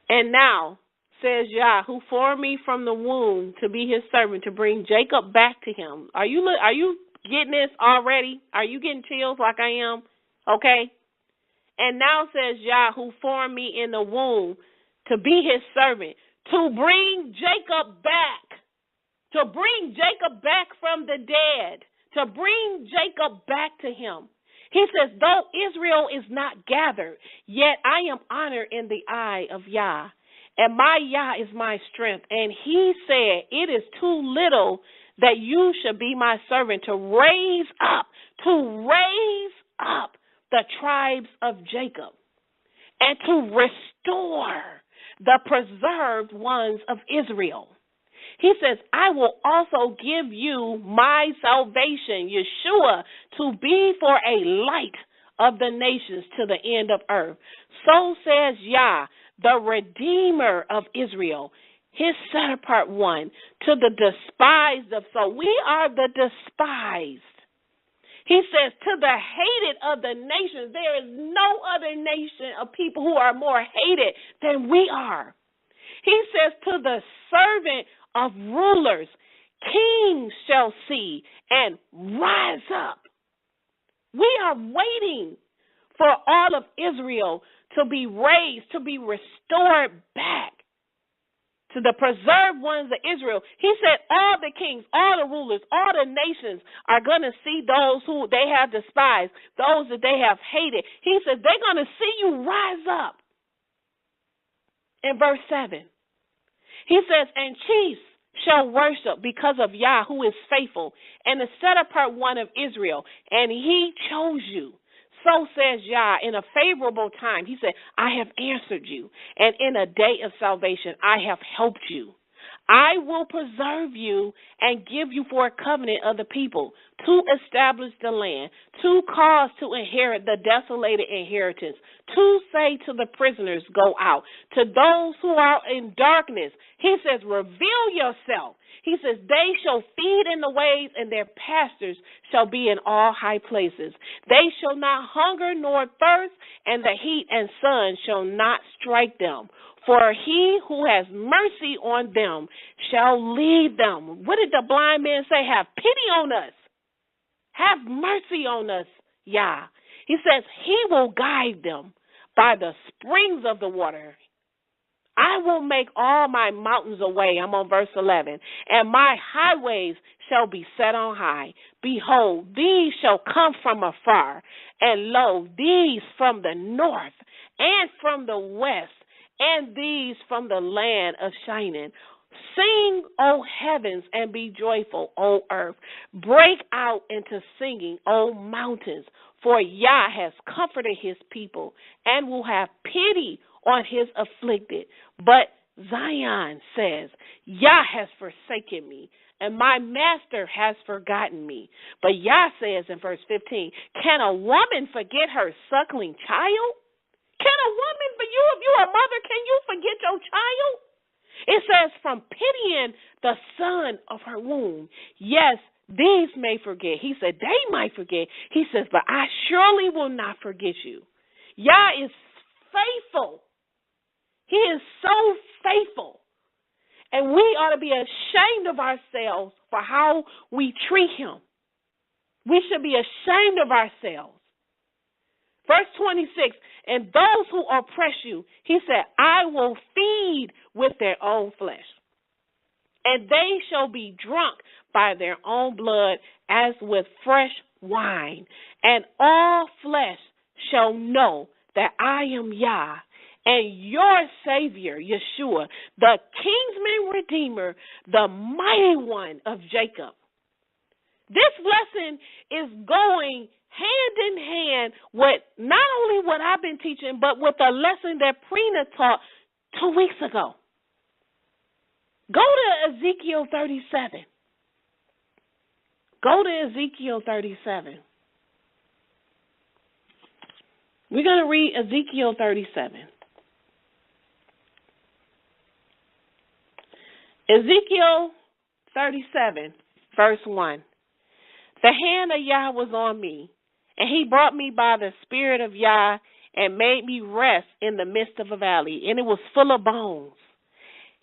And now, says Yah, who formed me from the womb to be his servant, to bring Jacob back to him. Are you getting this already? Are you getting chills like I am? Okay. And now says Yah, who formed me in the womb to be his servant, to bring Jacob back, to bring Jacob back from the dead, to bring Jacob back to him. He says, though Israel is not gathered, yet I am honored in the eye of Yah, and my Yah is my strength. And he said, it is too little that you should be my servant to raise up the tribes of Jacob and to restore the preserved ones of Israel. He says, I will also give you my salvation, Yahshua, to be for a light of the nations to the end of earth. So says Yah, the Redeemer of Israel, his set apart one, to the despised of soul. We are the despised. He says, to the hated of the nations. There is no other nation of people who are more hated than we are. He says, to the servant of rulers, kings shall see and rise up. We are waiting for all of Israel to be raised, to be restored back to the preserved ones of Israel. He said all the kings, all the rulers, all the nations are going to see those who they have despised, those that they have hated. He said they're going to see you rise up. In verse 7, he says, and chiefs shall worship because of Yah, who is faithful, and the set apart one of Israel, and he chose you. So says Yah, in a favorable time. He said, I have answered you, and in a day of salvation, I have helped you. I will preserve you and give you for a covenant of the people, to establish the land, to cause to inherit the desolated inheritance, to say to the prisoners, go out. To those who are in darkness, he says, reveal yourself. He says, they shall feed in the ways, and their pastures shall be in all high places. They shall not hunger nor thirst, and the heat and sun shall not strike them. For he who has mercy on them shall lead them. What did the blind man say? Have pity on us. Have mercy on us, Yah. He says he will guide them by the springs of the water. I will make all my mountains a way. I'm on verse 11. And my highways shall be set on high. Behold, these shall come from afar. And lo, these from the north and from the west, and these from the land of shining. Sing, O heavens, and be joyful, O earth. Break out into singing, O mountains, for Yah has comforted his people and will have pity on his afflicted. But Zion says, Yah has forsaken me, and my master has forgotten me. But Yah says in verse 15, can a woman forget her suckling child? Can a woman, for you, if you're a mother, can you forget your child? It says, from pitying the son of her womb. Yes, these may forget. He said, they might forget. He says, but I surely will not forget you. Yah is faithful. He is so faithful. And we ought to be ashamed of ourselves for how we treat him. We should be ashamed of ourselves. Verse 26, and those who oppress you, he said, I will feed with their own flesh, and they shall be drunk by their own blood as with fresh wine. And all flesh shall know that I am Yah, and your Savior, Yahshua, the kinsman redeemer, the mighty one of Jacob. This lesson is going hand in hand with not only what I've been teaching, but with a lesson that Prina taught 2 weeks ago. Go to Ezekiel 37. Go to Ezekiel 37. We're going to read Ezekiel 37. Ezekiel 37, verse 1. The hand of Yah was on me, and he brought me by the spirit of Yah and made me rest in the midst of a valley, and it was full of bones.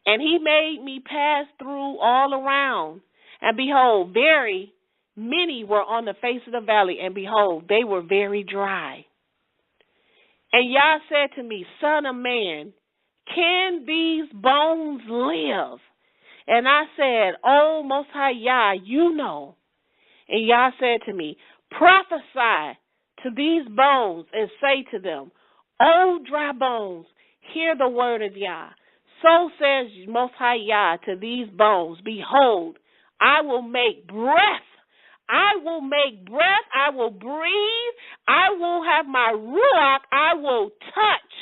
And he made me pass through all around, and behold, very many were on the face of the valley, and behold, they were very dry. And Yah said to me, Son of man, can these bones live? And I said, O Most High Yah, you know. And Yah said to me, prophesy to these bones and say to them, O dry bones, hear the word of Yah. So says Most High Yah to these bones, behold, I will make breath. I will make breath. I will breathe. I will have my ruach. I will touch.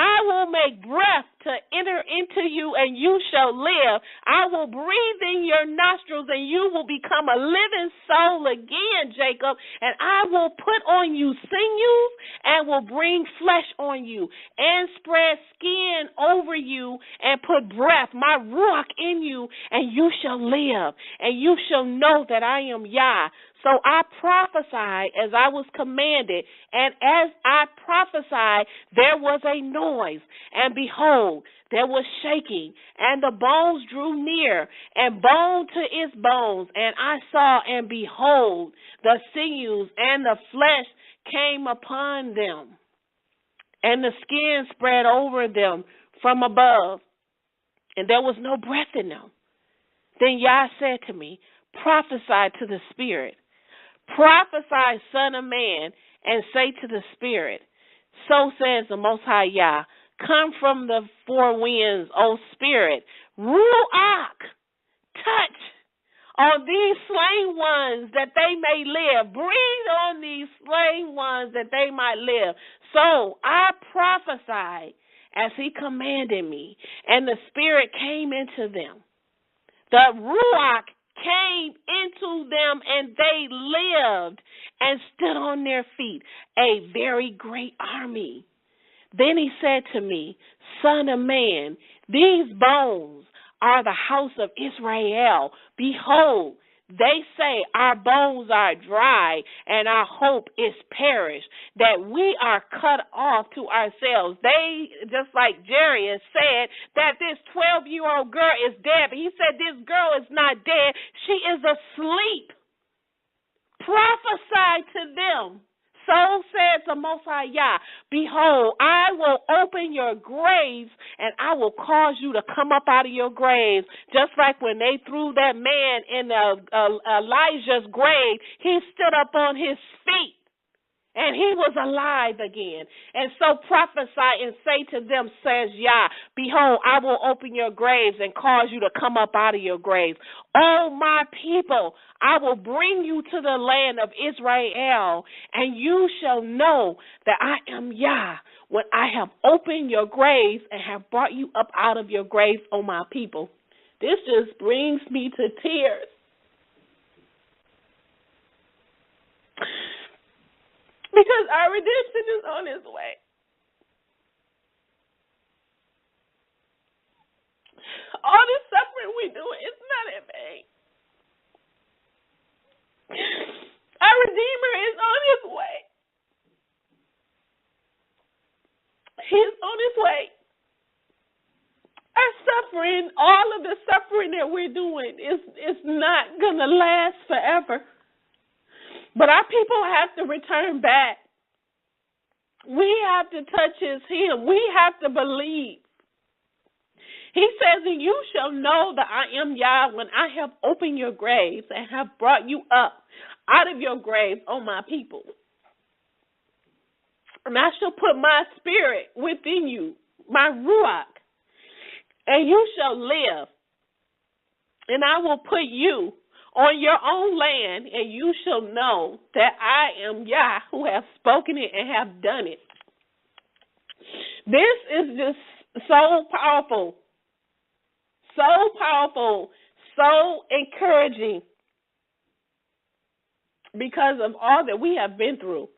I will make breath to enter into you, and you shall live. I will breathe in your nostrils, and you will become a living soul again, Jacob. And I will put on you sinews, and will bring flesh on you, and spread skin over you, and put breath, my ruach, in you, and you shall live. And you shall know that I am Yah. So I prophesied as I was commanded, and as I prophesied, there was a noise, and behold, there was shaking, and the bones drew near, and bone to its bones, and I saw, and behold, the sinews and the flesh came upon them, and the skin spread over them from above, and there was no breath in them. Then Yah said to me, prophesy to the spirit. Prophesy, son of man, and say to the spirit, so says the Most High Yah, come from the four winds, O spirit, ruach, touch on these slain ones that they may live. Breathe on these slain ones that they might live. So I prophesied as he commanded me, and the spirit came into them. The ruach came into them, and they lived and stood on their feet, a very great army. Then he said to me, son of man, these bones are the house of Israel. Behold, they say our bones are dry and our hope is perished, that we are cut off to ourselves. They, just like Jarius, said that this 12-year-old girl is dead, but he said this girl is not dead. She is asleep. Prophesy to them. So says the Most High Yah, behold, I will open your graves, and I will cause you to come up out of your graves. Just like when they threw that man in Elijah's grave, he stood up on his feet, and he was alive again. And so prophesy and say to them, says Yah, behold, I will open your graves and cause you to come up out of your graves. O my people, I will bring you to the land of Israel, and you shall know that I am Yah when I have opened your graves and have brought you up out of your graves, O my people. This just brings me to tears. Because our redemption is on its way. All this suffering we do is not in vain. Our Redeemer is on his way. He is on his way. Our suffering, all of the suffering that we're doing is not going to last forever. But our people have to return back. We have to touch his hem. We have to believe. He says, and you shall know that I am Yah when I have opened your graves and have brought you up out of your graves, O my people. And I shall put my spirit within you, my ruach, and you shall live. And I will put you on your own land, and you shall know that I am Yah who have spoken it and have done it. This is just so powerful, so encouraging because of all that we have been through.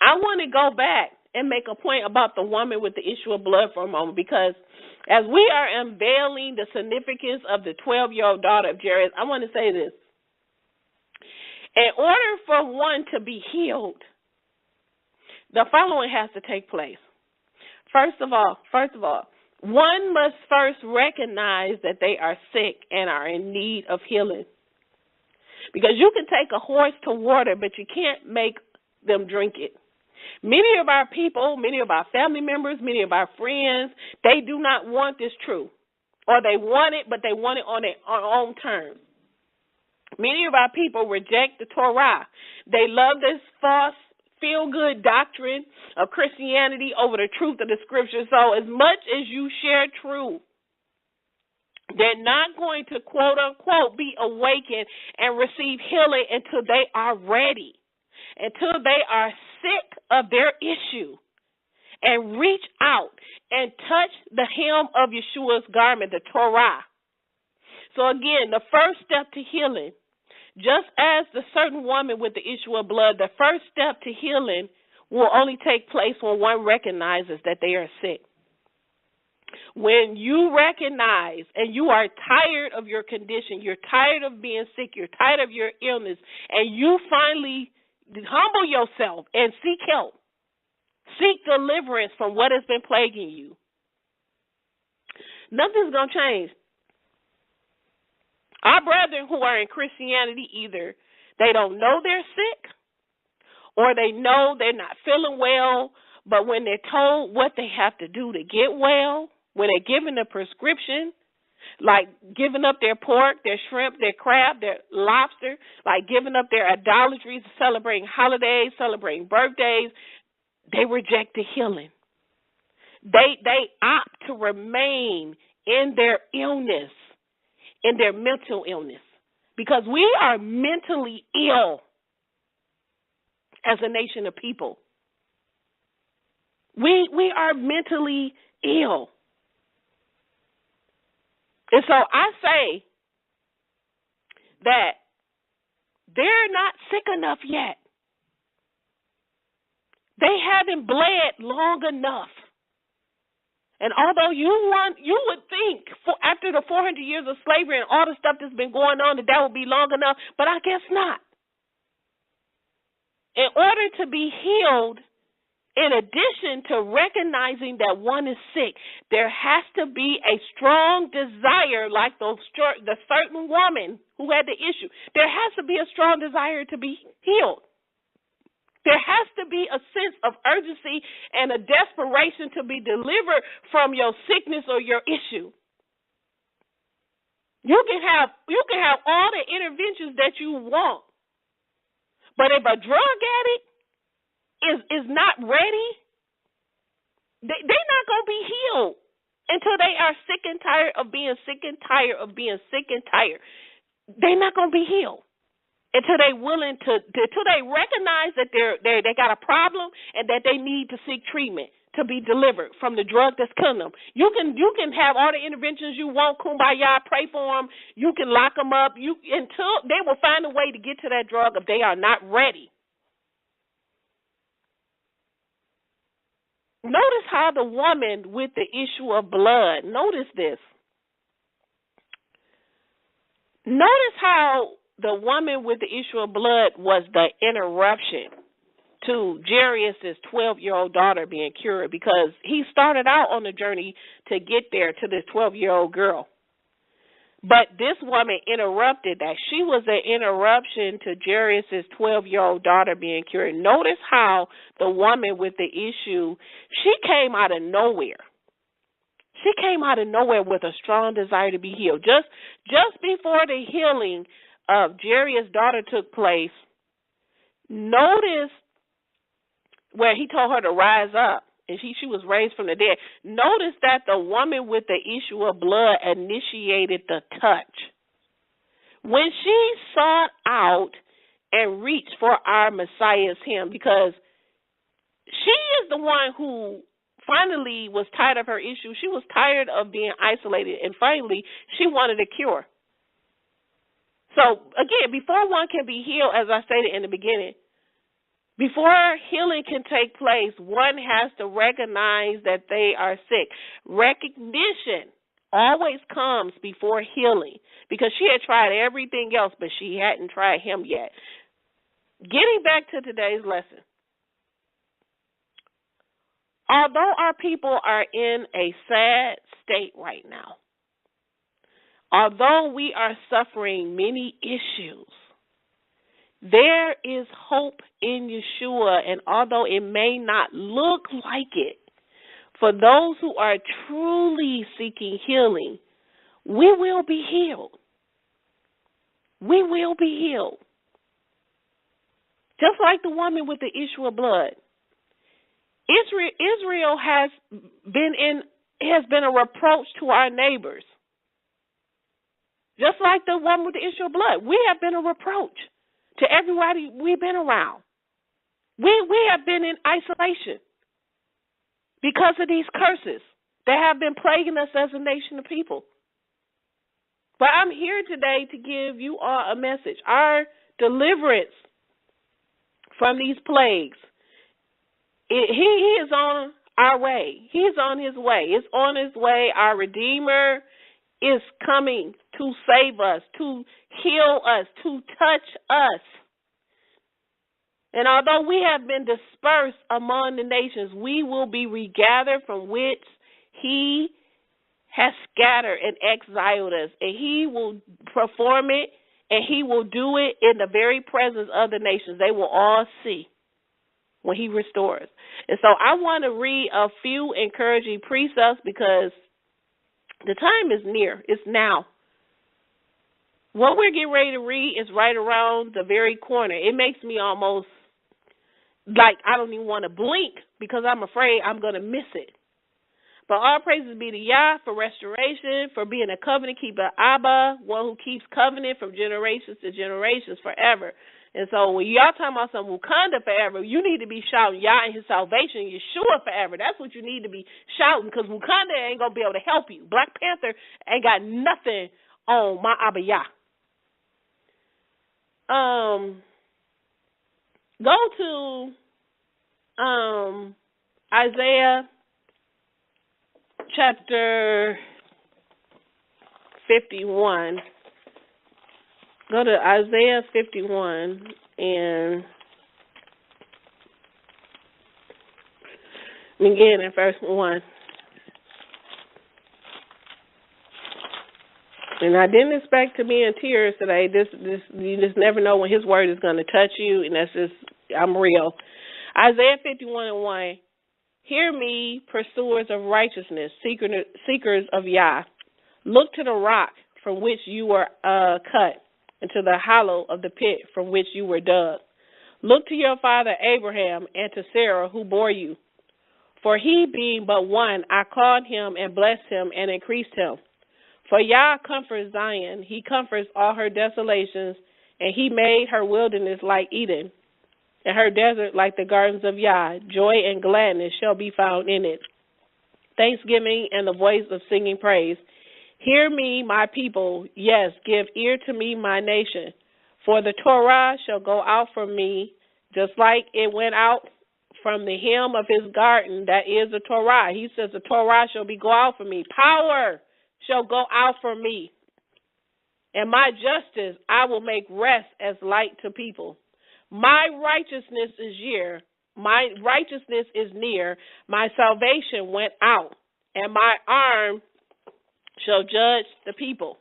I want to go back and make a point about the woman with the issue of blood for a moment, because as we are unveiling the significance of the 12-year-old daughter of Jarius, I want to say this. In order for one to be healed, the following has to take place. First of all, one must first recognize that they are sick and are in need of healing. Because you can take a horse to water, but you can't make them drink it. Many of our people, many of our family members, many of our friends, they do not want this truth. Or they want it, but they want it on their own terms. Many of our people reject the Torah. They love this false, feel-good doctrine of Christianity over the truth of the Scripture. So as much as you share truth, they're not going to, quote-unquote, be awakened and receive healing until they are ready, until they are sick of their issue. and reach out and touch the hem of Yahshua's garment, the Torah. So again, the first step to healing, just as the certain woman with the issue of blood, the first step to healing will only take place when one recognizes that they are sick. When you recognize and you are tired of your condition, you're tired of being sick, you're tired of your illness, and you finally humble yourself and seek help, seek deliverance from what has been plaguing you, nothing's going to change. Our brethren who are in Christianity, either they don't know they're sick or they know they're not feeling well, but when they're told what they have to do to get well, when they're given a prescription, like giving up their pork, their shrimp, their crab, their lobster, like giving up their idolatries, celebrating holidays, celebrating birthdays, they reject the healing. They opt to remain in their illness, in their mental illness, because we are mentally ill as a nation of people. We are mentally ill. And so I say that they're not sick enough yet. They haven't bled long enough. And although you would think after the 400 years of slavery and all the stuff that's been going on that would be long enough, but I guess not. In order to be healed, in addition to recognizing that one is sick, there has to be a strong desire, like the certain woman who had the issue. There has to be a strong desire to be healed. There has to be a sense of urgency and a desperation to be delivered from your sickness or your issue. You can have all the interventions that you want, but if a drug addict is not ready, they're not going to be healed until they are sick and tired of being sick and tired of being sick and tired. They're not going to be healed until they recognize that they got a problem and that they need to seek treatment to be delivered from the drug that's killing them. You can have all the interventions you want, kumbaya, pray for them. You can lock them up. Until they will find a way to get to that drug if they are not ready. Notice how the woman with the issue of blood, notice this. Notice how the woman with the issue of blood was the interruption to Jarius' 12-year-old daughter being cured, because he started out on the journey to get there to this 12-year-old girl. But this woman interrupted that. She was an interruption to Jarius' 12-year-old daughter being cured. Notice how the woman with the issue, she came out of nowhere. She came out of nowhere with a strong desire to be healed. Just before the healing of Jarius' daughter took place, notice where he told her to rise up, and she was raised from the dead. Notice that the woman with the issue of blood initiated the touch. When she sought out and reached for our Messiah's hem, because she is the one who finally was tired of her issue. She was tired of being isolated, and finally she wanted a cure. So, again, before one can be healed, as I stated in the beginning, before healing can take place, one has to recognize that they are sick. Recognition always comes before healing, because she had tried everything else, but she hadn't tried him yet. Getting back to today's lesson, although our people are in a sad state right now, although we are suffering many issues, there is hope in Yahshua, and although it may not look like it, for those who are truly seeking healing, we will be healed. We will be healed. Just like the woman with the issue of blood. Israel has been a reproach to our neighbors. Just like the woman with the issue of blood, we have been a reproach to everybody we've been around. We have been in isolation. because of these curses that have been plaguing us as a nation of people. But I'm here today to give you all a message. Our deliverance from these plagues, he is on our way. He's on his way. It's on his way. Our Redeemer is coming to save us, to heal us, to touch us. And although we have been dispersed among the nations, we will be regathered from which he has scattered and exiled us. And he will perform it, and he will do it in the very presence of the nations. They will all see when he restores. And so I want to read a few encouraging precepts because the time is near. It's now. What we're getting ready to read is right around the very corner. It makes me almost like I don't even want to blink because I'm afraid I'm going to miss it. But all praises be to Yah for restoration, for being a covenant keeper, Abba, one who keeps covenant from generations to generations forever. And so when y'all talking about some Wakanda forever, you need to be shouting Yah and his salvation, Yahshua forever. That's what you need to be shouting because Wakanda ain't going to be able to help you. Black Panther ain't got nothing on my Abba Yah. Go to Isaiah chapter 51. Go to Isaiah 51 and begin in verse 1. And I didn't expect to be in tears today. This you just never know when his word is going to touch you, and that's just, I'm real. Isaiah 51 and 1. Hear me, pursuers of righteousness, seekers of Yah. Look to the rock from which you were cut, and to the hollow of the pit from which you were dug. Look to your father Abraham and to Sarah who bore you. For he being but one, I called him and blessed him and increased him. For Yah comforts Zion, he comforts all her desolations, and he made her wilderness like Eden, and her desert like the gardens of Yah. Joy and gladness shall be found in it, thanksgiving and the voice of singing praise. Hear me, my people, yes, give ear to me, my nation. For the Torah shall go out from me, just like it went out from the hem of his garden, that is the Torah. He says the Torah shall go out from me. Power shall go out from me. And my justice I will make rest as light to people. My righteousness is near. My righteousness is near. My salvation went out, and my arm shall judge the people.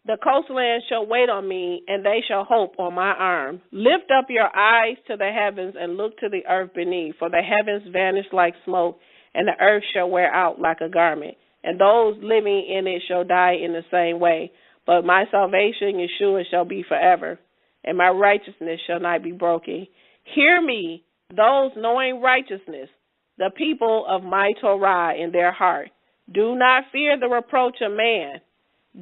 The coastlands shall wait on me, and they shall hope on my arm. Lift up your eyes to the heavens and look to the earth beneath, for the heavens vanish like smoke, and the earth shall wear out like a garment, and those living in it shall die in the same way. But my salvation, Yahshua, shall be forever, and my righteousness shall not be broken. Hear me, those knowing righteousness, the people of my Torah in their heart. Do not fear the reproach of man.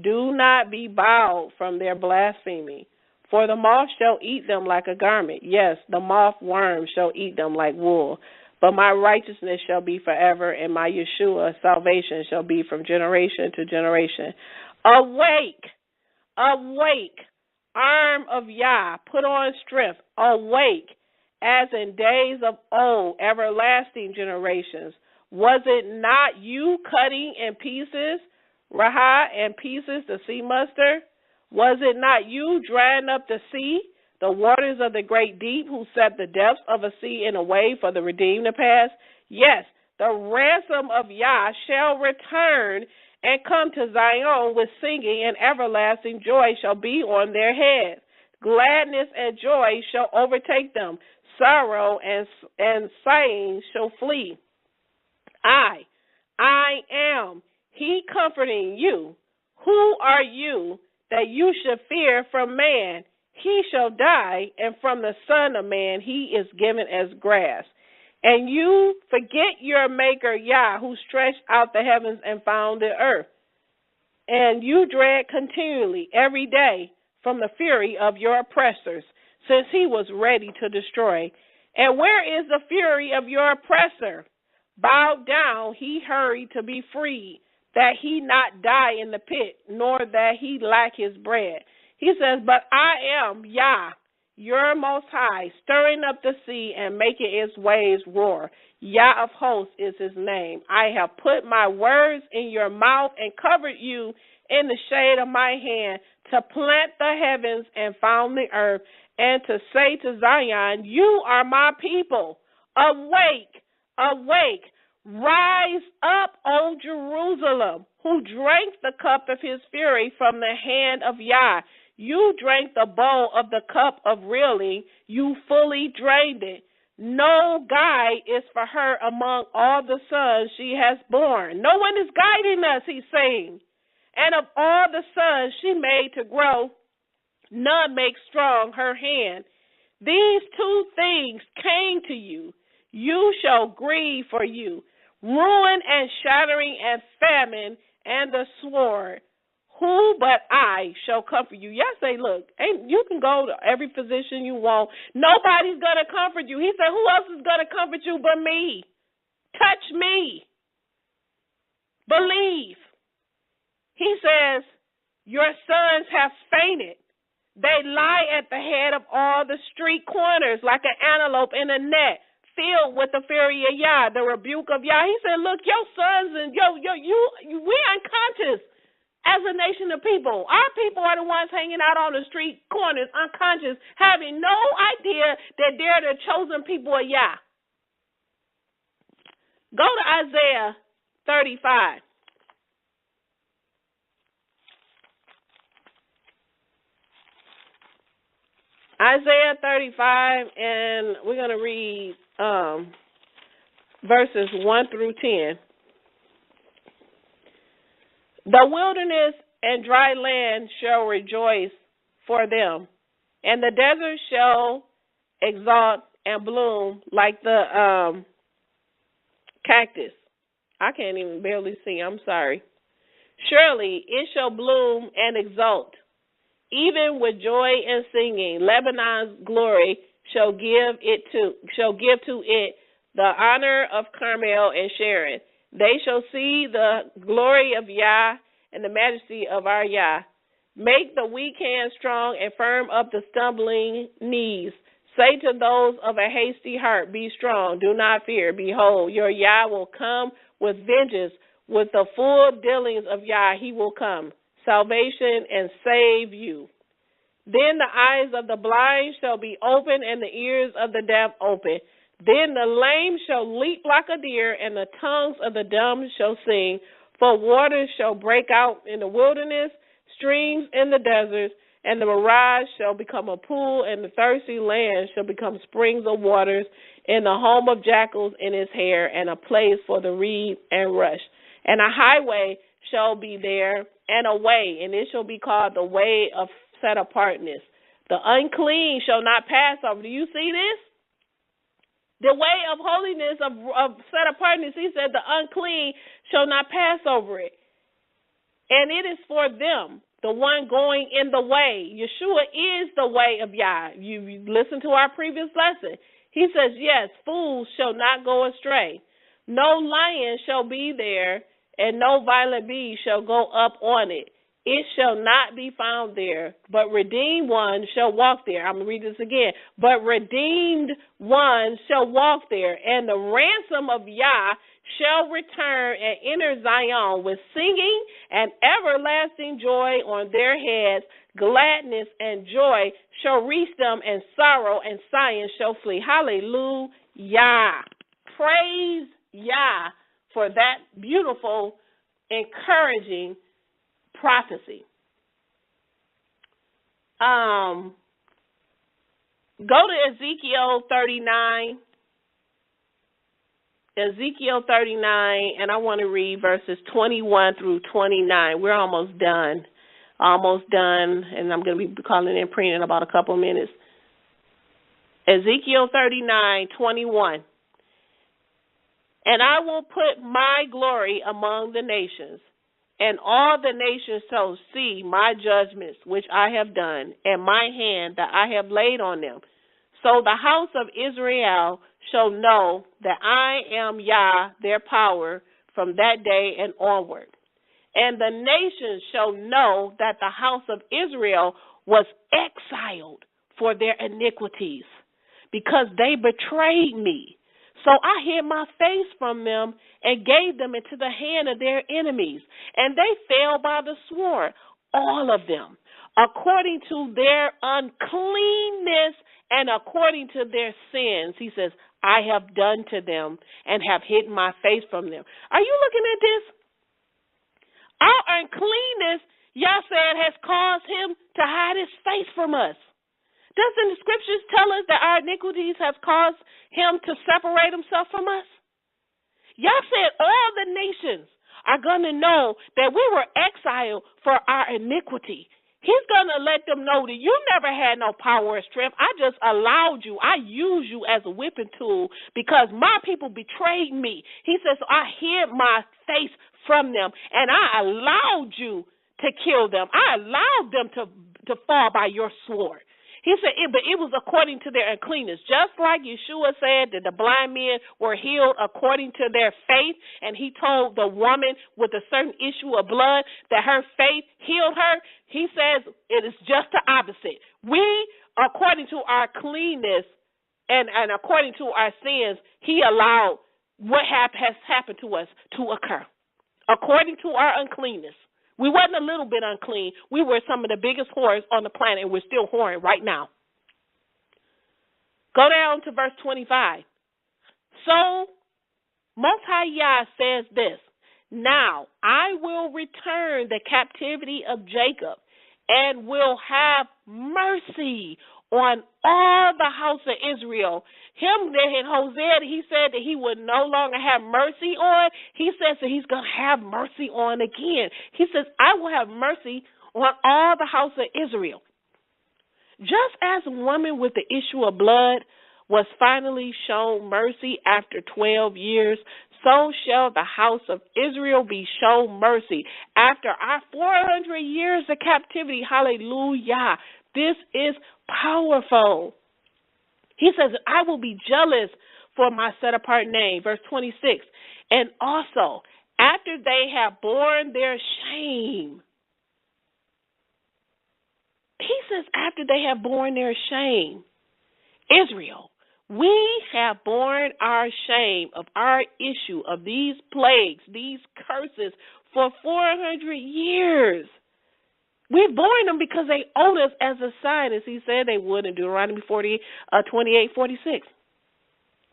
Do not be bowed from their blasphemy. For the moth shall eat them like a garment. Yes, the moth worm shall eat them like wool. But my righteousness shall be forever, and my Yahshua salvation shall be from generation to generation. Awake, awake, arm of Yah, put on strength. Awake, as in days of old, everlasting generations. Was it not you cutting in pieces, Raha, and pieces the sea muster? Was it not you drying up the sea, the waters of the great deep, who set the depths of a sea in a way for the redeemed to pass? Yes, the ransom of Yah shall return and come to Zion with singing, and everlasting joy shall be on their heads. Gladness and joy shall overtake them. Sorrow and sighing shall flee. I am he comforting you. Who are you that you should fear from man? He shall die, and from the son of man he is given as grass. And you forget your maker Yah, who stretched out the heavens and founded earth. And you dread continually every day from the fury of your oppressors, since he was ready to destroy. And where is the fury of your oppressor? Bowed down, he hurried to be freed, that he not die in the pit, nor that he lack his bread. He says, but I am Yah, your Most High, stirring up the sea and making its waves roar. Yah of hosts is his name. I have put my words in your mouth and covered you in the shade of my hand, to plant the heavens and found the earth, and to say to Zion, you are my people. Awake, awake, rise up, O Jerusalem, who drank the cup of his fury from the hand of Yah. You drank the bowl of the cup of reeling, you fully drained it. No guide is for her among all the sons she has borne. No one is guiding us, he's saying. And of all the sons she made to grow, none makes strong her hand. These two things came to you. You shall grieve for you, ruin and shattering and famine and the sword. Who but I shall comfort you? Yes, say, look, you can go to every physician you want. Nobody's going to comfort you. He said, who else is going to comfort you but me? Touch me. Believe. He says, your sons have fainted. They lie at the head of all the street corners like an antelope in a net, filled with the fury of Yah, the rebuke of Yah. He said, look, your sons and we're unconscious as a nation of people. Our people are the ones hanging out on the street corners, unconscious, having no idea that they're the chosen people of Yah. Go to Isaiah 35. Isaiah 35, and we're going to read verses 1 through 10. The wilderness and dry land shall rejoice for them, and the desert shall exalt and bloom like the cactus. I can't even barely see, I'm sorry. Surely it shall bloom and exult, even with joy and singing. Lebanon's glory shall give to it the honor of Carmel and Sharon. They shall see the glory of Yah and the majesty of our Yah. Make the weak hands strong and firm up the stumbling knees. Say to those of a hasty heart, be strong, do not fear. Behold, your Yah will come with vengeance. With the full dealings of Yah, he will come. Salvation and save you. Then the eyes of the blind shall be open and the ears of the deaf open. Then the lame shall leap like a deer and the tongues of the dumb shall sing. For waters shall break out in the wilderness, streams in the deserts, and the mirage shall become a pool, and the thirsty land shall become springs of waters, in the home of jackals in his hair, and a place for the reed and rush. And a highway shall be there, and a way, and it shall be called the way of set apartness. The unclean shall not pass over. Do you see this? The way of holiness, of set apartness, he said the unclean shall not pass over it. And it is for them, the one going in the way. Yahshua is the way of Yah. You listen to our previous lesson. He says, yes, fools shall not go astray. No lion shall be there, and no violent beast shall go up on it. It shall not be found there, but redeemed ones shall walk there. I'm going to read this again. But redeemed ones shall walk there, and the ransom of Yah shall return and enter Zion with singing and everlasting joy on their heads. Gladness and joy shall reach them, and sorrow and sighing shall flee. Hallelujah. Praise Yah for that beautiful, encouraging prophecy. Go to Ezekiel 39. Ezekiel 39, and I want to read verses 21 through 29. We're almost done. And I'm going to be calling in print in about a couple of minutes. Ezekiel 39, 21. And I will put my glory among the nations, and all the nations shall see my judgments which I have done, and my hand that I have laid on them. So the house of Israel shall know that I am Yah, their power, from that day and onward. And the nations shall know that the house of Israel was exiled for their iniquities, because they betrayed me. So I hid my face from them and gave them into the hand of their enemies, and they fell by the sword, all of them, according to their uncleanness and according to their sins. He says, I have done to them and have hidden my face from them. Are you looking at this? Our uncleanness, Yah said, has caused him to hide his face from us. Doesn't the scriptures tell us that our iniquities have caused him to separate himself from us? Yah said all the nations are going to know that we were exiled for our iniquity. He's going to let them know that you never had no power or strength. I just allowed you. I used you as a whipping tool because my people betrayed me. He says, so I hid my face from them, and I allowed you to kill them. I allowed them to fall by your sword. He said, but it was according to their uncleanness. Just like Yahshua said that the blind men were healed according to their faith, and he told the woman with a certain issue of blood that her faith healed her, he says it is just the opposite. We, according to our cleanness and according to our sins, he allowed what has happened to us to occur, according to our uncleanness. We wasn't a little bit unclean. We were some of the biggest whores on the planet, and we're still whoring right now. Go down to verse 25. So, Most High Yah says this, now I will return the captivity of Jacob and will have mercy on all the house of Israel. Him that in Hosea, he said that he would no longer have mercy on. He says that he's going to have mercy on again. He says, I will have mercy on all the house of Israel. Just as a woman with the issue of blood was finally shown mercy after 12 years, so shall the house of Israel be shown mercy after our 400 years of captivity. Hallelujah. This is powerful. He says, I will be jealous for my set-apart name. Verse 26. And also, after they have borne their shame. He says, after they have borne their shame, Israel, we have borne our shame of our issue of these plagues, these curses for 400 years. We've borne them because they owed us as a sign, as he said they would in Deuteronomy 28:46.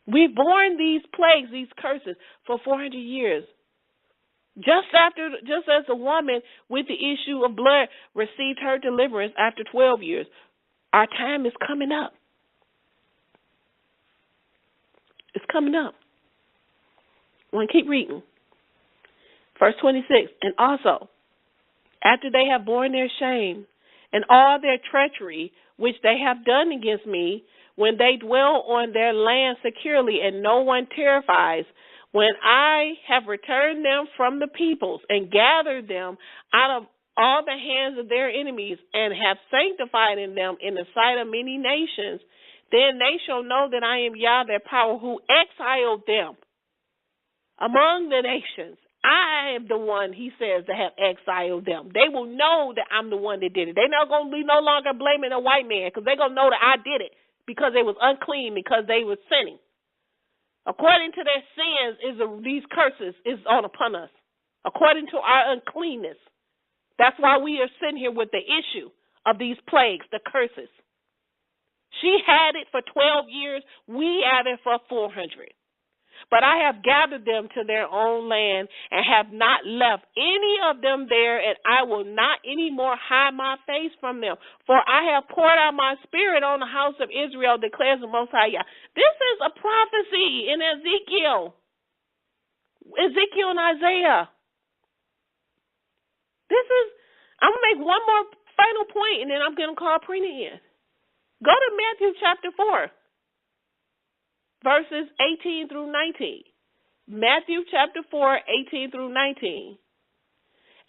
We've borne these plagues, these curses, for 400 years. Just as a woman with the issue of blood received her deliverance after 12 years, our time is coming up. It's coming up. I want to keep reading. Verse 26, and also, after they have borne their shame and all their treachery which they have done against me, when they dwell on their land securely and no one terrifies, when I have returned them from the peoples and gathered them out of all the hands of their enemies and have sanctified in them in the sight of many nations, then they shall know that I am Yah, their power, who exiled them among the nations. I am the one, he says, that have exiled them. They will know that I'm the one that did it. They're not going to be no longer blaming a white man because they're going to know that I did it because they was unclean, because they were sinning. According to their sins, these curses is upon us. According to our uncleanness. That's why we are sitting here with the issue of these plagues, the curses. She had it for 12 years. We had it for 400. But I have gathered them to their own land and have not left any of them there, and I will not any more hide my face from them. For I have poured out my spirit on the house of Israel, declares the Most High Yah. This is a prophecy in Ezekiel and Isaiah. I'm going to make one more final point, and then I'm going to call Prina in. Go to Matthew chapter 4. Verses 18 through 19. Matthew chapter 4, 18 through 19.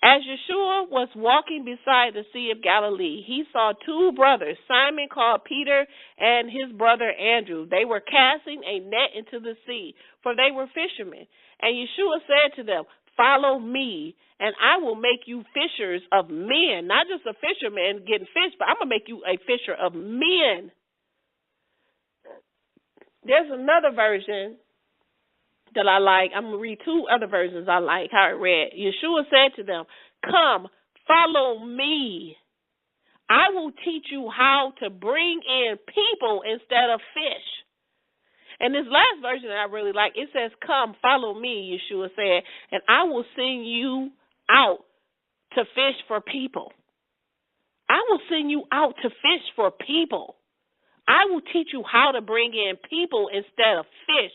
As Yahshua was walking beside the Sea of Galilee, he saw two brothers, Simon called Peter and his brother Andrew. They were casting a net into the sea, for they were fishermen. And Yahshua said to them, "Follow me, and I will make you fishers of men." Not just a fisherman getting fish, but I'm going to make you a fisher of men. There's another version that I like. I'm going to read two other versions I like, how it read. Yahshua said to them, "Come, follow me. I will teach you how to bring in people instead of fish." And this last version that I really like, it says, "Come, follow me," Yahshua said, "and I will send you out to fish for people." I will send you out to fish for people. I will teach you how to bring in people instead of fish.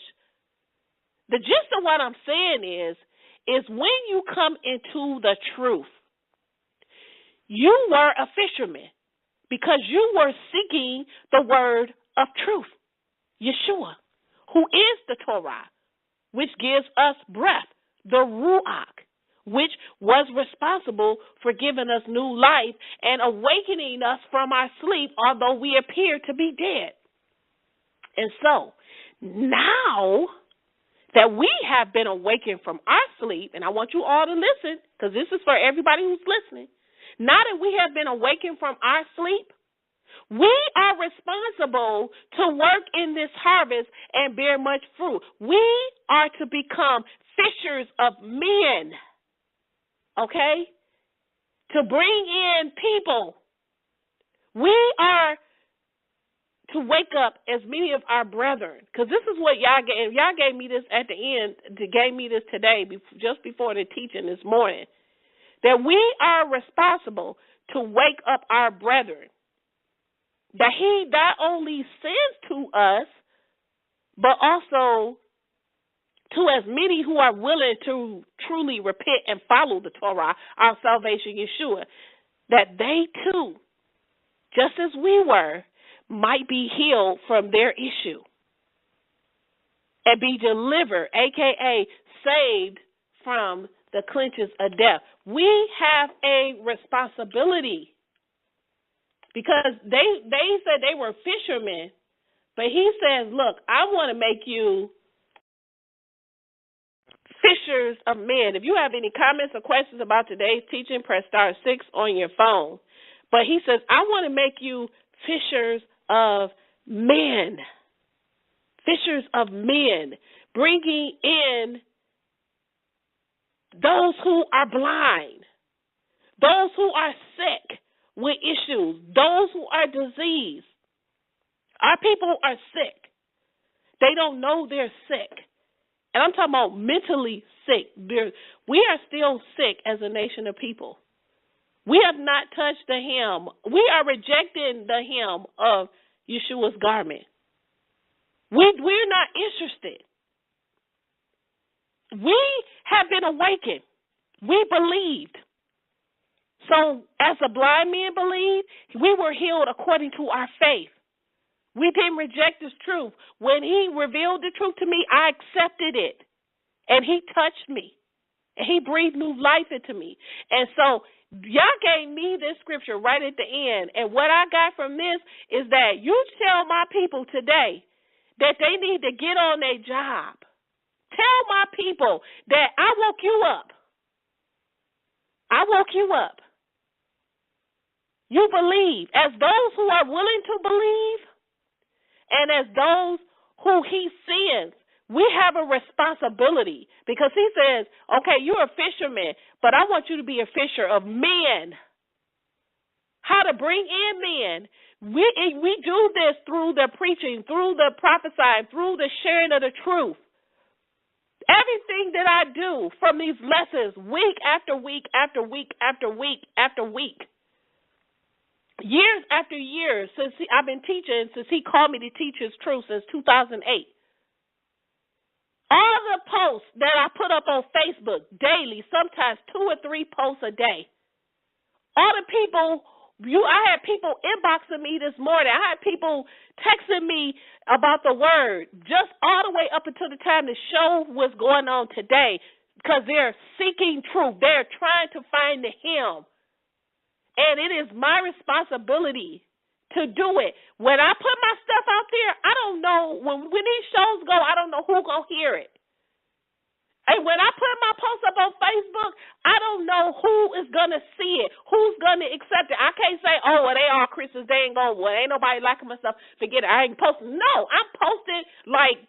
The gist of what I'm saying is when you come into the truth, you were a fisherman because you were seeking the word of truth, Yahshua, who is the Torah, which gives us breath, the Ruach, which was responsible for giving us new life and awakening us from our sleep, although we appear to be dead. And so, now that we have been awakened from our sleep, and I want you all to listen, because this is for everybody who's listening. Now that we have been awakened from our sleep, we are responsible to work in this harvest and bear much fruit. We are to become fishers of men, okay? To bring in people. We are to wake up as many of our brethren, because this is what y'all gave. Y'all gave me this at the end, gave me this today, just before the teaching this morning, that we are responsible to wake up our brethren, that he not only sends to us, but also to as many who are willing to truly repent and follow the Torah, our salvation, Yahshua, that they too, just as we were, might be healed from their issue and be delivered, a.k.a. saved from the clutches of death. We have a responsibility because they said they were fishermen, but he says, look, I want to make you fishers of men. If you have any comments or questions about today's teaching, press *6 on your phone. But he says, I want to make you fishers of men. Fishers of men. Bringing in those who are blind, those who are sick with issues, those who are diseased. Our people are sick. They don't know they're sick. And I'm talking about mentally sick. We are still sick as a nation of people. We have not touched the hem. We are rejecting the hem of Yahshua's garment. We're not interested. We have been awakened. We believed. So as the blind man believed, we were healed according to our faith. We didn't reject his truth. When he revealed the truth to me, I accepted it. And he touched me. And he breathed new life into me. And so y'all gave me this scripture right at the end. And what I got from this is that you tell my people today that they need to get on their job. Tell my people that I woke you up. I woke you up. You believe. As those who are willing to believe and as those who he sends, we have a responsibility because he says, okay, you're a fisherman, but I want you to be a fisher of men. How to bring in men. We do this through the preaching, through the prophesying, through the sharing of the truth. Everything that I do from these lessons, week after week after week after week after week, years after years, since I've been teaching, since he called me to teach his truth since 2008. All the posts that I put up on Facebook daily, sometimes 2 or 3 posts a day. All the people, I had people inboxing me this morning. I had people texting me about the word, just all the way up until the time the show was going on today. because they're seeking truth. They're trying to find Him. And it is my responsibility to do it. When I put my stuff out there, I don't know, when these shows go, I don't know who's going to hear it. And when I put my post up on Facebook, I don't know who is going to see it, who's going to accept it. I can't say, oh, well, they all Christians, they ain't going, well, ain't nobody liking my stuff, forget it, I ain't posting. No, I'm posting like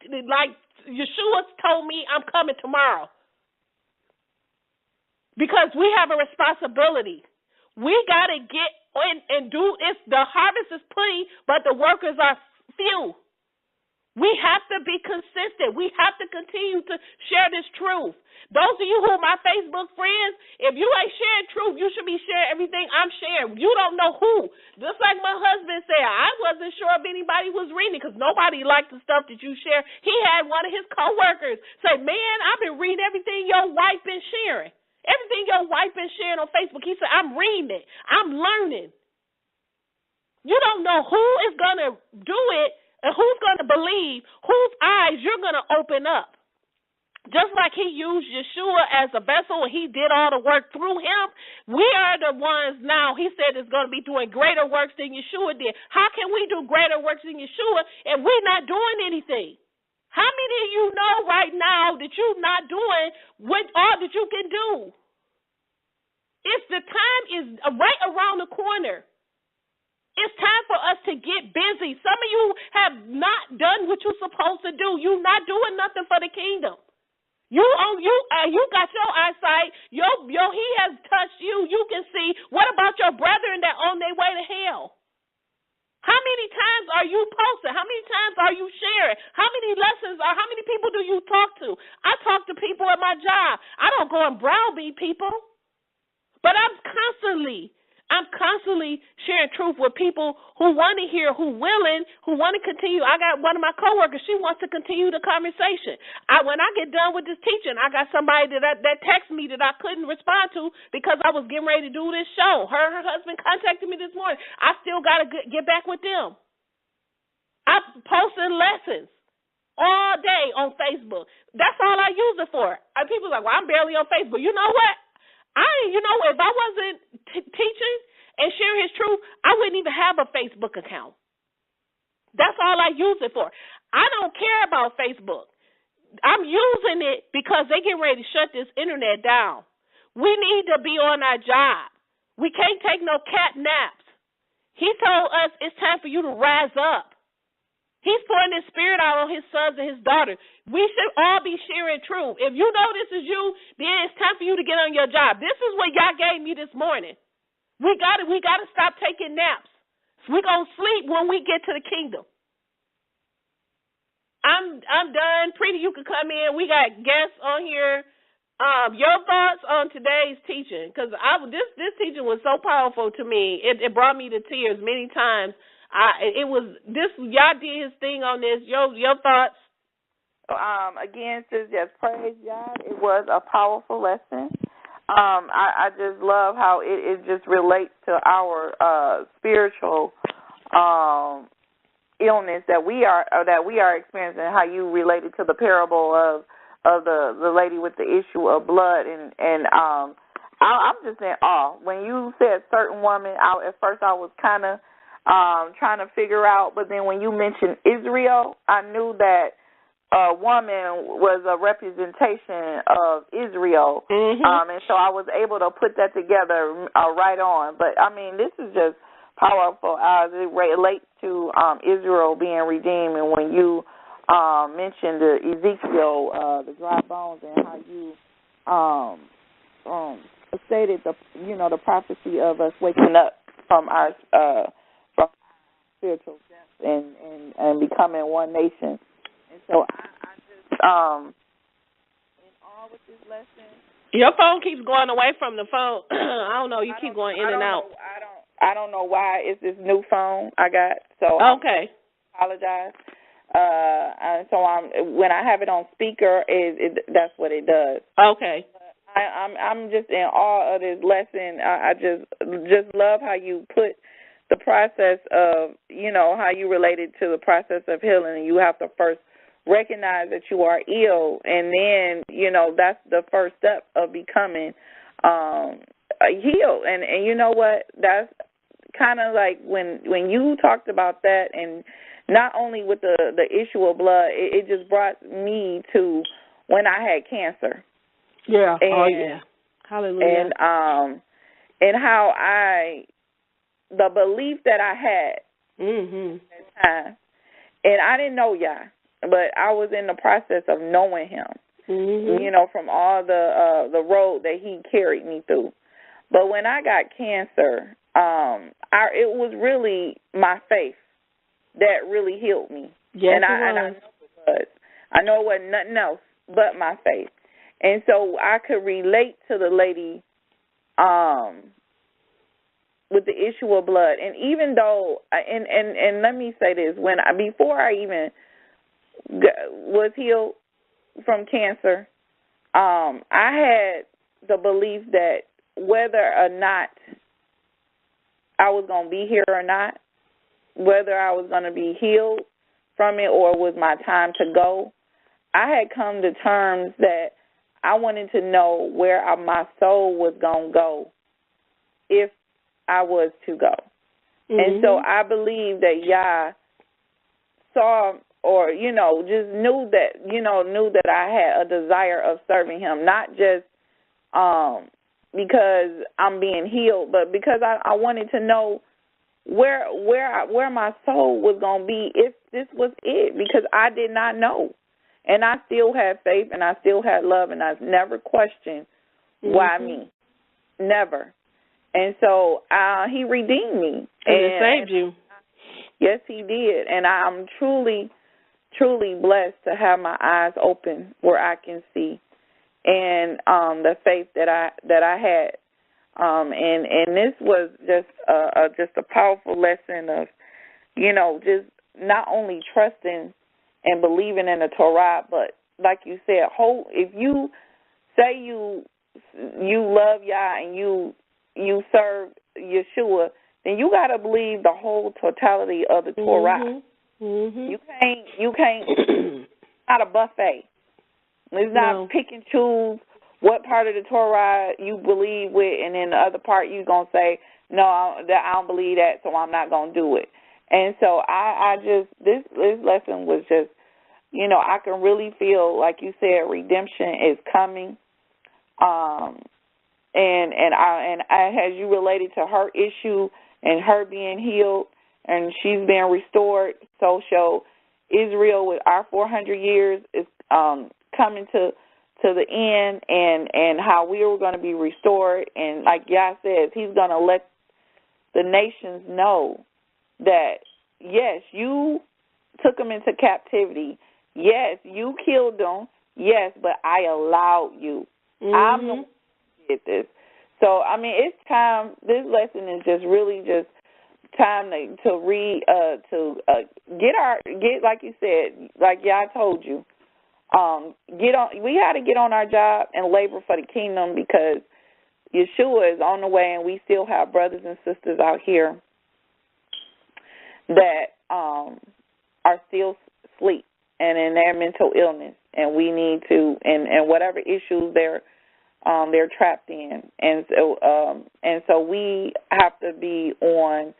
Yahshua told me I'm coming tomorrow. Because we have a responsibility. We got to get in and do it. The harvest is plenty, but the workers are few. We have to be consistent. We have to continue to share this truth. Those of you who are my Facebook friends, if you ain't sharing truth, you should be sharing everything I'm sharing. You don't know who. Just like my husband said, I wasn't sure if anybody was reading because nobody liked the stuff that you share. He had one of his coworkers say, man, I've been reading everything your wife been sharing. Everything your wife been sharing on Facebook, he said, I'm reading it. I'm learning. You don't know who is going to do it and who's going to believe, whose eyes you're going to open up. Just like he used Yahshua as a vessel and he did all the work through him, we are the ones now, he said, is going to be doing greater works than Yahshua did. How can we do greater works than Yahshua if we're not doing anything? How many of you know right now that you're not doing what all that you can do? It's the time is right around the corner. It's time for us to get busy. Some of you have not done what you're supposed to do. You're not doing nothing for the kingdom. You got your eyesight. He has touched you. You can see. What about your brethren that on their way to hell? How many times are you posting? How many times are you sharing? How many lessons or how many people do you talk to? I talk to people at my job. I don't go and browbeat people. But I'm constantly sharing truth with people who want to hear, who willing, who want to continue. I got one of my coworkers, she wants to continue the conversation. When I get done with this teaching, I got somebody that texted me that I couldn't respond to because I was getting ready to do this show. Her husband contacted me this morning. I still got to get back with them. I'm posting lessons all day on Facebook. That's all I use it for. People are like, well, I'm barely on Facebook. You know what? If I wasn't teaching and sharing his truth, I wouldn't even have a Facebook account. That's all I use it for. I don't care about Facebook. I'm using it because they get ready to shut this internet down. We need to be on our job. We can't take no cat naps. He told us it's time for you to rise up. He's pouring his spirit out on his sons and his daughters. We should all be sharing truth. If you know this is you, then it's time for you to get on your job. This is what y'all gave me this morning. We got to stop taking naps. We're going to sleep when we get to the kingdom. I'm done. Preeti, you can come in. We got guests on here. Your thoughts on today's teaching? Because this teaching was so powerful to me. It brought me to tears many times. Y'all did his thing on this. Your thoughts? Again, sis, just praise God. It was a powerful lesson. I just love how it just relates to our spiritual illness that we are experiencing. How you related to the parable of the lady with the issue of blood, and I'm just in awe when you said certain woman. At first I was kind of trying to figure out, but then when you mentioned Israel, I knew that a woman was a representation of Israel, and so I was able to put that together right on. But, I mean, this is just powerful as it relates to Israel being redeemed, and when you mentioned the Ezekiel, the dry bones, and how you stated the prophecy of us waking up from our spiritual death and becoming one nation. And so I just in all with this lesson. Your phone keeps going away from the phone. I don't know. You keep going in and out. I don't know why. It's this new phone I got. So okay. I apologize. So when I have it on speaker, that's what it does. Okay. I'm just in awe of this lesson. I just love how you put the process of, how you related to the process of healing. And you have to first recognize that you are ill, and then, you know, that's the first step of becoming healed. And you know what? That's kind of like when you talked about that, and not only with the issue of blood, it just brought me to when I had cancer. Yeah. And, yeah. Hallelujah. And how the belief that I had Mm-hmm. at that time, and I didn't know Yah, but I was in the process of knowing him, Mm-hmm. you know, from all the road that he carried me through. But when I got cancer, it was really my faith that really healed me. Yes, and I know it was. I know it wasn't nothing else but my faith. And so I could relate to the lady with the issue of blood. And even though, and let me say this, before I even was healed from cancer, I had the belief that whether or not I was going to be here or not, whether I was going to be healed from it or was my time to go, I had come to terms that I wanted to know where my soul was going to go if I was to go. Mm-hmm. And so I believe that Yah saw, or, you know, just knew that I had a desire of serving him, not just because I'm being healed, but because I wanted to know where my soul was going to be if this was it, because I did not know. And I still had faith, and I still had love, and I never questioned why me. Never. And so he redeemed me. And saved you. Yes, he did. And I'm truly, truly blessed to have my eyes open where I can see, and the faith that I had. And this was just a powerful lesson of, you know, just not only trusting and believing in the Torah, but like you said, if you say you love Yah and you serve Yahshua, then you got to believe the whole totality of the Torah. Mm-hmm. You can't. It's not a buffet. It's not pick and choose what part of the Torah you believe with, and then the other part you're going to say, no, I don't believe that, so I'm not going to do it. And so this lesson was just, you know, I can really feel, like you said, redemption is coming. And as you related to her issue and her being healed and she's being restored, so shall Israel with our 400 years is coming to the end, and how we are going to be restored. And like Yah says, he's going to let the nations know that, yes, you took them into captivity. Yes, you killed them. Yes, but I allowed you. I'm the one who did this. So, I mean, it's time. This lesson is just really just time to read, get like you said, like Yah told you, we got to get on our job and labor for the kingdom, because Yahshua is on the way, and we still have brothers and sisters out here that are still asleep and in their mental illness, and we need to, and whatever issues they're trapped in, and so we have to be on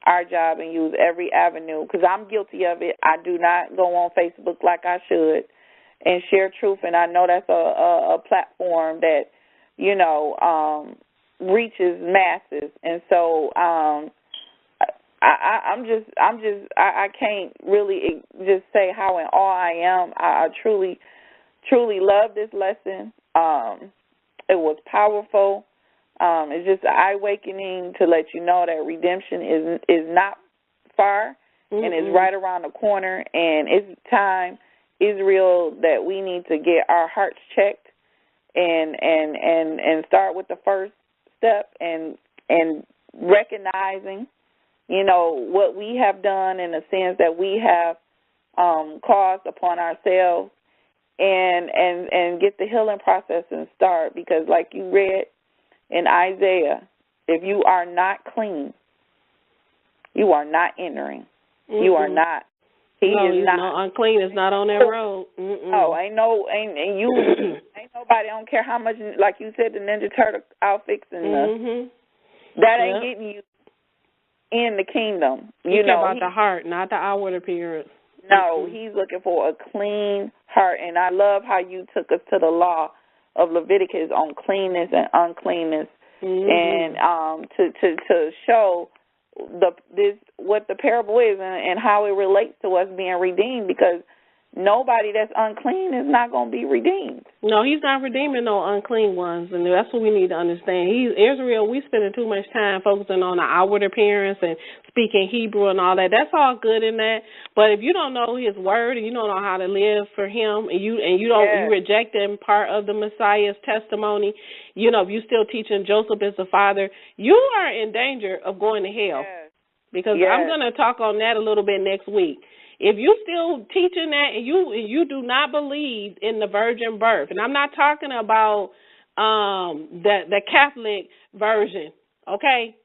our job and use every avenue, because I'm guilty of it. I do not go on Facebook like I should and share truth, and I know that's a platform that, you know, reaches masses, and so I can't really just say how in awe I am. I truly, truly love this lesson. It was powerful. It's just an eye-awakening to let you know that redemption is not far, and it's right around the corner, and it's time, Israel, that we need to get our hearts checked and start with the first step and recognizing, you know, what we have done and the sins that we have caused upon ourselves, and get the healing process and start, because like you read in Isaiah, if you are not clean, you are not entering. You are not He's not. No, unclean is not on that road. No, ain't nobody. I don't care how much, like you said, the Ninja Turtle outfits and that ain't getting you in the kingdom. You know about the heart, not the outward appearance. No, he's looking for a clean heart, and I love how you took us to the law of Leviticus on cleanness and uncleanness, and to show what the parable is and how it relates to us being redeemed, because nobody that's unclean is not going to be redeemed. No, he's not redeeming no unclean ones, and that's what we need to understand. Israel, we spending too much time focusing on the outward appearance and speaking Hebrew and all that. That's all good in that, but if you don't know his word and you don't know how to live for him, and you rejecting part of the Messiah's testimony, you know, if you still teaching Joseph as the father, you are in danger of going to hell. Because I'm going to talk on that a little bit next week. If you still teaching that and you do not believe in the virgin birth, and I'm not talking about the Catholic version, okay?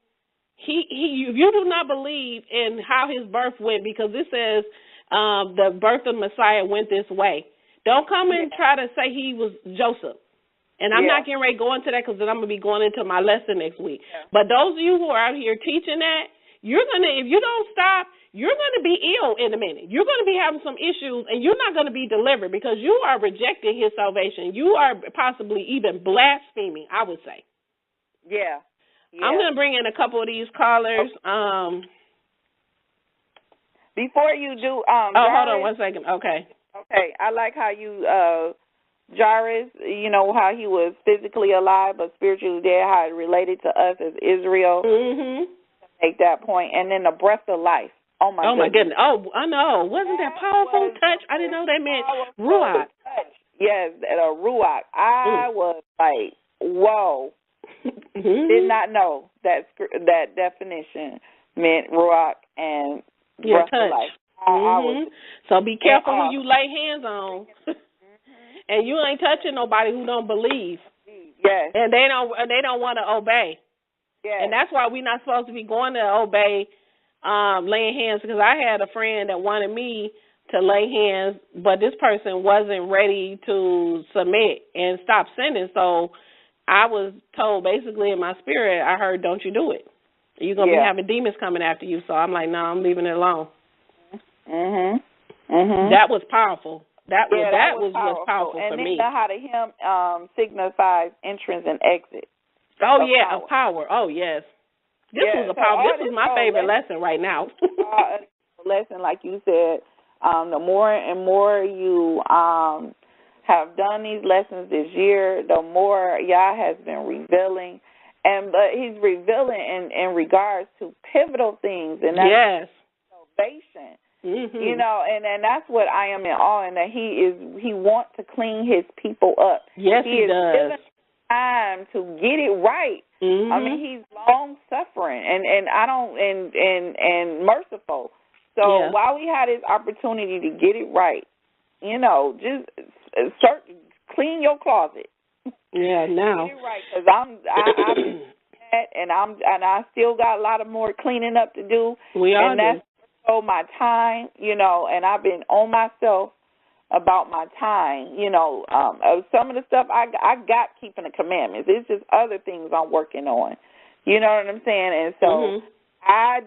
If you do not believe in how his birth went, because this says the birth of Messiah went this way, don't come and try to say he was Joseph. And I'm not getting ready to go into that because then I'm going to be going into my lesson next week. But those of you who are out here teaching that, if you don't stop, you're going to be ill in a minute. You're going to be having some issues, and you're not going to be delivered because you are rejecting his salvation. You are possibly even blaspheming, I would say. Yeah. I'm going to bring in a couple of these callers. Before you do, hold on one second. Okay. Okay, I like how you, Jarius, you know, how he was physically alive but spiritually dead, how it related to us as Israel. Make that point. And then the breath of life. Oh, my goodness. Oh, I know. Wasn't that powerful touch? I didn't know that meant ruach. Yes, a ruach. I was like, whoa. Did not know that definition meant ruach and breath of life. So be careful who you lay hands on. And you ain't touching nobody who don't believe. Yes. And they don't want to obey. Yes. And that's why we're not supposed to be going to obey laying hands, because I had a friend that wanted me to lay hands, but this person wasn't ready to submit and stop sinning. So I was told, basically in my spirit, I heard, don't you do it. You're going to be having demons coming after you. So I'm like, no, I'm leaving it alone. That was powerful. That was powerful for me. And then how the hymn signifies entrance and exit. Oh, yeah, of power. Oh, yes. This was a power. This was my favorite lesson right now. Lesson, like you said, the more and more you have done these lessons this year, the more Yah has been revealing. But he's revealing in regards to pivotal things, and that's salvation. You know, and that's what I am in awe, and that he wants to clean his people up. Yes, he does. Time to get it right. I mean, he's long suffering and merciful. So while we had this opportunity to get it right, you know, just clean your closet. Yeah, now. Get it right, because I still got a lot of more cleaning up to do. That's my time, you know, and I've been on myself about my time, you know. Some of the stuff I got keeping the commandments. It's just other things I'm working on. You know what I'm saying? And so I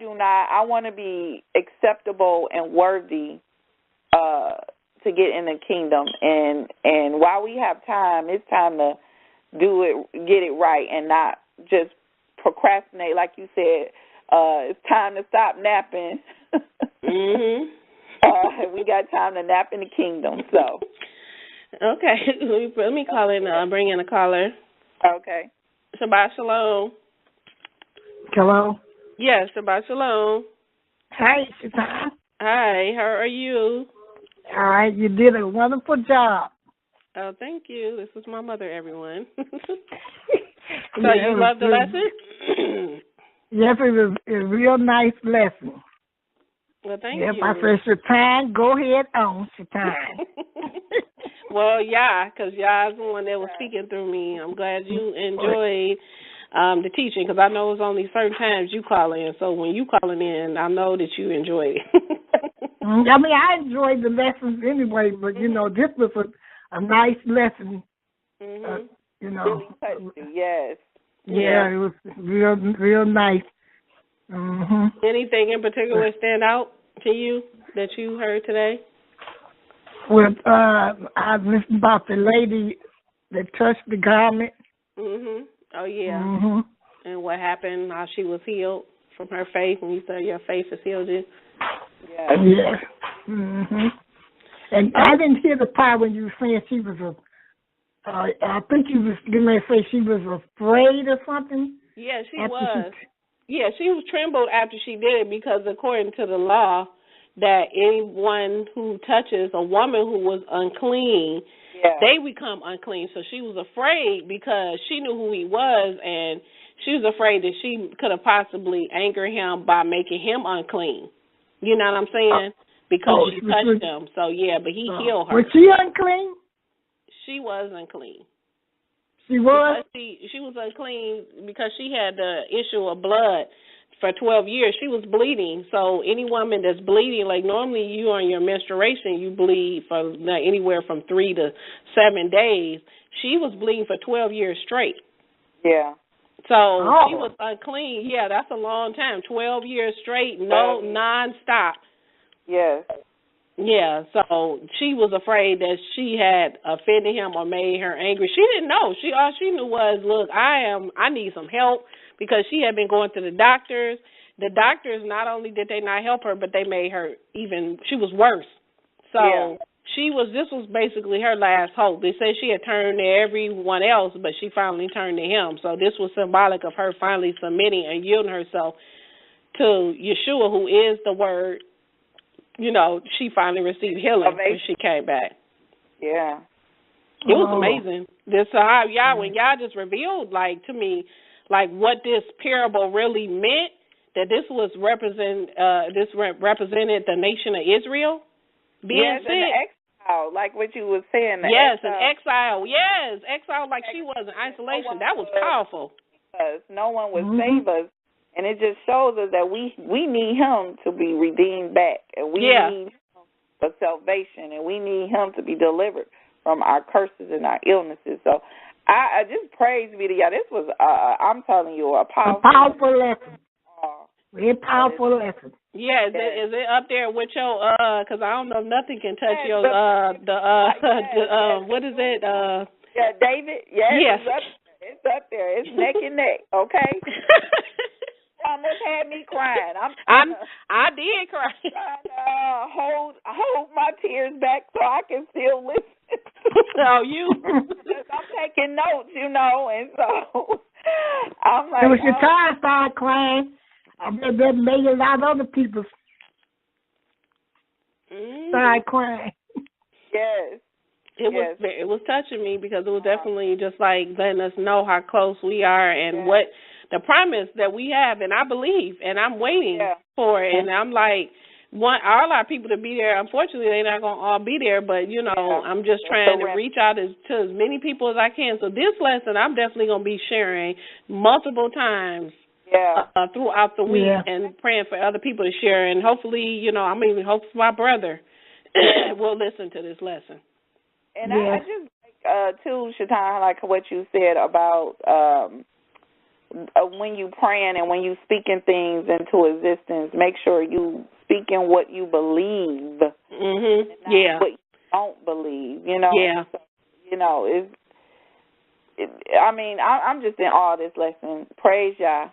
want to be acceptable and worthy to get in the kingdom. And while we have time, it's time to do it, get it right, and not just procrastinate. Like you said, it's time to stop napping. We got time to nap in the kingdom. So, okay, let me call in. Bring in a caller. Okay. Shabbat shalom. Hello. Yes, Shabbat shalom. Hi, Shaitan. Hi. How are you? All right. You did a wonderful job. Oh, thank you. This is my mother, everyone. So you love the lesson? Yes, it was a real nice lesson. Well, thank you. I said, Shaitan, go ahead on, Shaitan. Well, because Yah is the one that was speaking through me. I'm glad you enjoyed the teaching, because I know it's only certain times you call in. So when you calling in, I know that you enjoyed it. I mean, I enjoyed the lessons anyway, but, you know, this was a nice lesson. You know. Really touched you, yes. Yeah, it was real nice. Anything in particular stand out to you that you heard today? Well, I listened about the lady that touched the garment. Oh, yeah. And what happened, how she was healed from her faith, when you said your faith has healed you. Yeah. And I didn't hear the part when you were saying she was I think you was going to say she was afraid or something. Yeah, she was. She was trembled after she did it because according to the law, that anyone who touches a woman who was unclean, they become unclean. So she was afraid because she knew who he was, and she was afraid that she could have possibly angered him by making him unclean. You know what I'm saying? Because she touched him. So, but he healed her. Was she unclean? She was unclean. She was? She was unclean because she had the issue of blood for 12 years. She was bleeding. So any woman that's bleeding, like normally you on your menstruation, you bleed for anywhere from 3 to 7 days. She was bleeding for 12 years straight. Yeah. So she was unclean. Yeah, that's a long time. 12 years straight, no nonstop. Yes. Yeah, so she was afraid that she had offended him or made her angry. She didn't know. All she knew was, look, I need some help, because she had been going to the doctors. The doctors, not only did they not help her, but they made her she was worse. So this was basically her last hope. They said she had turned to everyone else, but she finally turned to him. So this was symbolic of her finally submitting and yielding herself to Yahshua, who is the Word. You know, she finally received healing when she came back. Yeah. It was amazing. This when y'all just revealed, like, to me, like, what this parable really meant, that this was represented the nation of Israel being sent. In exile, like what you were saying. An exile. Yes, exile, like she was in isolation. That was powerful. No one would save us. And it just shows us that we need him to be redeemed back. And we need him for salvation. And we need him to be delivered from our curses and our illnesses. So I just praise be to y'all. This was, I'm telling you, a powerful lesson. Very powerful lesson. Yeah, is it up there with your, because I don't know, nothing can touch your, what is it? David? Yes. It's up there. It's neck and neck, okay? Almost had me crying. I did cry. Trying to hold my tears back so I can still listen. Oh, you? I'm taking notes, you know, and so I'm like, it was your time started crying. I bet that made a lot of other people start crying. Yes. It was touching me because it was definitely just like letting us know how close we are and what the promise that we have, and I believe, and I'm waiting for it, and I'm like, all our people to be there. Unfortunately, they're not going to all be there, but, you know, I'm just trying to reach out to as many people as I can. So this lesson I'm definitely going to be sharing multiple times throughout the week and praying for other people to share, and hopefully, you know, hopefully my brother will listen to this lesson. And I just like, too, Shaitan, like what you said about when you praying and when you speaking things into existence, make sure you speaking what you believe, and not what you don't believe. You know, so, you know, I'm just in awe of this lesson. Praise Yah.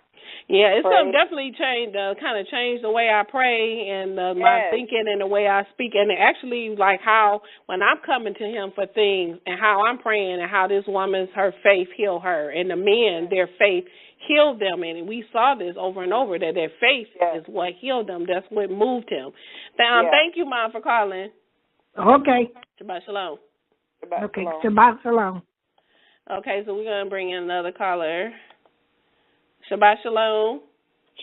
Yeah, it's definitely changed the way I pray and my thinking and the way I speak, and actually like how when I'm coming to him for things and how I'm praying and how this woman's her faith healed her and the men their faith healed them, and we saw this over and over that their faith is what healed them. That's what moved him. Thank you, Mom, for calling. Okay. Shabbat shalom. Shabbat shalom. Okay, so we're gonna bring in another caller. Shabbat shalom.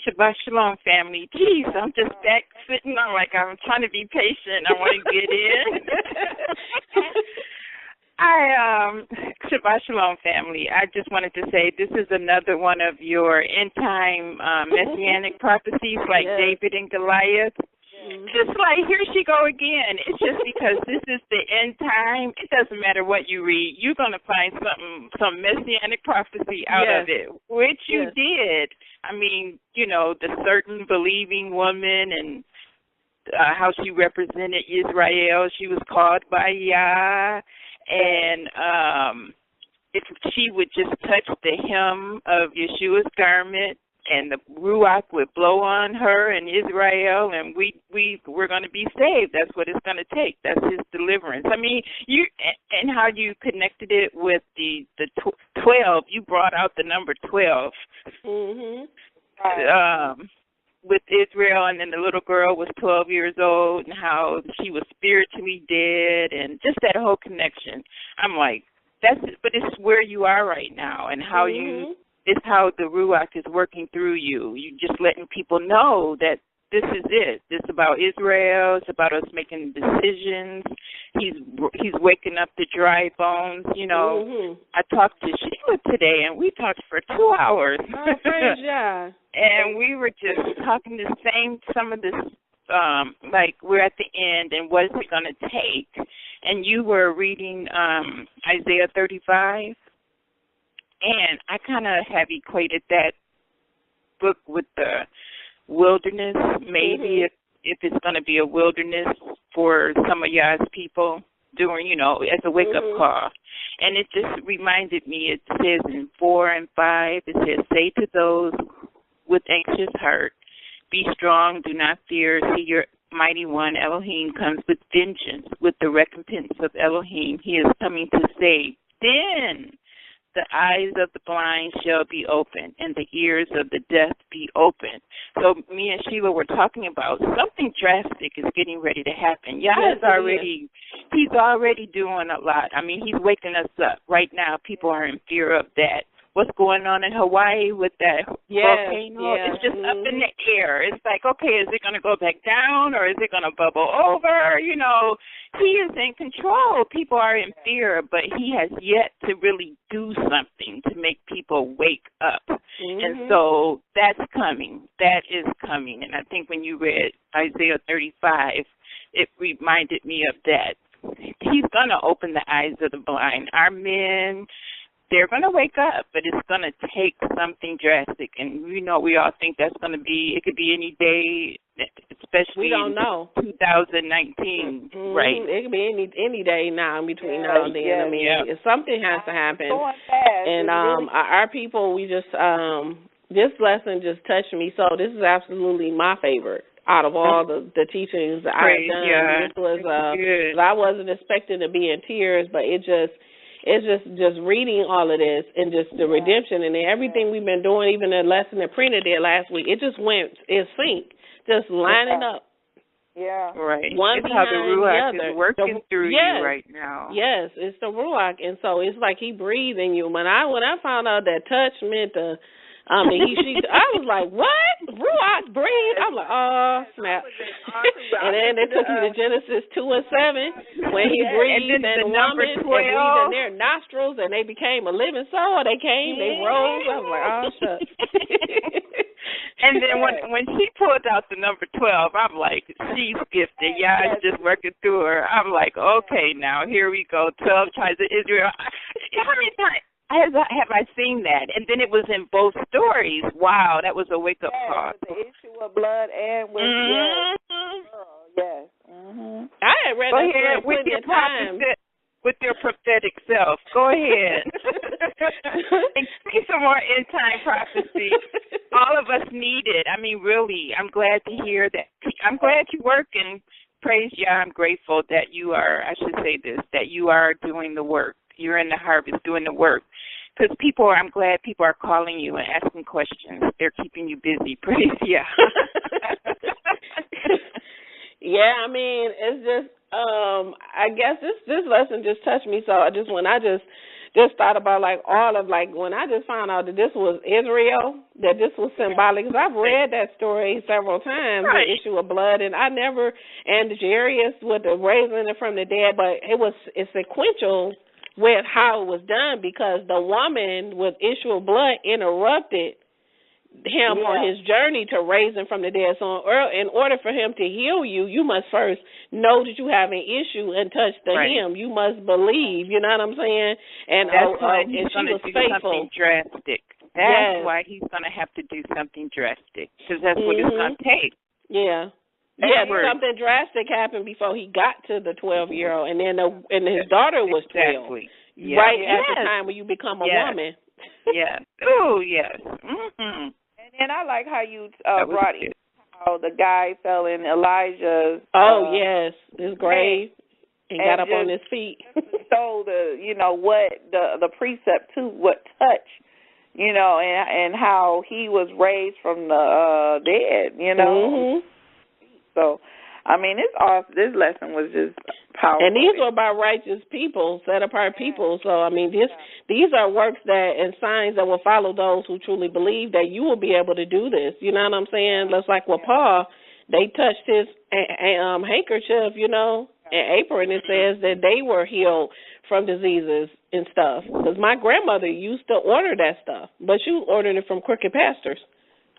Shabbat shalom, family. Jeez, I'm just back sitting on like I'm trying to be patient. I want to get in. Shabbat shalom, family. I just wanted to say this is another one of your end-time messianic prophecies like David and Goliath. It's like, here she go again. It's just because this is the end time. It doesn't matter what you read. You're going to find some messianic prophecy out of it, which you did. I mean, you know, the certain believing woman and how she represented Israel. She was called by Yah. And if she would just touch the hem of Yeshua's garment, and the Ruach would blow on her and Israel, and we're going to be saved. That's what it's going to take. That's his deliverance. I mean, you and how you connected it with the 12. You brought out the number 12. With Israel, and then the little girl was 12 years old, and how she was spiritually dead, and just that whole connection. I'm like, but it's where you are right now, and how it's how the Ruach is working through you. You just letting people know that this is it. It's about Israel. It's about us making decisions. He's waking up the dry bones. You know, I talked to Sheila today, and we talked for 2 hours. Oh, praise Yah. And we were just talking some of this, like we're at the end, and what is it going to take? And you were reading Isaiah 35. And I kind of have equated that book with the wilderness, maybe if it's going to be a wilderness for some of y'all's people during, you know, as a wake-up call. And it just reminded me, it says in 4 and 5, it says, say to those with anxious heart, be strong, do not fear, see your mighty one, Elohim, comes with vengeance, with the recompense of Elohim. He is coming to save. Then the eyes of the blind shall be open, and the ears of the deaf be open. So me and Sheila were talking about something drastic is getting ready to happen. Yah is already, he's already doing a lot. I mean, he's waking us up. Right now, people are in fear of that. What's going on in Hawaii with that volcano? It's just up in the air. It's like, okay, is it going to go back down, or is it going to bubble over? You know, he is in control. People are in fear, but he has yet to really do something to make people wake up. And so that's coming. That is coming. And I think when you read Isaiah 35, it reminded me of that. He's going to open the eyes of the blind. Our men, they're going to wake up, but it's going to take something drastic. And, you know, we all think that's going to be, it could be any day, especially we don't know. 2019, right? It could be any day now, in between now and then. I mean, something has to happen. And our people, we just, this lesson just touched me. So this is absolutely my favorite out of all the teachings that I've done. This was, I wasn't expecting to be in tears, but it's just reading all of this and just the redemption and everything we've been doing, even the lesson that Prina did last week, it just went in sync, just lining up. Yeah. Right. One it's behind how the Ruach the other. is working through you right now. Yes, it's the Ruach, and so it's like he breathed in you. When I found out that touch meant the I was like, what? Ruach breathe? I'm like, oh, snap. And then they took me to Genesis 2 and 7 when he breathed and the woman and breathed in their nostrils and they became a living soul. They came, they rose. I was like, oh, shucks. And then when she pulled out the number 12, I'm like, she's gifted. It's just working through her. I'm like, okay, now here we go. 12 tribes of Israel. How many times have I seen that? And then it was in both stories. Wow, that was a wake-up call. With the issue of blood and with yes. I had read that story plenty of times. With your prophetic self. Go ahead. And see some more end-time prophecy. All of us need it. I mean, really, I'm glad to hear that. I'm glad you work, and praise Yah. I'm grateful that you are, I should say this, that you are doing the work. You're in the harvest doing the work. Because I'm glad people are calling you and asking questions. They're keeping you busy. Praise Yah. Yeah, I mean, it's just, I guess this lesson just touched me. So I just thought about when I just found out that this was Israel, that this was symbolic. Because I've read that story several times, the issue of blood, and Jarius with the raising it from the dead, but it's sequential with how it was done because the woman with issue of blood interrupted him on his journey to raising from the dead. So in order for him to heal you, you must first know that you have an issue and touch the hem. You must believe. You know what I'm saying? And that's why he's going to do something drastic. That's why he's going to have to do something drastic, because that's what it's going to take. Yeah. Yeah, something drastic happened before he got to the 12-year-old, and then his daughter was 12. Exactly. Right at the time when you become a woman. Yes. Oh, yes. Mm-hmm. And then I like how you brought in how the guy fell in Elijah's. Yes, his grave and got up on his feet. So what the precept to what touch, and how he was raised from the dead. Mm-hmm. So, I mean, this lesson was just powerful. And these were about righteous people, set apart people. So, I mean, these are works and signs that will follow those who truly believe that you will be able to do this. You know what I'm saying? Just like with Paul, they touched his handkerchief, and apron. It says that they were healed from diseases and stuff. Because my grandmother used to order that stuff, but she was ordering it from crooked pastors.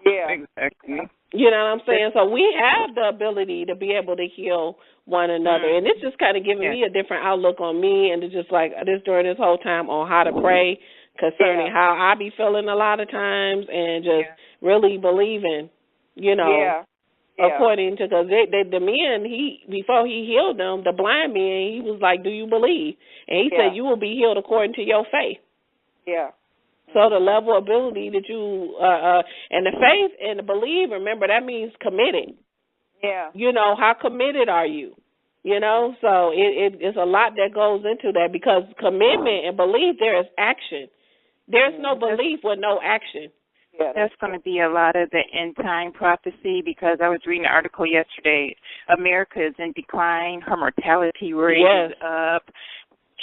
Yeah, exactly. You know what I'm saying? So we have the ability to be able to heal one another. And it's just kind of giving me a different outlook on me, and it's just like this during this whole time on how to pray concerning how I be feeling a lot of times, and just really believing, according to, because the men, before he healed them, the blind men, he was like, do you believe? And he said, you will be healed according to your faith. Yeah. So the level of ability that you, and the faith and the belief, remember, that means committed. Yeah. How committed are you? So it's a lot that goes into that, because commitment and belief, there is action. There's no belief with no action. Yeah, that's going to be a lot of the end time prophecy, because I was reading an article yesterday. America is in decline. Her mortality rate is up.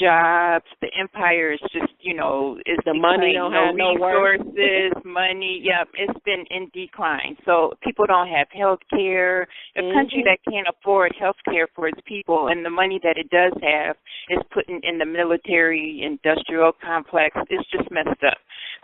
Jobs, the empire is just, is the money don't have no resources, money. Yeah, it's been in decline. So people don't have health care. A country that can't afford health care for its people, and the money that it does have is put in the military industrial complex. It's just messed up.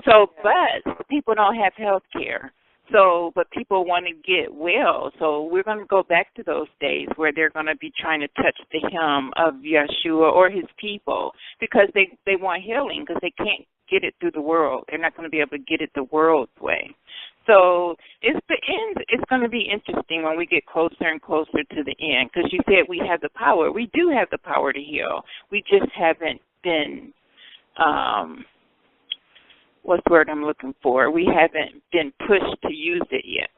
So, but people don't have health care. So, but people want to get well. So we're going to go back to those days where they're going to be trying to touch the hem of Yahshua or his people, because they want healing, because they can't get it through the world. They're not going to be able to get it the world's way. So it's the end. It's going to be interesting when we get closer and closer to the end, because you said we have the power. We do have the power to heal. We just haven't been what's the word I'm looking for? We haven't been pushed to use it yet.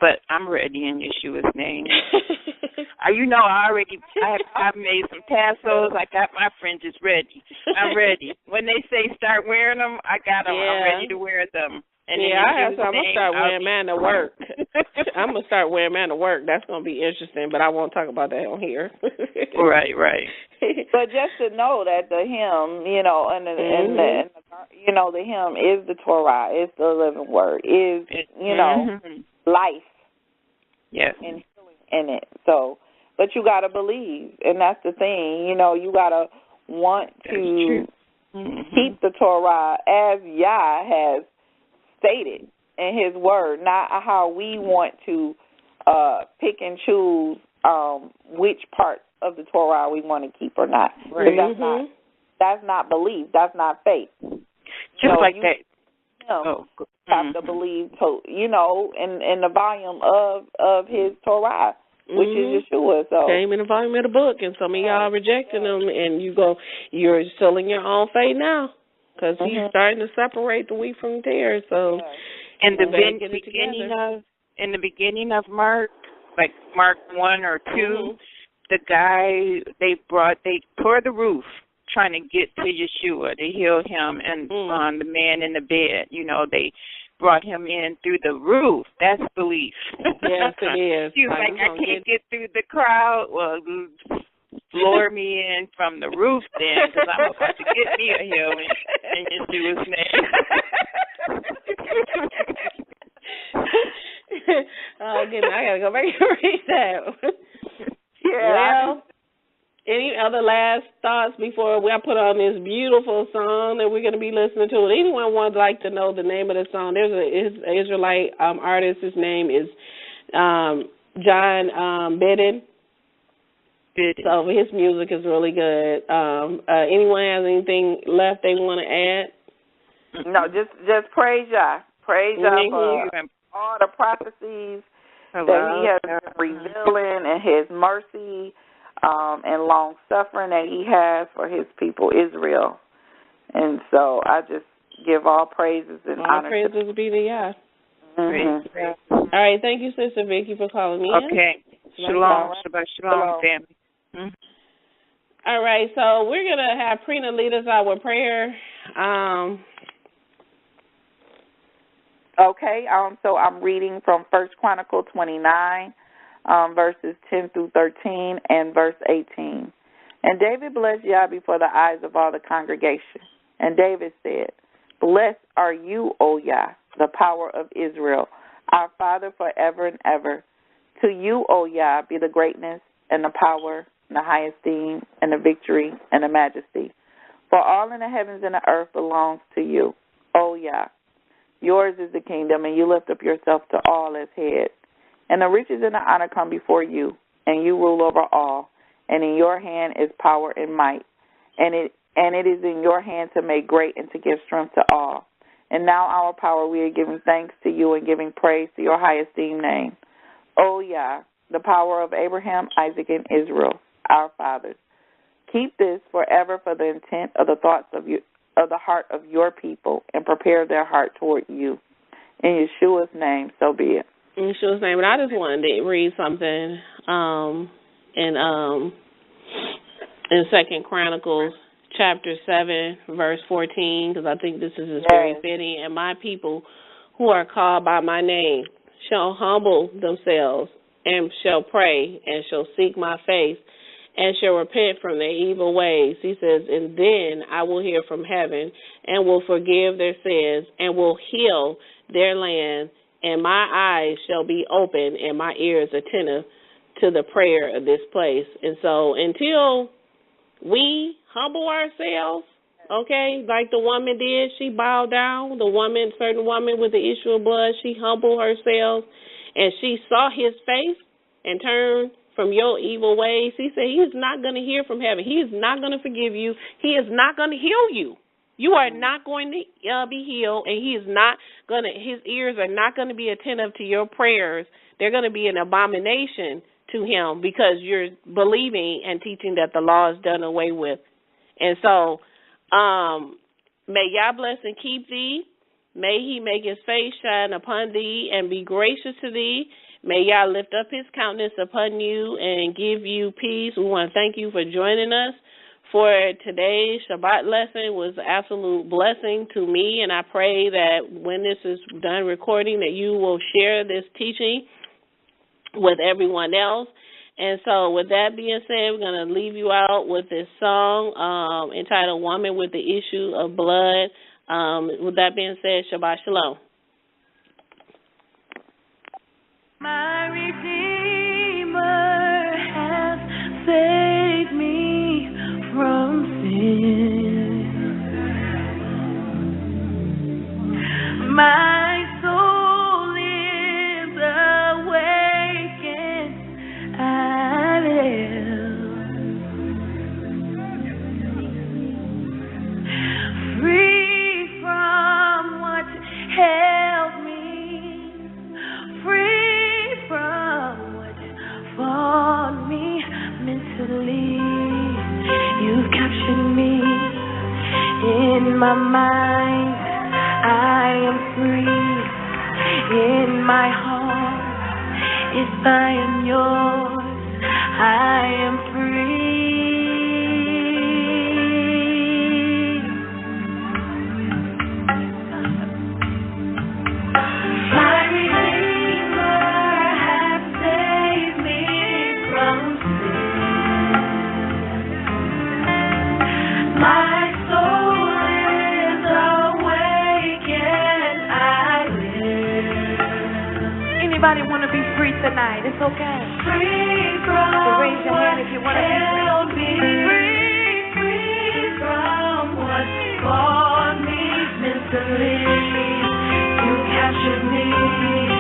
But I'm ready in Yeshua's name. I've made some tassels. I got my fringes ready. I'm ready. When they say start wearing them, I got them. I'm ready to wear them. And I'm going to start wearing mine to work. I'm going to start wearing mine to work. That's going to be interesting, but I won't talk about that on here. Right. But just to know that the hymn, the hymn is the Torah, is the living word, is, life. Yes. And healing in it. So, but you got to believe, and that's the thing. You got to want to keep the Torah as Yah has stated in his word, not how we want to pick and choose which part of the Torah we want to keep or not. Right. That's not belief. That's not faith. Just like that. Have to believe, in the volume of his Torah, which is Yahshua. So came in the volume of the book, and some of y'all rejecting them, and you're still in your own faith now, because he's starting to separate the wheat from the tares. So, in the beginning of Mark, like Mark 1 or 2, the guy they tore the roof trying to get to Yahshua to heal him, and on the man in the bed, they brought him in through the roof. That's belief. Yes, it is. He was like, I can't get through the crowd. Well, lower me in from the roof then, because I'm about to get me a healing in Yeshua's name. I gotta go back and read that. Yeah. Well, any other last thoughts before I put on this beautiful song that we're going to be listening to? Would anyone would like to know the name of the song? There's an Israelite artist. His name is John Bedden. So his music is really good. Anyone has anything left they want to add? No, just praise Yah. Praise Yah for all the prophecies that he has been revealing, and his mercy and long suffering that he has for his people Israel. And so I just give all praises and honor. All praises be to Yah. Mm-hmm. All right, thank you, Sister Vicky, for calling me in. Okay. Shalom, Shabbat family. Mm-hmm. All right, so we're going to have Prina lead us out with prayer. Okay, so I'm reading from 1 Chronicles 29, verses 10 through 13, and verse 18. And David blessed Yah before the eyes of all the congregation. And David said, Blessed are you, O Yah, the power of Israel, our Father forever and ever. To you, O Yah, be the greatness and the power and the high esteem and the victory and the majesty. For all in the heavens and the earth belongs to you, O Yah. Yours is the kingdom, and you lift up yourself to all as head. And the riches and the honor come before you, and you rule over all. And in your hand is power and might. And it is in your hand to make great and to give strength to all. And now our power, we are giving thanks to you and giving praise to your high esteemed name. O Yah, the power of Abraham, Isaac, and Israel, our fathers. Keep this forever for the intent of the thoughts of you, of the heart of your people, and prepare their heart toward you. In Yeshua's name, so be it. In Yeshua's name. And I just wanted to read something in 2 Chronicles chapter 7, verse 14, because I think this is very fitting. And my people who are called by my name shall humble themselves and shall pray and shall seek my face and shall repent from their evil ways. He says, and then I will hear from heaven and will forgive their sins and will heal their land, and my eyes shall be open and my ears attentive to the prayer of this place. And so until we humble ourselves, okay, like the woman did, she bowed down. The certain woman with the issue of blood, she humbled herself and she saw his face and turned from your evil ways. He said he's not going to hear from heaven. He is not going to forgive you. He is not going to heal you. You are not going to be healed, and his ears are not going to be attentive to your prayers. They're going to be an abomination to him because you're believing and teaching that the law is done away with. And so may Yah bless and keep thee. May he make his face shine upon thee and be gracious to thee. May Yah lift up his countenance upon you and give you peace. We want to thank you for joining us for today's Shabbat lesson. It was an absolute blessing to me, and I pray that when this is done recording that you will share this teaching with everyone else. And so with that being said, we're going to leave you out with this song entitled Woman with the Issue of Blood. With that being said, Shabbat Shalom. My Redeemer has saved me from sin. My soul is awakened. I live free from what held me, free from what fought me mentally. You've captured me in my mind. I am free in my heart. If I am yours, I am free. My Redeemer has saved me from sin. My soul is awake and I live. Anybody want to be free tonight? It's okay. Free from so raise your hand if you want to be free. Free from what caused me mentally. You captured me.